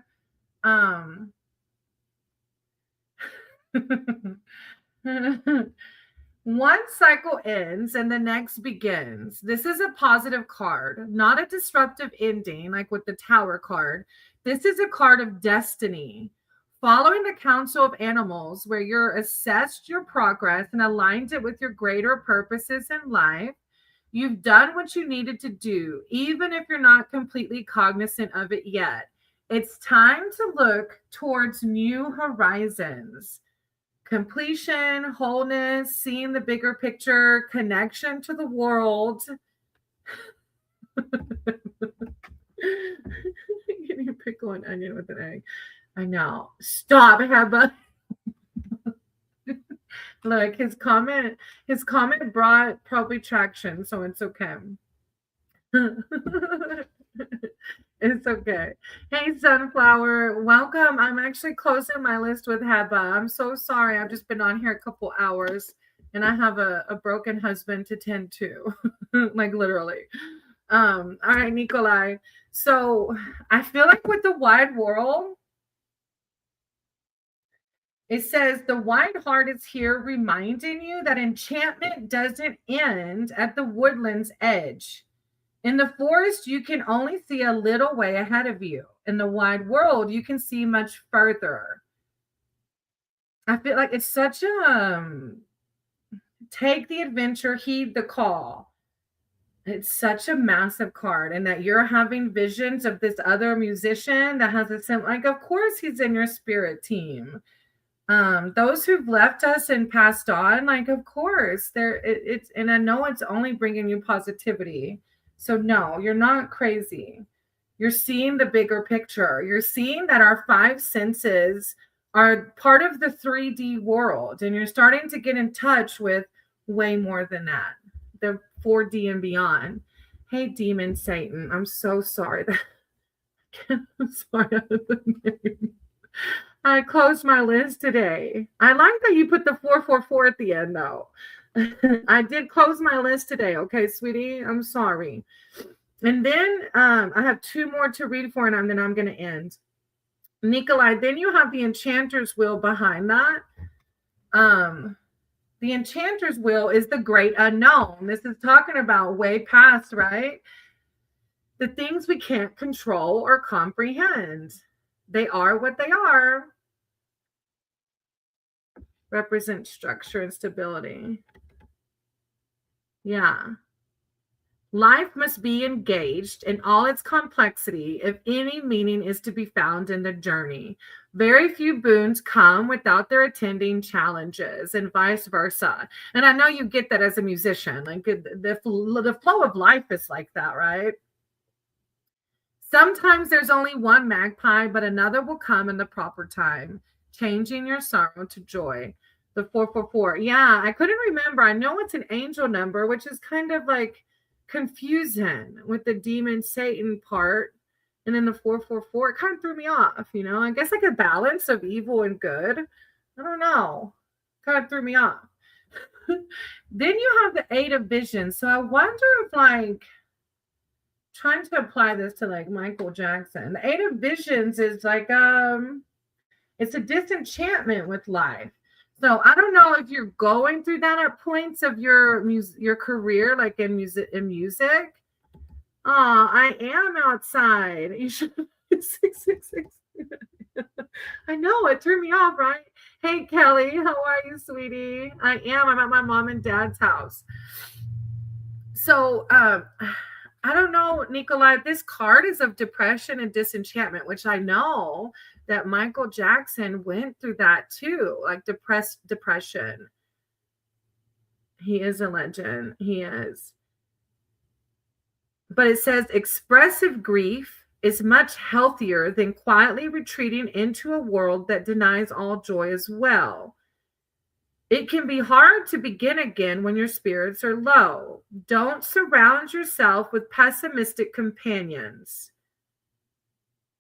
One cycle ends and the next begins. This is a positive card, not a disruptive ending like with the Tower card. This is a card of destiny. Following the council of animals, where you're assessed your progress and aligned it with your greater purposes in life, you've done what you needed to do, even if you're not completely cognizant of it yet. It's time to look towards new horizons. Completion, wholeness, seeing the bigger picture, connection to the world. You pickle an onion with an egg. I know. Stop, Heba. Look, his comment brought probably traction, so it's okay. It's okay. Hey, Sunflower, welcome. I'm actually closing my list with Heba. I'm so sorry. I've just been on here a couple hours and I have a broken husband to tend to, like literally. All right, Nikolai. So I feel like with the Wide World, it says the Wide Heart is here reminding you that enchantment doesn't end at the woodland's edge. In the forest, you can only see a little way ahead of you. In the wide world, you can see much further. I feel like it's such a take the adventure, heed the call. It's such a massive card, and that you're having visions of this other musician that has a sim. Like, of course, he's in your spirit team. Those who've left us and passed on, like, of course, it's, and I know it's only bringing you positivity. So no, you're not crazy. You're seeing the bigger picture. You're seeing that our five senses are part of the 3D world, and you're starting to get in touch with way more than that, the 4D and beyond. Hey, demon Satan, I'm so sorry that I'm sorry. I closed my list today. I like that you put the 444 at the end, though. I did close my list today. Okay, sweetie, I'm sorry. And then I have two more to read for, and then I'm going to end. Nikolai, then you have the Enchanter's Wheel behind that. The Enchanter's Wheel is the great unknown. This is talking about way past, right? The things we can't control or comprehend. They are what they are. Represent structure and stability. Yeah. Life must be engaged in all its complexity if any meaning is to be found in the journey. Very few boons come without their attending challenges, and vice versa. And I know you get that as a musician. Like, the flow of life is like that, right? Sometimes there's only one magpie, but another will come in the proper time, changing your sorrow to joy. The 444. Yeah, I couldn't remember. I know it's an angel number, which is kind of like confusing with the demon Satan part. And then the 444, it kind of threw me off, you know? I guess like a balance of evil and good. I don't know. Kind of threw me off. Then you have the 8 of Visions. So I wonder if, like, trying to apply this to like Michael Jackson. The 8 of Visions is like it's a disenchantment with life. So I don't know if you're going through that at points of your career, like in music. Oh, I am outside. You should 666. I know, it threw me off, right? Hey Kelly, how are you, sweetie? I'm at my mom and dad's house. So I don't know, Nikolai, this card is of depression and disenchantment, which I know that Michael Jackson went through that too, like depression. He is a legend. He is. But it says expressive grief is much healthier than quietly retreating into a world that denies all joy as well. It can be hard to begin again when your spirits are low. Don't surround yourself with pessimistic companions.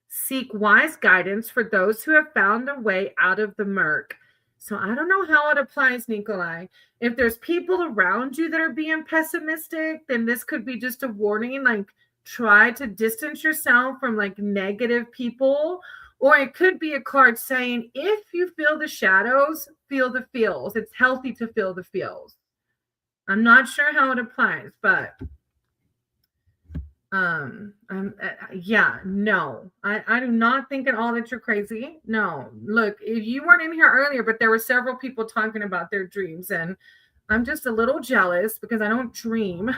Seek wise guidance for those who have found a way out of the murk. So I don't know how it applies, Nikolai. If there's people around you that are being pessimistic, then this could be just a warning, like try to distance yourself from like negative people. Or it could be a card saying, if you feel the shadows, feel the feels. It's healthy to feel the feels. I'm not sure how it applies, but yeah, no. I do not think at all that you're crazy. No. Look, you weren't in here earlier, but there were several people talking about their dreams, and I'm just a little jealous because I don't dream,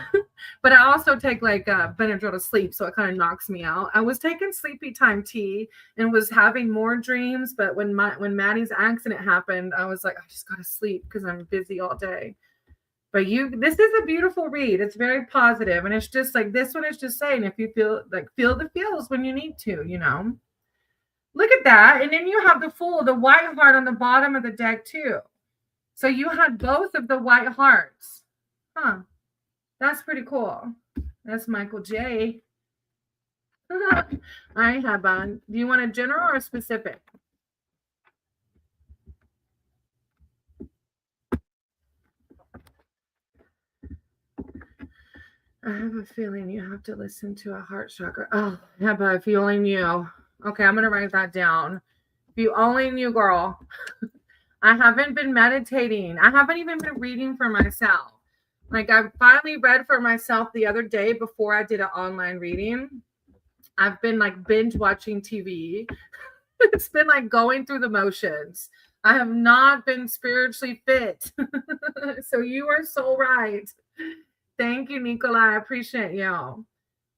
but I also take like Benadryl to sleep, so it kind of knocks me out. I was taking sleepy time tea and was having more dreams, but when Maddie's accident happened, I was like, I just gotta sleep because I'm busy all day. But this is a beautiful read. It's very positive, and it's just like this one is just saying if you feel the feels when you need to, you know. Look at that, and then you have the Fool, the white heart on the bottom of the deck too. So you had both of the white hearts. Huh. That's pretty cool. That's Michael J. All right, Haban. Do you want a general or a specific? I have a feeling you have to listen to a heart chakra. Oh, Heba, if you only knew. Okay, I'm going to write that down. If you only knew, girl. I haven't been meditating. I haven't even been reading for myself. Like, I finally read for myself the other day before I did an online reading. I've been like binge watching TV. It's been like going through the motions. I have not been spiritually fit. So you are so right. Thank you, Nicola. I appreciate you.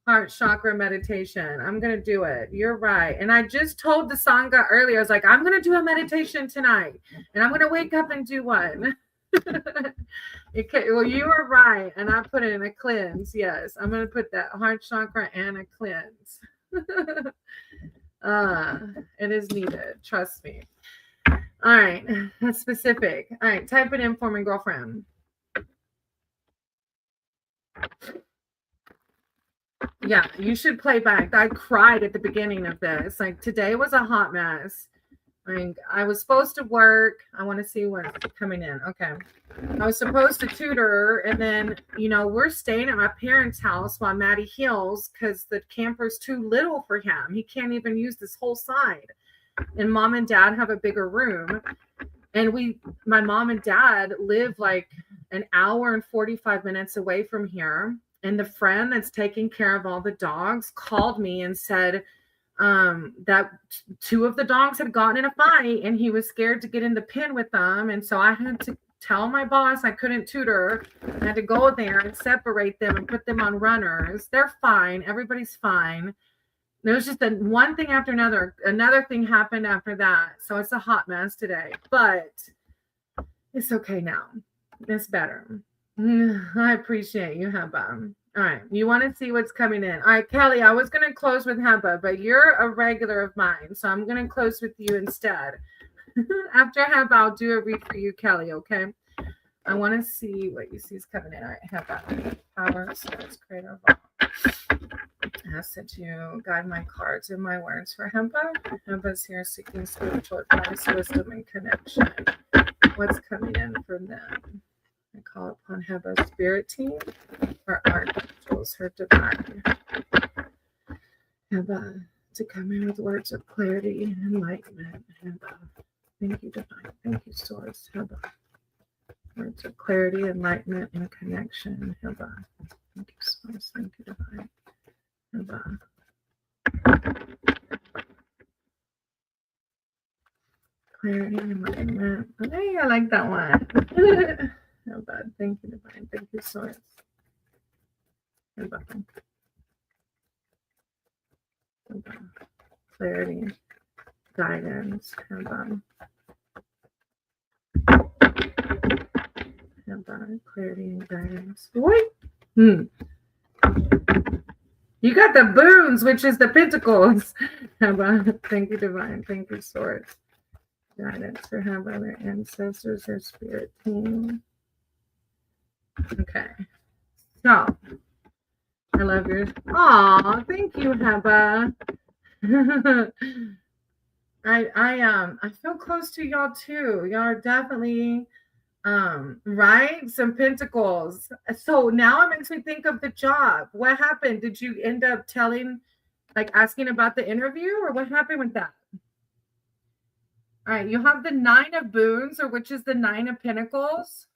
Heart chakra meditation. I'm going to do it. You're right. And I just told the Sangha earlier, I was like, I'm going to do a meditation tonight. And I'm going to wake up and do one. Well, you were right. And I put it in a cleanse. Yes. I'm going to put that heart chakra and a cleanse. It is needed. Trust me. All right. That's specific. All right. Type it in for me, girlfriend. Yeah, you should play back. I cried at the beginning of this. Like, today was a hot mess. I mean, I was supposed to work. I want to see what's coming in. Okay. I was supposed to tutor, and then, we're staying at my parents' house while Maddie heals because the camper's too little for him. He can't even use this whole side. And mom and dad have a bigger room. And my mom and dad live like an hour and 45 minutes away from here. And the friend that's taking care of all the dogs called me and said that two of the dogs had gotten in a fight and he was scared to get in the pen with them. And so I had to tell my boss I couldn't tutor. I had to go there and separate them and put them on runners. They're fine. Everybody's fine. There was just one thing after another. Another thing happened after that. So it's a hot mess today. But it's okay now. It's better. I appreciate you, Heba. All right. You want to see what's coming in. All right, Kelly, I was going to close with Heba, but you're a regular of mine. So I'm going to close with you instead. After Heba, I'll do a read for you, Kelly, okay? I want to see what you see is coming in. All right, Heba. Power, source, creator of all. Ask that you guide my cards and my words for Heba. Heba's here seeking spiritual advice, wisdom, and connection. What's coming in from them? I call upon Heba's spirit team, her archangels, her divine. Heba to come in with words of clarity and enlightenment. Heba. Thank you, divine. Thank you, source. Heba. Words of clarity, enlightenment, and connection. Heba. Thank you, source. Thank you, divine. Heba. Clarity, enlightenment. Hey, I like that one. No bad. Thank you, divine. Thank you, source. Clarity, guidance. Clarity and guidance. What? You got the boons, which is the pentacles. Thank you, divine. Thank you, source. Guidance for their ancestors, their spirit team. Okay. So, I love yours. Aw, thank you, Heba. I feel close to y'all too. Y'all are definitely right. Some pentacles. So now it makes me think of the job. What happened? Did you end up asking about the interview, or what happened with that? All right, you have the 9 of boons, or which is the 9 of pentacles.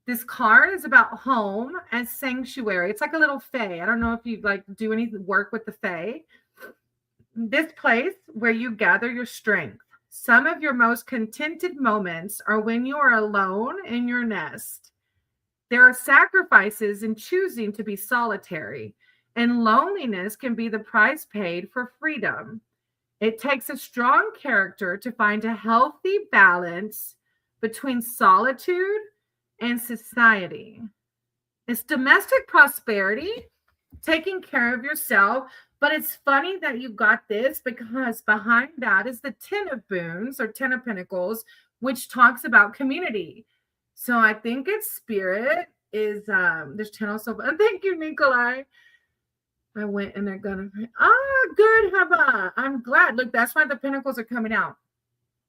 This card is about home and sanctuary. It's like a little fae. I don't know if you do any work with the fae. This place where you gather your strength. Some of your most contented moments are when you are alone in your nest. There are sacrifices in choosing to be solitary, and loneliness can be the price paid for freedom. It takes a strong character to find a healthy balance between solitude and society. It's domestic prosperity, taking care of yourself. But it's funny that you got this, because behind that is the 10 of boons, or 10 of pentacles, which talks about community. So I think it's spirit is there's 10 also. Thank you, Nikolai. I went and they're gonna good, Heba. I'm glad. Look, that's why the pentacles are coming out.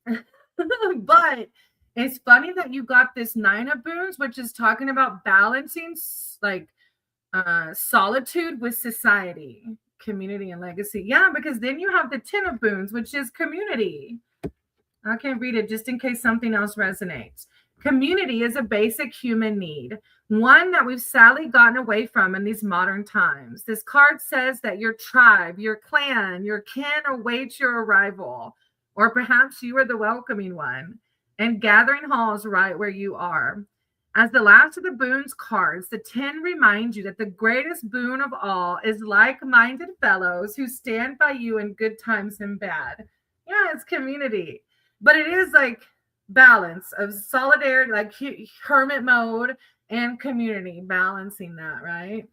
But it's funny that you got this 9 of boons, which is talking about balancing solitude with society, community, and legacy. Yeah, because then you have the 10 of boons, which is community. I can read it just in case something else resonates. Community is a basic human need, one that we've sadly gotten away from in these modern times. This card says that your tribe, your clan, your kin awaits your arrival, or perhaps you are the welcoming one, and gathering halls right where you are. As the last of the boons cards, the 10 remind you that the greatest boon of all is like-minded fellows who stand by you in good times and bad. Yeah, it's community. But it is like balance of solidarity, like hermit mode and community, balancing that, right?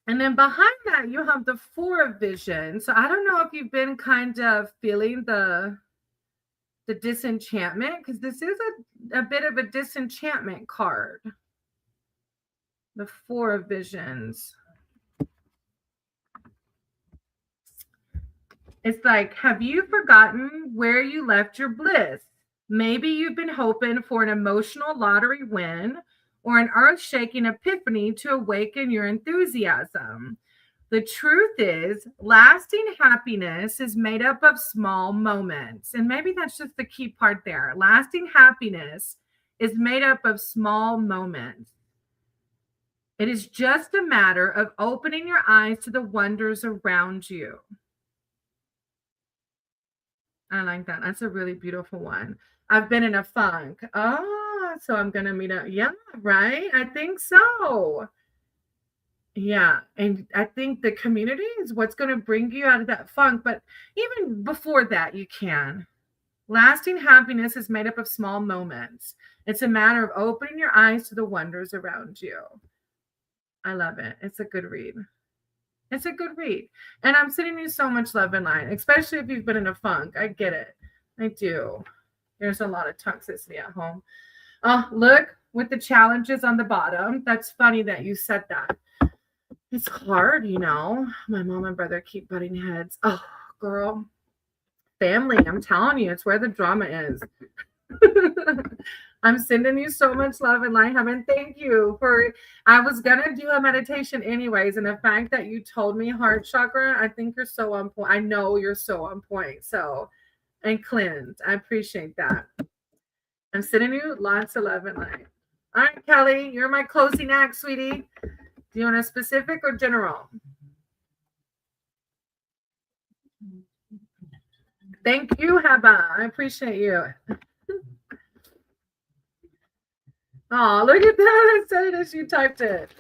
And then behind that, you have the Four of Vision. So I don't know if you've been kind of feeling the disenchantment, because this is a bit of a disenchantment card. The Four of Visions. It's like, have you forgotten where you left your bliss? Maybe you've been hoping for an emotional lottery win or an earth-shaking epiphany to awaken your enthusiasm. The truth is, lasting happiness is made up of small moments. And maybe that's just the key part there. Lasting happiness is made up of small moments. It is just a matter of opening your eyes to the wonders around you. I like that. That's a really beautiful one. I've been in a funk. Oh, so I'm going to meet up. Yeah, right? I think so. Yeah. And I think the community is what's going to bring you out of that funk. But even before that, you can. Lasting happiness is made up of small moments. It's a matter of opening your eyes to the wonders around you. I love it. It's a good read. It's a good read. And I'm sending you so much love and light, especially if you've been in a funk. I get it. I do. There's a lot of toxicity at home. Oh, look, with the challenges on the bottom. That's funny that you said that. It's hard, you know. My mom and brother keep butting heads. Oh, girl. Family, I'm telling you, it's where the drama is. I'm sending you so much love and light, heaven. Thank you for, I was going to do a meditation anyways. And the fact that you told me heart chakra, I think you're so on point. I know you're so on point. So, and cleansed. I appreciate that. I'm sending you lots of love and light. All right, Kelly, you're my closing act, sweetie. Do you want a specific or general? Thank you, Heba. I appreciate you. Oh, look at that. I said it as you typed it.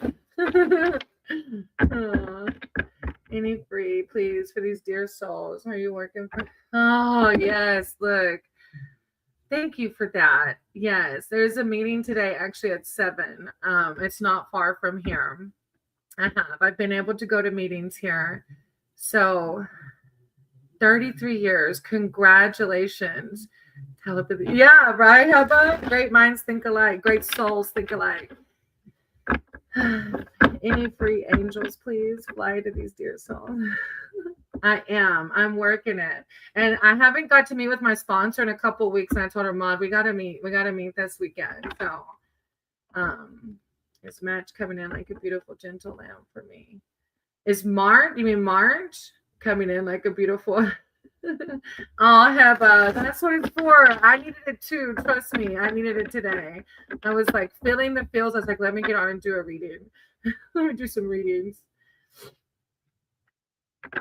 Any free, please, for these dear souls. Are you working for? Oh, yes. Look. Thank you for that. Yes, there's a meeting today, actually at 7. It's not far from here. I've been able to go to meetings here. So 33 years. Congratulations. Telepathy. Yeah, right, Heba? Great minds think alike. Great souls think alike. Any free angels, please fly to these dear souls. I am. I'm working it. And I haven't got to meet with my sponsor in a couple of weeks. And I told her, Mom, we gotta meet this weekend. So this match coming in like a beautiful, gentle lamb for me. Is March? You mean March? Coming in like a beautiful. I'll have that's what it's for. I needed it too. Trust me, I needed it today. I was like feeling the feels. I was like, let me get on and do a reading. Let me do some readings.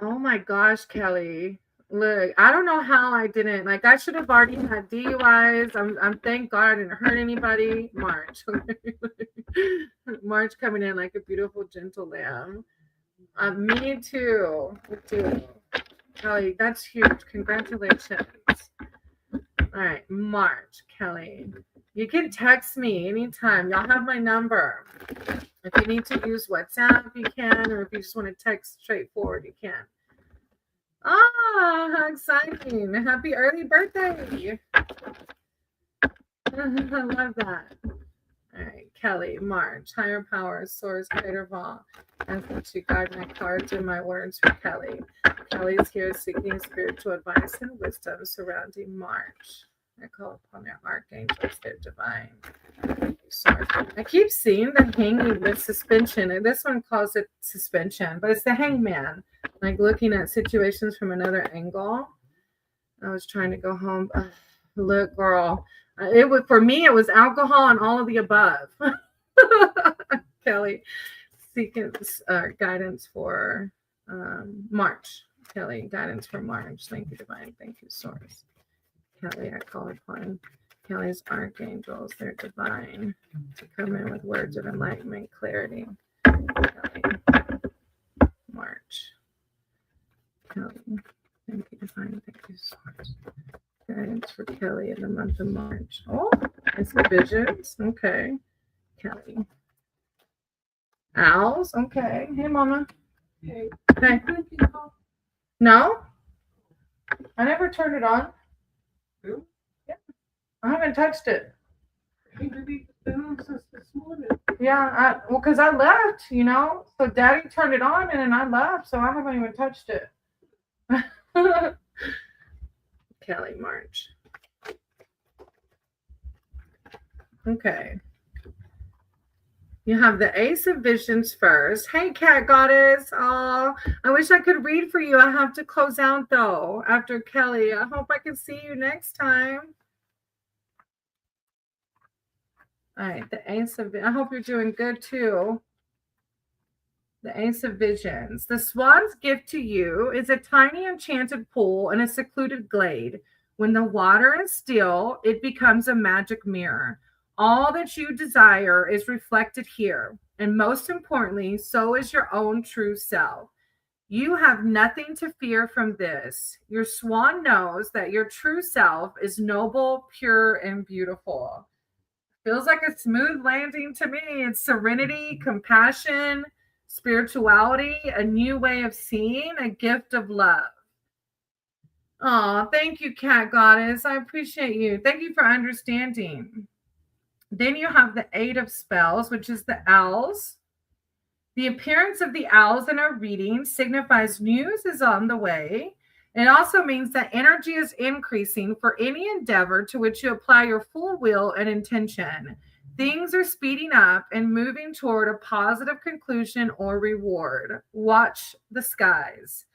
Oh my gosh, Kelly. Look, I don't know how I didn't. Like, I should have already had DUIs. I'm thank God I didn't hurt anybody. March. March coming in like a beautiful, gentle lamb. Me too. Me too. Kelly, that's huge. Congratulations. All right, March, Kelly. You can text me anytime. Y'all have my number. If you need to use WhatsApp, you can, or if you just want to text straightforward, you can. Ah, how exciting. Happy early birthday. I love that. All right, Kelly, March, higher power, source, creator of all. Ask me to guide my cards and my words for Kelly. Kelly is here seeking spiritual advice and wisdom surrounding March. I call upon their archangels, their divine. Sorry. I keep seeing the hanging with suspension, and this one calls it suspension, but it's the hangman, like looking at situations from another angle. I was trying to go home. Look, girl. It was, for me, it was alcohol and all of the above. Kelly, seeking guidance for March. Kelly, guidance for March. Thank you, divine. Thank you, source. Kelly, I call upon Kelly's archangels, they're divine, to come in with words of enlightenment, clarity. Kelly, March. Kelly, thank you, divine. Thank you so much. Guidance for Kelly in the month of March. Oh, it's the visions. Okay. Kelly. Owls. Okay. Hey, Mama. Hey. Hey. No? I never turned it on. Really? Yeah. I haven't touched it. Yeah, well, because I left, you know. So Daddy turned it on and then I left, so I haven't even touched it. Kelly, March. Okay. You have the Ace of Visions first. Hey, Cat Goddess. Oh, I wish I could read for you. I have to close out, though, after Kelly. I hope I can see you next time. All right, the Ace of... I hope you're doing good, too. The Ace of Visions. The swan's gift to you is a tiny enchanted pool in a secluded glade. When the water is still, it becomes a magic mirror. All that you desire is reflected here. And most importantly, so is your own true self. You have nothing to fear from this. Your swan knows that your true self is noble, pure, and beautiful. Feels like a smooth landing to me. It's serenity, compassion, spirituality, a new way of seeing, a gift of love. Oh, thank you, Cat Goddess. I appreciate you. Thank you for understanding. Then you have the Eight of Spells, which is the owls. The appearance of the owls in our reading signifies news is on the way. It also means that energy is increasing for any endeavor to which you apply your full will and intention. Things are speeding up and moving toward a positive conclusion or reward. Watch the skies.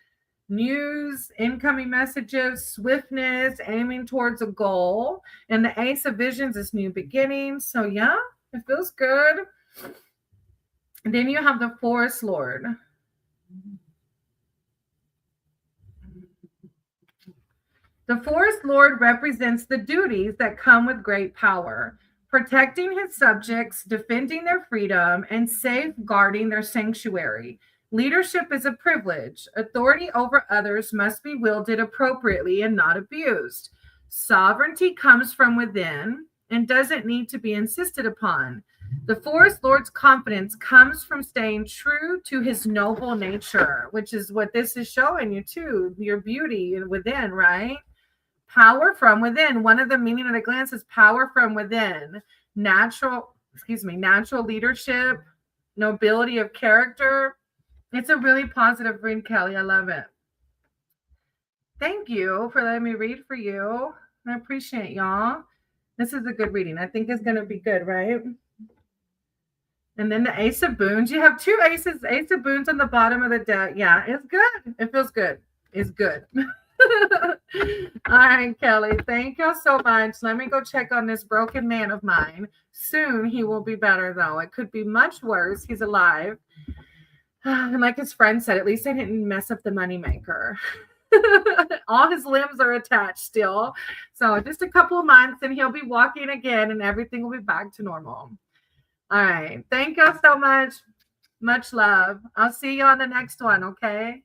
News, incoming messages, swiftness, aiming towards a goal. And the Ace of Visions is new beginnings. So yeah, it feels good. And then you have the Forest Lord. The Forest Lord represents the duties that come with great power, protecting his subjects, defending their freedom, and safeguarding their sanctuary. Leadership is a privilege. Authority over others must be wielded appropriately and not abused. Sovereignty comes from within and doesn't need to be insisted upon. The Forest Lord's confidence comes from staying true to his noble nature, which is what this is showing you too, your beauty within, right? Power from within. One of the meaning at a glance is power from within. Natural leadership, nobility of character. It's a really positive read, Kelly. I love it. Thank you for letting me read for you. I appreciate y'all. This is a good reading. I think it's going to be good, right? And then the Ace of Boons. You have two aces, Ace of Boons on the bottom of the deck. Yeah, it's good. It feels good. It's good. All right, Kelly. Thank you so much. Let me go check on this broken man of mine. Soon he will be better, though. It could be much worse. He's alive. And like his friend said, at least I didn't mess up the moneymaker. All his limbs are attached still. So just a couple of months and he'll be walking again and everything will be back to normal. All right. Thank you so much. Much love. I'll see you on the next one, okay?